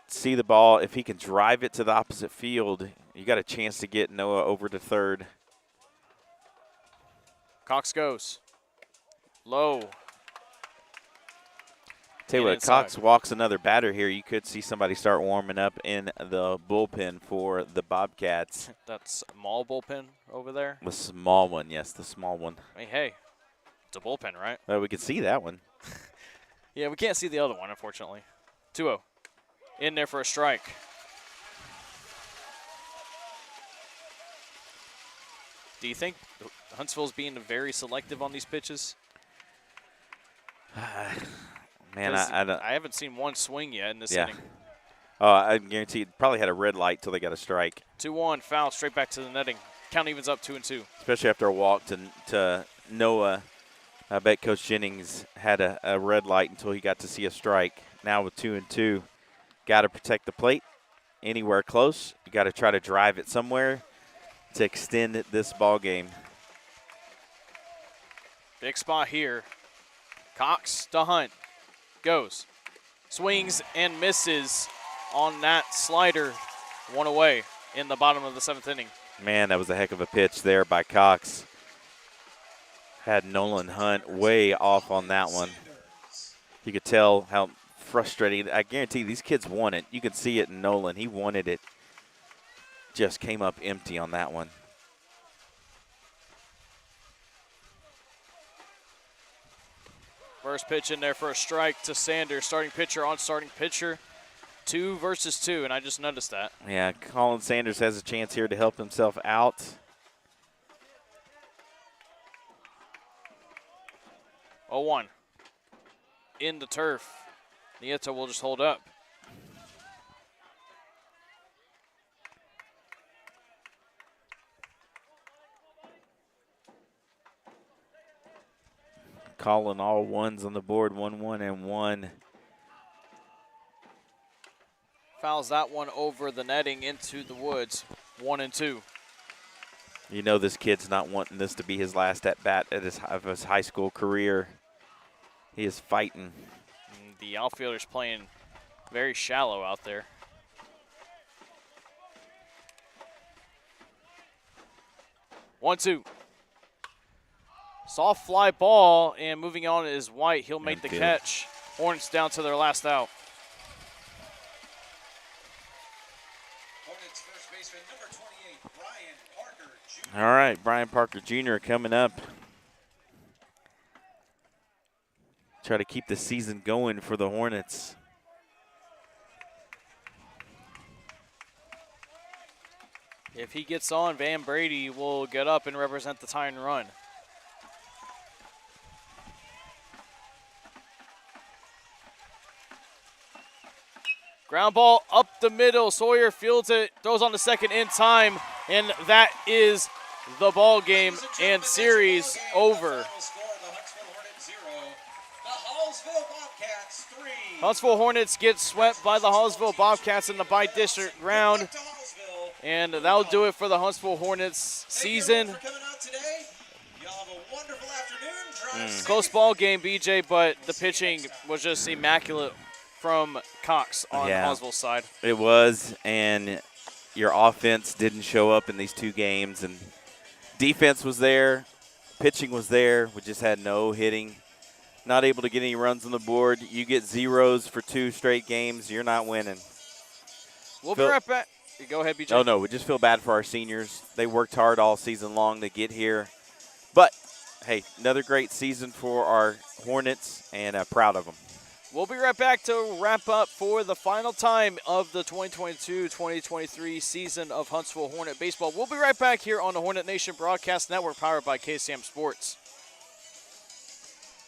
See the ball. If he can drive it to the opposite field, you got a chance to get Noah over to third. Cox goes. Low. Tell you what, Cox walks another batter here. You could see somebody start warming up in the bullpen for the Bobcats. That small bullpen over there? The small one, yes, the small one. I mean, hey, it's a bullpen, right? Well, we could see that one. Yeah, we can't see the other one, unfortunately. 2-0. In there for a strike. Do you think Huntsville's being very selective on these pitches? Man, I haven't seen one swing yet in this inning. Oh, I guarantee it probably had a red light till they got a strike. 2-1, foul, straight back to the netting. Count evens up 2-2. Especially after a walk to Noah. I bet Coach Jennings had a red light until he got to see a strike. Now with 2-2, got to protect the plate. Anywhere close, you got to try to drive it somewhere to extend this ball game. Big spot here. Cox to Hunt. Goes. Swings and misses on that slider. 1 away in the bottom of the 7th inning. Man, that was a heck of a pitch there by Cox. Had Nolan Hunt way off on that one. You could tell how frustrating. I guarantee these kids want it. You could see it in Nolan. He wanted it. Just came up empty on that one. First pitch in there for a strike to Sanders. Starting pitcher on starting pitcher. 2 versus 2, and I just noticed that. Yeah, Collin Sanders has a chance here to help himself out. Oh, 1. In the turf. Nieto will just hold up. Collin all ones on the board, 1-1 and 1. Fouls that one over the netting into the woods. 1-2. You know this kid's not wanting this to be his last at-bat of his high school career. He is fighting. The outfielder's playing very shallow out there. One, 2. Soft fly ball, and moving on is White. He'll make the catch. Hornets down to their last out. Hornets first baseman number 28, Brian Parker Jr. All right, Brian Parker Jr. coming up. Try to keep the season going for the Hornets. If he gets on, Van Brady will get up and represent the tie and run. Ground ball up the middle. Sawyer fields it, throws on the second in time, and that is the ball game and series over. Huntsville Hornets get swept by the Hallsville Bobcats in the by-district round. And that'll do it for the Huntsville Hornets season. Close ball game, BJ, but the pitching was just immaculate from Cox on Hallsville's side. It was, and your offense didn't show up in these two games. And defense was there, pitching was there. We just had no hitting. Not able to get any runs on the board. You get zeros for 2 straight games, you're not winning. We'll be right back. Go ahead, BJ. Oh, no, we just feel bad for our seniors. They worked hard all season long to get here. But, hey, another great season for our Hornets, and proud of them. We'll be right back to wrap up for the final time of the 2022-2023 season of Huntsville Hornet Baseball. We'll be right back here on the Hornet Nation Broadcast Network, powered by KSAM Sports.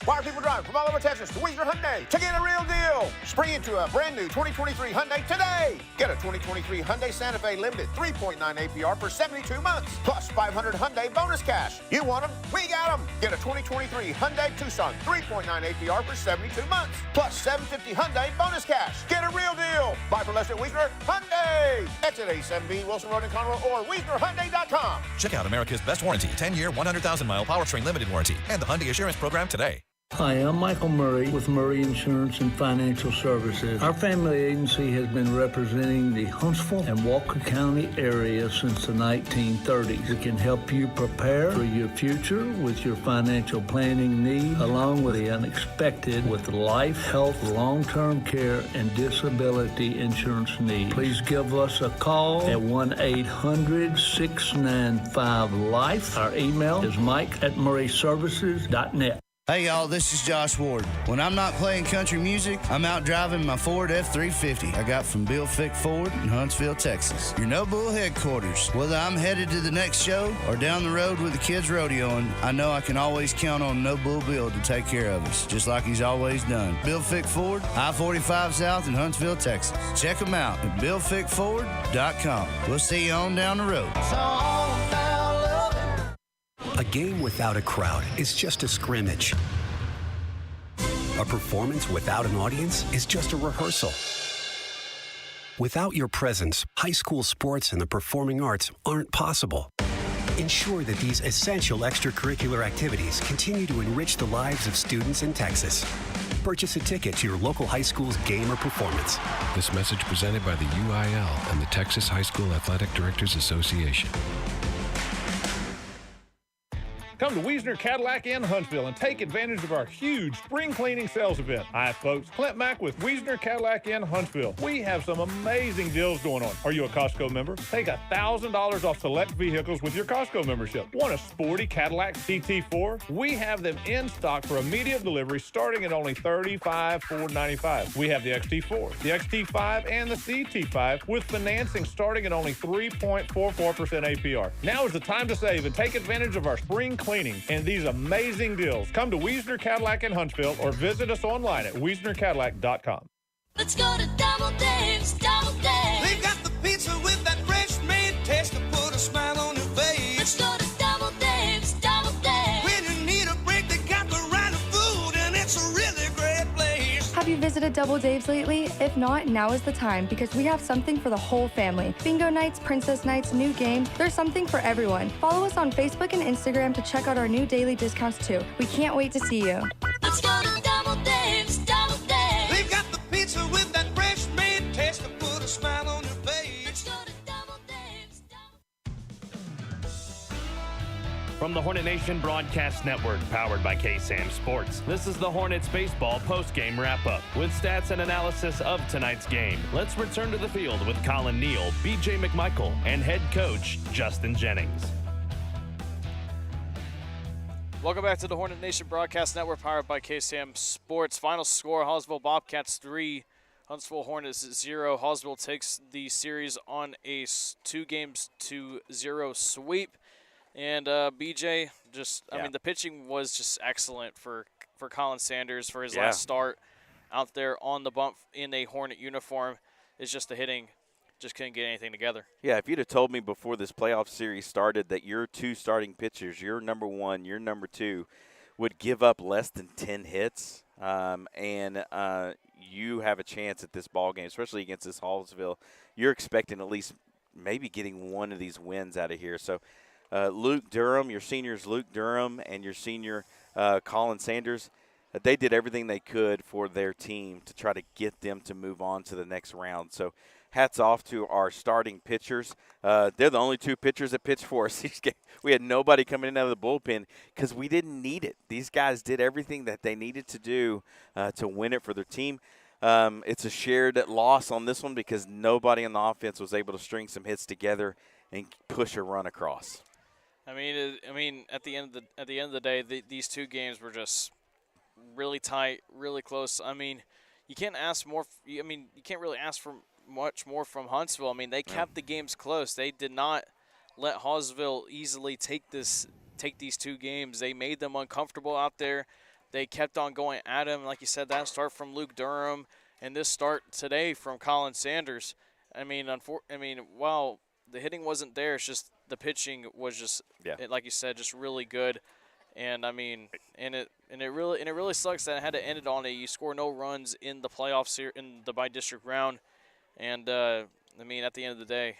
Why are people driving from all over Texas to Wiesner Hyundai to get a real deal? Spring into a brand new 2023 Hyundai today. Get a 2023 Hyundai Santa Fe Limited 3.9 APR for 72 months, plus 500 Hyundai bonus cash. You want them? We got them. Get a 2023 Hyundai Tucson 3.9 APR for 72 months, plus 750 Hyundai bonus cash. Get a real deal. Buy for less at Wiesner Hyundai. Exit 87B, Wilson Road in Conroe, or WiesnerHyundai.com. Check out America's best warranty, 10-year, 100,000-mile powertrain limited warranty, and the Hyundai Assurance Program today. Hi, I'm Michael Murray with Murray Insurance and Financial Services. Our family agency has been representing the Huntsville and Walker County area since the 1930s. It can help you prepare for your future with your financial planning needs, along with the unexpected with life, health, long-term care, and disability insurance needs. Please give us a call at 1-800-695-LIFE. Our email is mike@murrayservices.net. Hey y'all, this is Josh Ward. When I'm not playing country music, I'm out driving my Ford F-350 I got from Bill Fick Ford in Huntsville, Texas. Your No Bull headquarters. Whether I'm headed to the next show or down the road with the kids rodeoing, I know I can always count on No Bull Bill to take care of us, just like he's always done. Bill Fick Ford, I-45 South in Huntsville, Texas. Check them out at BillFickFord.com. We'll see you on down the road. A game without a crowd is just a scrimmage. A performance without an audience is just a rehearsal. Without your presence, high school sports and the performing arts aren't possible. Ensure that these essential extracurricular activities continue to enrich the lives of students in Texas. Purchase a ticket to your local high school's game or performance. This message presented by the UIL and the Texas High School Athletic Directors Association. Come to Wiesner Cadillac in Huntsville and take advantage of our huge spring cleaning sales event. Hi, folks. Clint Mack with Wiesner Cadillac in Huntsville. We have some amazing deals going on. Are you a Costco member? Take $1,000 off select vehicles with your Costco membership. Want a sporty Cadillac CT4? We have them in stock for immediate delivery starting at only $35,495. We have the XT4, the XT5, and the CT5 with financing starting at only 3.44% APR. Now is the time to save and take advantage of our spring cleaning and these amazing deals. Come to Wiesner Cadillac in Huntsville or visit us online at WiesnerCadillac.com. Let's go to DoubleDave's, DoubleDave. They've got the pizza with that fresh made taste to put a smile on your face. Let's go to DoubleDave's, DoubleDave. When you need a break, they got the right food, and it's a really great place. Have you visited Double Dave's lately? If not, now is the time because we have something for the whole family. Bingo nights, princess nights, new game, there's something for everyone. Follow us on Facebook and Instagram to check out our new daily discounts too. We can't wait to see you. Let's go to DoubleDave's, DoubleDave. They've got the pizza with that fresh made taste to put a smile on your face. Let's go to DoubleDave's, From the Hornet Nation Broadcast Network, powered by KSAM Sports, this is the Hornets baseball post-game wrap-up with stats and analysis of tonight's game. Let's return to the field with Collin, Neill, BJ McMichael, and head coach Justin Jennings. Welcome back to the Hornet Nation Broadcast Network, powered by KSAM Sports. Final score, Hallsville Bobcats 3, Huntsville Hornets 0. Hallsville takes the series on a 2-0 sweep. And BJ, I mean, the pitching was just excellent for Collin Sanders for his last start out there on the bump in a Hornet uniform. it's just the hitting just couldn't get anything together. Yeah, if you'd have told me before this playoff series started that your two starting pitchers, your number one, your number two, would give up less than 10 hits, and you have a chance at this ball game, especially against this Hallsville, you're expecting at least maybe getting one of these wins out of here. So Luke Durham, your seniors Luke Durham and your senior Collin Sanders, they did everything they could for their team to try to get them to move on to the next round. So hats off to our starting pitchers. They're the only two pitchers that pitched for us. We had nobody coming in out of the bullpen because we didn't need it. These guys did everything that they needed to do to win it for their team. It's a shared loss on this one because nobody on the offense was able to string some hits together and push a run across. I mean, at the end of the day, these two games were just really tight, really close. I mean, you can't ask more. You can't really ask for much more from Huntsville. I mean, they kept the games close. They did not let Hallsville easily take these two games. They made them uncomfortable out there. They kept on going at them. Like you said, that start from Luke Durham and this start today from Collin Sanders. I mean, while the hitting wasn't there, it's just the pitching was just, like you said, just really good. And I mean, it really sucks that it had to end it on you score no runs in the playoffs here in the by-district round. And I mean, at the end of the day,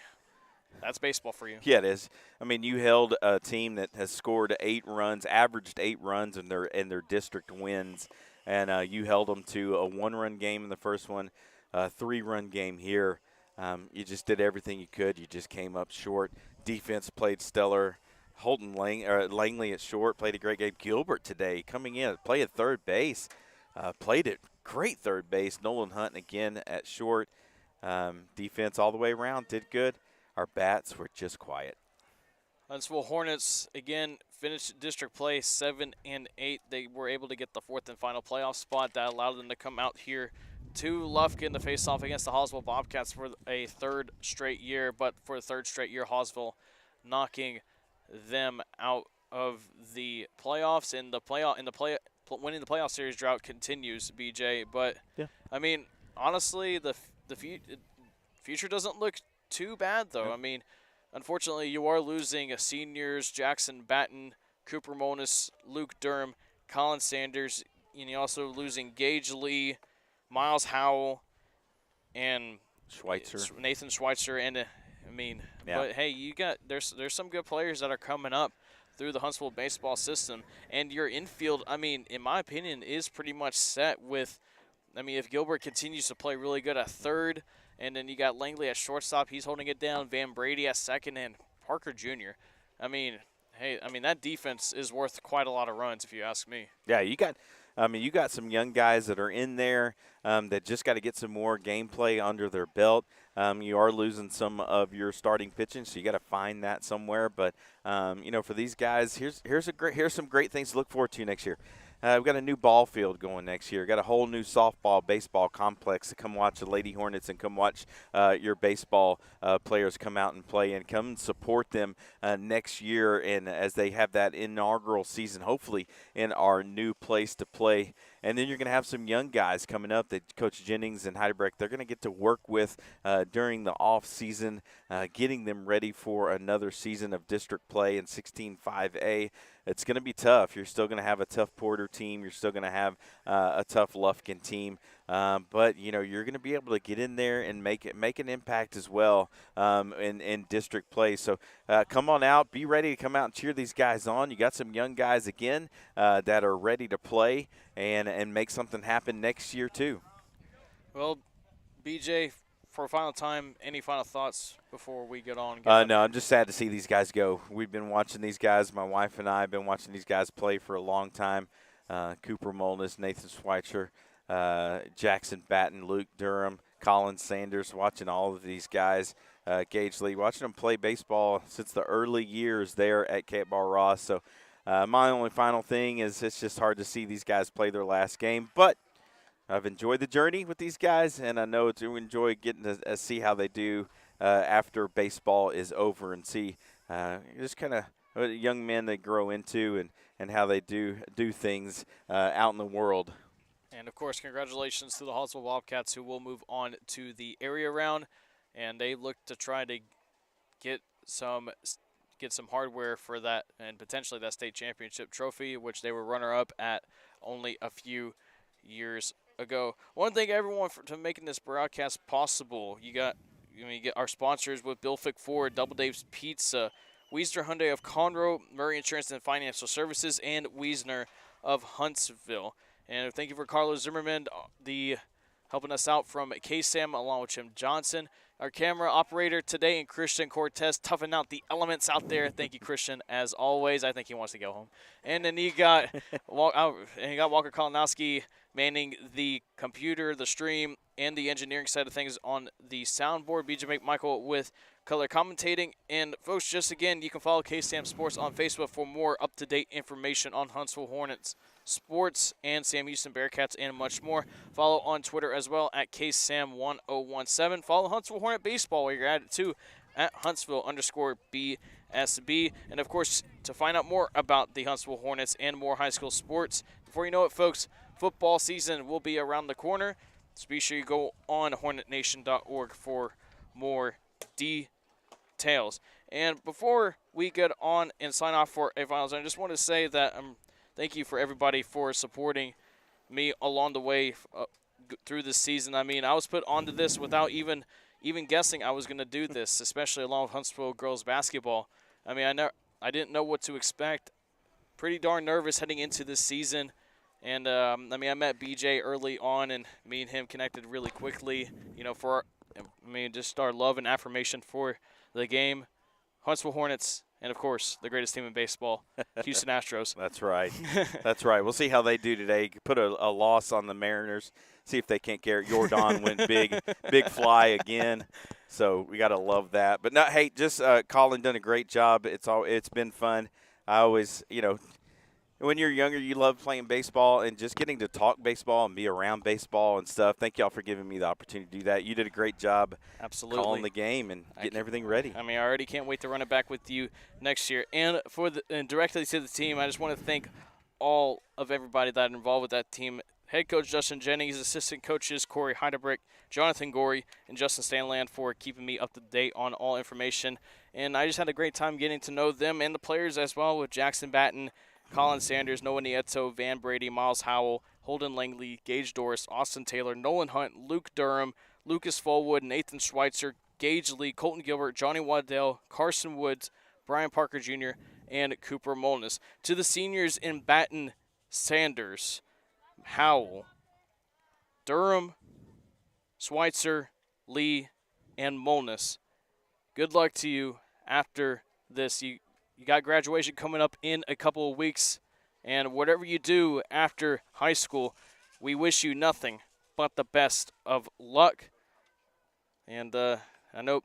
that's baseball for you. Yeah, it is. I mean, you held a team that has scored 8 runs, averaged 8 runs in their district wins, and you held them to a 1-run game in the first one, a 3-run game here. You just did everything you could. You just came up short. Defense played stellar. Holton Langley at short played a great game. Gilbert today coming in, played at third base, played at great third base. Nolan Hunt again at short. Defense all the way around did good. Our bats were just quiet. Huntsville Hornets again finished district play 7-8. They were able to get the 4th and final playoff spot that allowed them to come out here to Lufkin to face off against the Hallsville Bobcats for a 3rd straight year. But for the 3rd straight year, Hallsville knocking them out of the playoffs, and winning the playoff series drought continues, BJ. But I mean, honestly, the future doesn't look too bad though. I mean, unfortunately, you are losing seniors Jackson Batten, Cooper Monis, Luke Durham, Collin Sanders, and you're also losing Gage Lee, Miles Howell, and Nathan Schweitzer, and but hey, there's some good players that are coming up through the Huntsville baseball system, and your infield, I mean, in my opinion, is pretty much set with. I mean, if Gilbert continues to play really good at third, and then you got Langley at shortstop, he's holding it down. Van Brady at second, and Parker Jr. I mean, hey, that defense is worth quite a lot of runs, if you ask me. Yeah, you got some young guys that are in there that just got to get some more gameplay under their belt. You are losing some of your starting pitching, so you got to find that somewhere. But for these guys, here's some great things to look forward to next year. We've got a new ball field going next year. Got a whole new softball, baseball complex to come watch the Lady Hornets and come watch your baseball players come out and play and come and support them next year. And as they have that inaugural season, hopefully in our new place to play. And then you're going to have some young guys coming up that Coach Jennings and Heidebrecht, they're going to get to work with during the off season, getting them ready for another season of district play in 16-5A. It's going to be tough. You're still going to have a tough Porter team. You're still going to have a tough Lufkin team. But, you're going to be able to get in there and make an impact as well in district play. So come on out. Be ready to come out and cheer these guys on. You got some young guys, again, that are ready to play and make something happen next year too. Well, BJ, for a final time, any final thoughts before we get on? No, I'm just sad to see these guys go. We've been watching these guys. My wife and I have been watching these guys play for a long time. Cooper Molness, Nathan Schweitzer, Jackson Batten, Luke Durham, Collin Sanders, watching all of these guys. Gage Lee, watching them play baseball since the early years there at Cape Bar Ross. So my only final thing is it's just hard to see these guys play their last game. But I've enjoyed the journey with these guys, and I know to enjoy getting to see how they do after baseball is over and see just kind of young men they grow into and how they do things out in the world. And, of course, congratulations to the Hallsville Bobcats, who will move on to the area round. And they look to try to get some hardware for that and potentially that state championship trophy, which they were runner-up at only a few years ago. One thing, everyone, to making this broadcast possible, you get our sponsors with Fick Ford, DoubleDave's Pizza, Wiesner Hyundai of Conroe, Murray Insurance and Financial Services, and Wiesner of Huntsville. And thank you for Carlos Zimmerman, helping us out from KSAM, along with Jim Johnson. Our camera operator today, and Christian Cortez, toughing out the elements out there. Thank you, Christian, as always. I think he wants to go home. And then he got Walker Kalinowski manning the computer, the stream, and the engineering side of things on the soundboard. BJ McMichael with color commentating. And, folks, just again, you can follow KSAM Sports on Facebook for more up-to-date information on Huntsville Hornets sports and Sam Houston Bearcats and much more. Follow on Twitter as well at KSAM1017. Follow Huntsville Hornet Baseball while you're at it too at Huntsville_BSB. And of course, to find out more about the Huntsville Hornets and more high school sports, before you know it, folks, football season will be around the corner. So be sure you go on HornetNation.org for more details. And before we get on and sign off for a finals, I just want to say that thank you for everybody for supporting me along the way through this season. I mean, I was put onto this without even guessing I was going to do this, especially along with Huntsville girls basketball. I mean, I didn't know what to expect. Pretty darn nervous heading into this season. And, I met BJ early on, and me and him connected really quickly, just our love and affirmation for the game. Huntsville Hornets, and, of course, the greatest team in baseball, Houston Astros. That's right. That's right. We'll see how they do today. Put a loss on the Mariners. See if they can't get Jordan went big fly again. So we got to love that. But, no, hey, just Collin done a great job. It's been fun. I always, when you're younger, you love playing baseball and just getting to talk baseball and be around baseball and stuff. Thank y'all for giving me the opportunity to do that. You did a great job calling the game and getting everything ready. I already can't wait to run it back with you next year. And directly to the team, I just want to thank all of everybody that involved with that team. Head coach Justin Jennings, assistant coaches Corey Heidebrick, Jonathan Gorey, and Justin Stanland for keeping me up to date on all information. And I just had a great time getting to know them and the players as well, with Jackson Batten, Colin Sanders, Noah Nieto, Van Brady, Miles Howell, Holden Langley, Gage Doris, Austin Taylor, Nolan Hunt, Luke Durham, Lucas Fullwood, Nathan Schweitzer, Gage Lee, Colton Gilbert, Johnny Waddell, Carson Woods, Brian Parker Jr., and Cooper Molness. To the seniors in Batten, Sanders, Howell, Durham, Schweitzer, Lee, and Molness, good luck to you after this. You got graduation coming up in a couple of weeks, and whatever you do after high school, we wish you nothing but the best of luck. And I know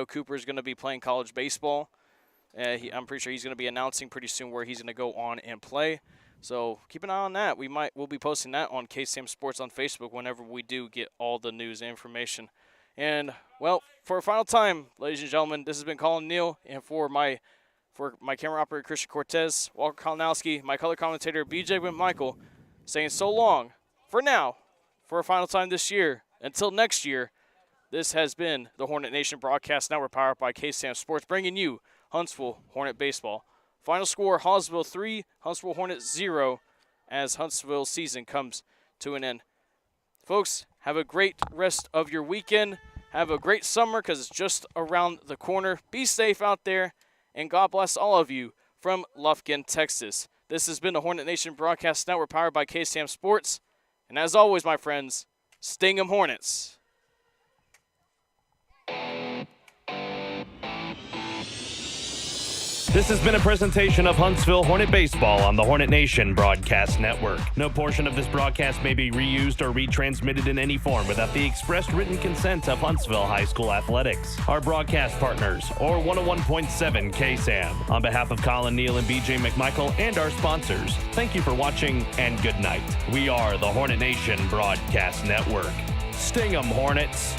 Cooper is going to be playing college baseball. I'm pretty sure he's going to be announcing pretty soon where he's going to go on and play. So keep an eye on that. We'll be posting that on KSAM Sports on Facebook whenever we do get all the news and information. And, well, for a final time, ladies and gentlemen, this has been Collin Neill, and for my camera operator, Christian Cortez, Walker Kalinowski, my color commentator, BJ McMichael, saying so long, for now, for a final time this year. Until next year, this has been the Hornet Nation Broadcast Network, powered by KSAM Sports, bringing you Huntsville Hornet Baseball. Final score, Hallsville 3, Huntsville Hornets 0, as Huntsville's season comes to an end. Folks, have a great rest of your weekend. Have a great summer, because it's just around the corner. Be safe out there. And God bless all of you from Lufkin, Texas. This has been the Hornet Nation Broadcast Network, powered by KSAM Sports. And as always, my friends, sting 'em Hornets. This has been a presentation of Huntsville Hornet Baseball on the Hornet Nation Broadcast Network. No portion of this broadcast may be reused or retransmitted in any form without the expressed written consent of Huntsville High School Athletics, our broadcast partners, or 101.7 KSAM. On behalf of Collin, Neill, and BJ McMichael, and our sponsors, thank you for watching and good night. We are the Hornet Nation Broadcast Network. Sting 'em, Hornets.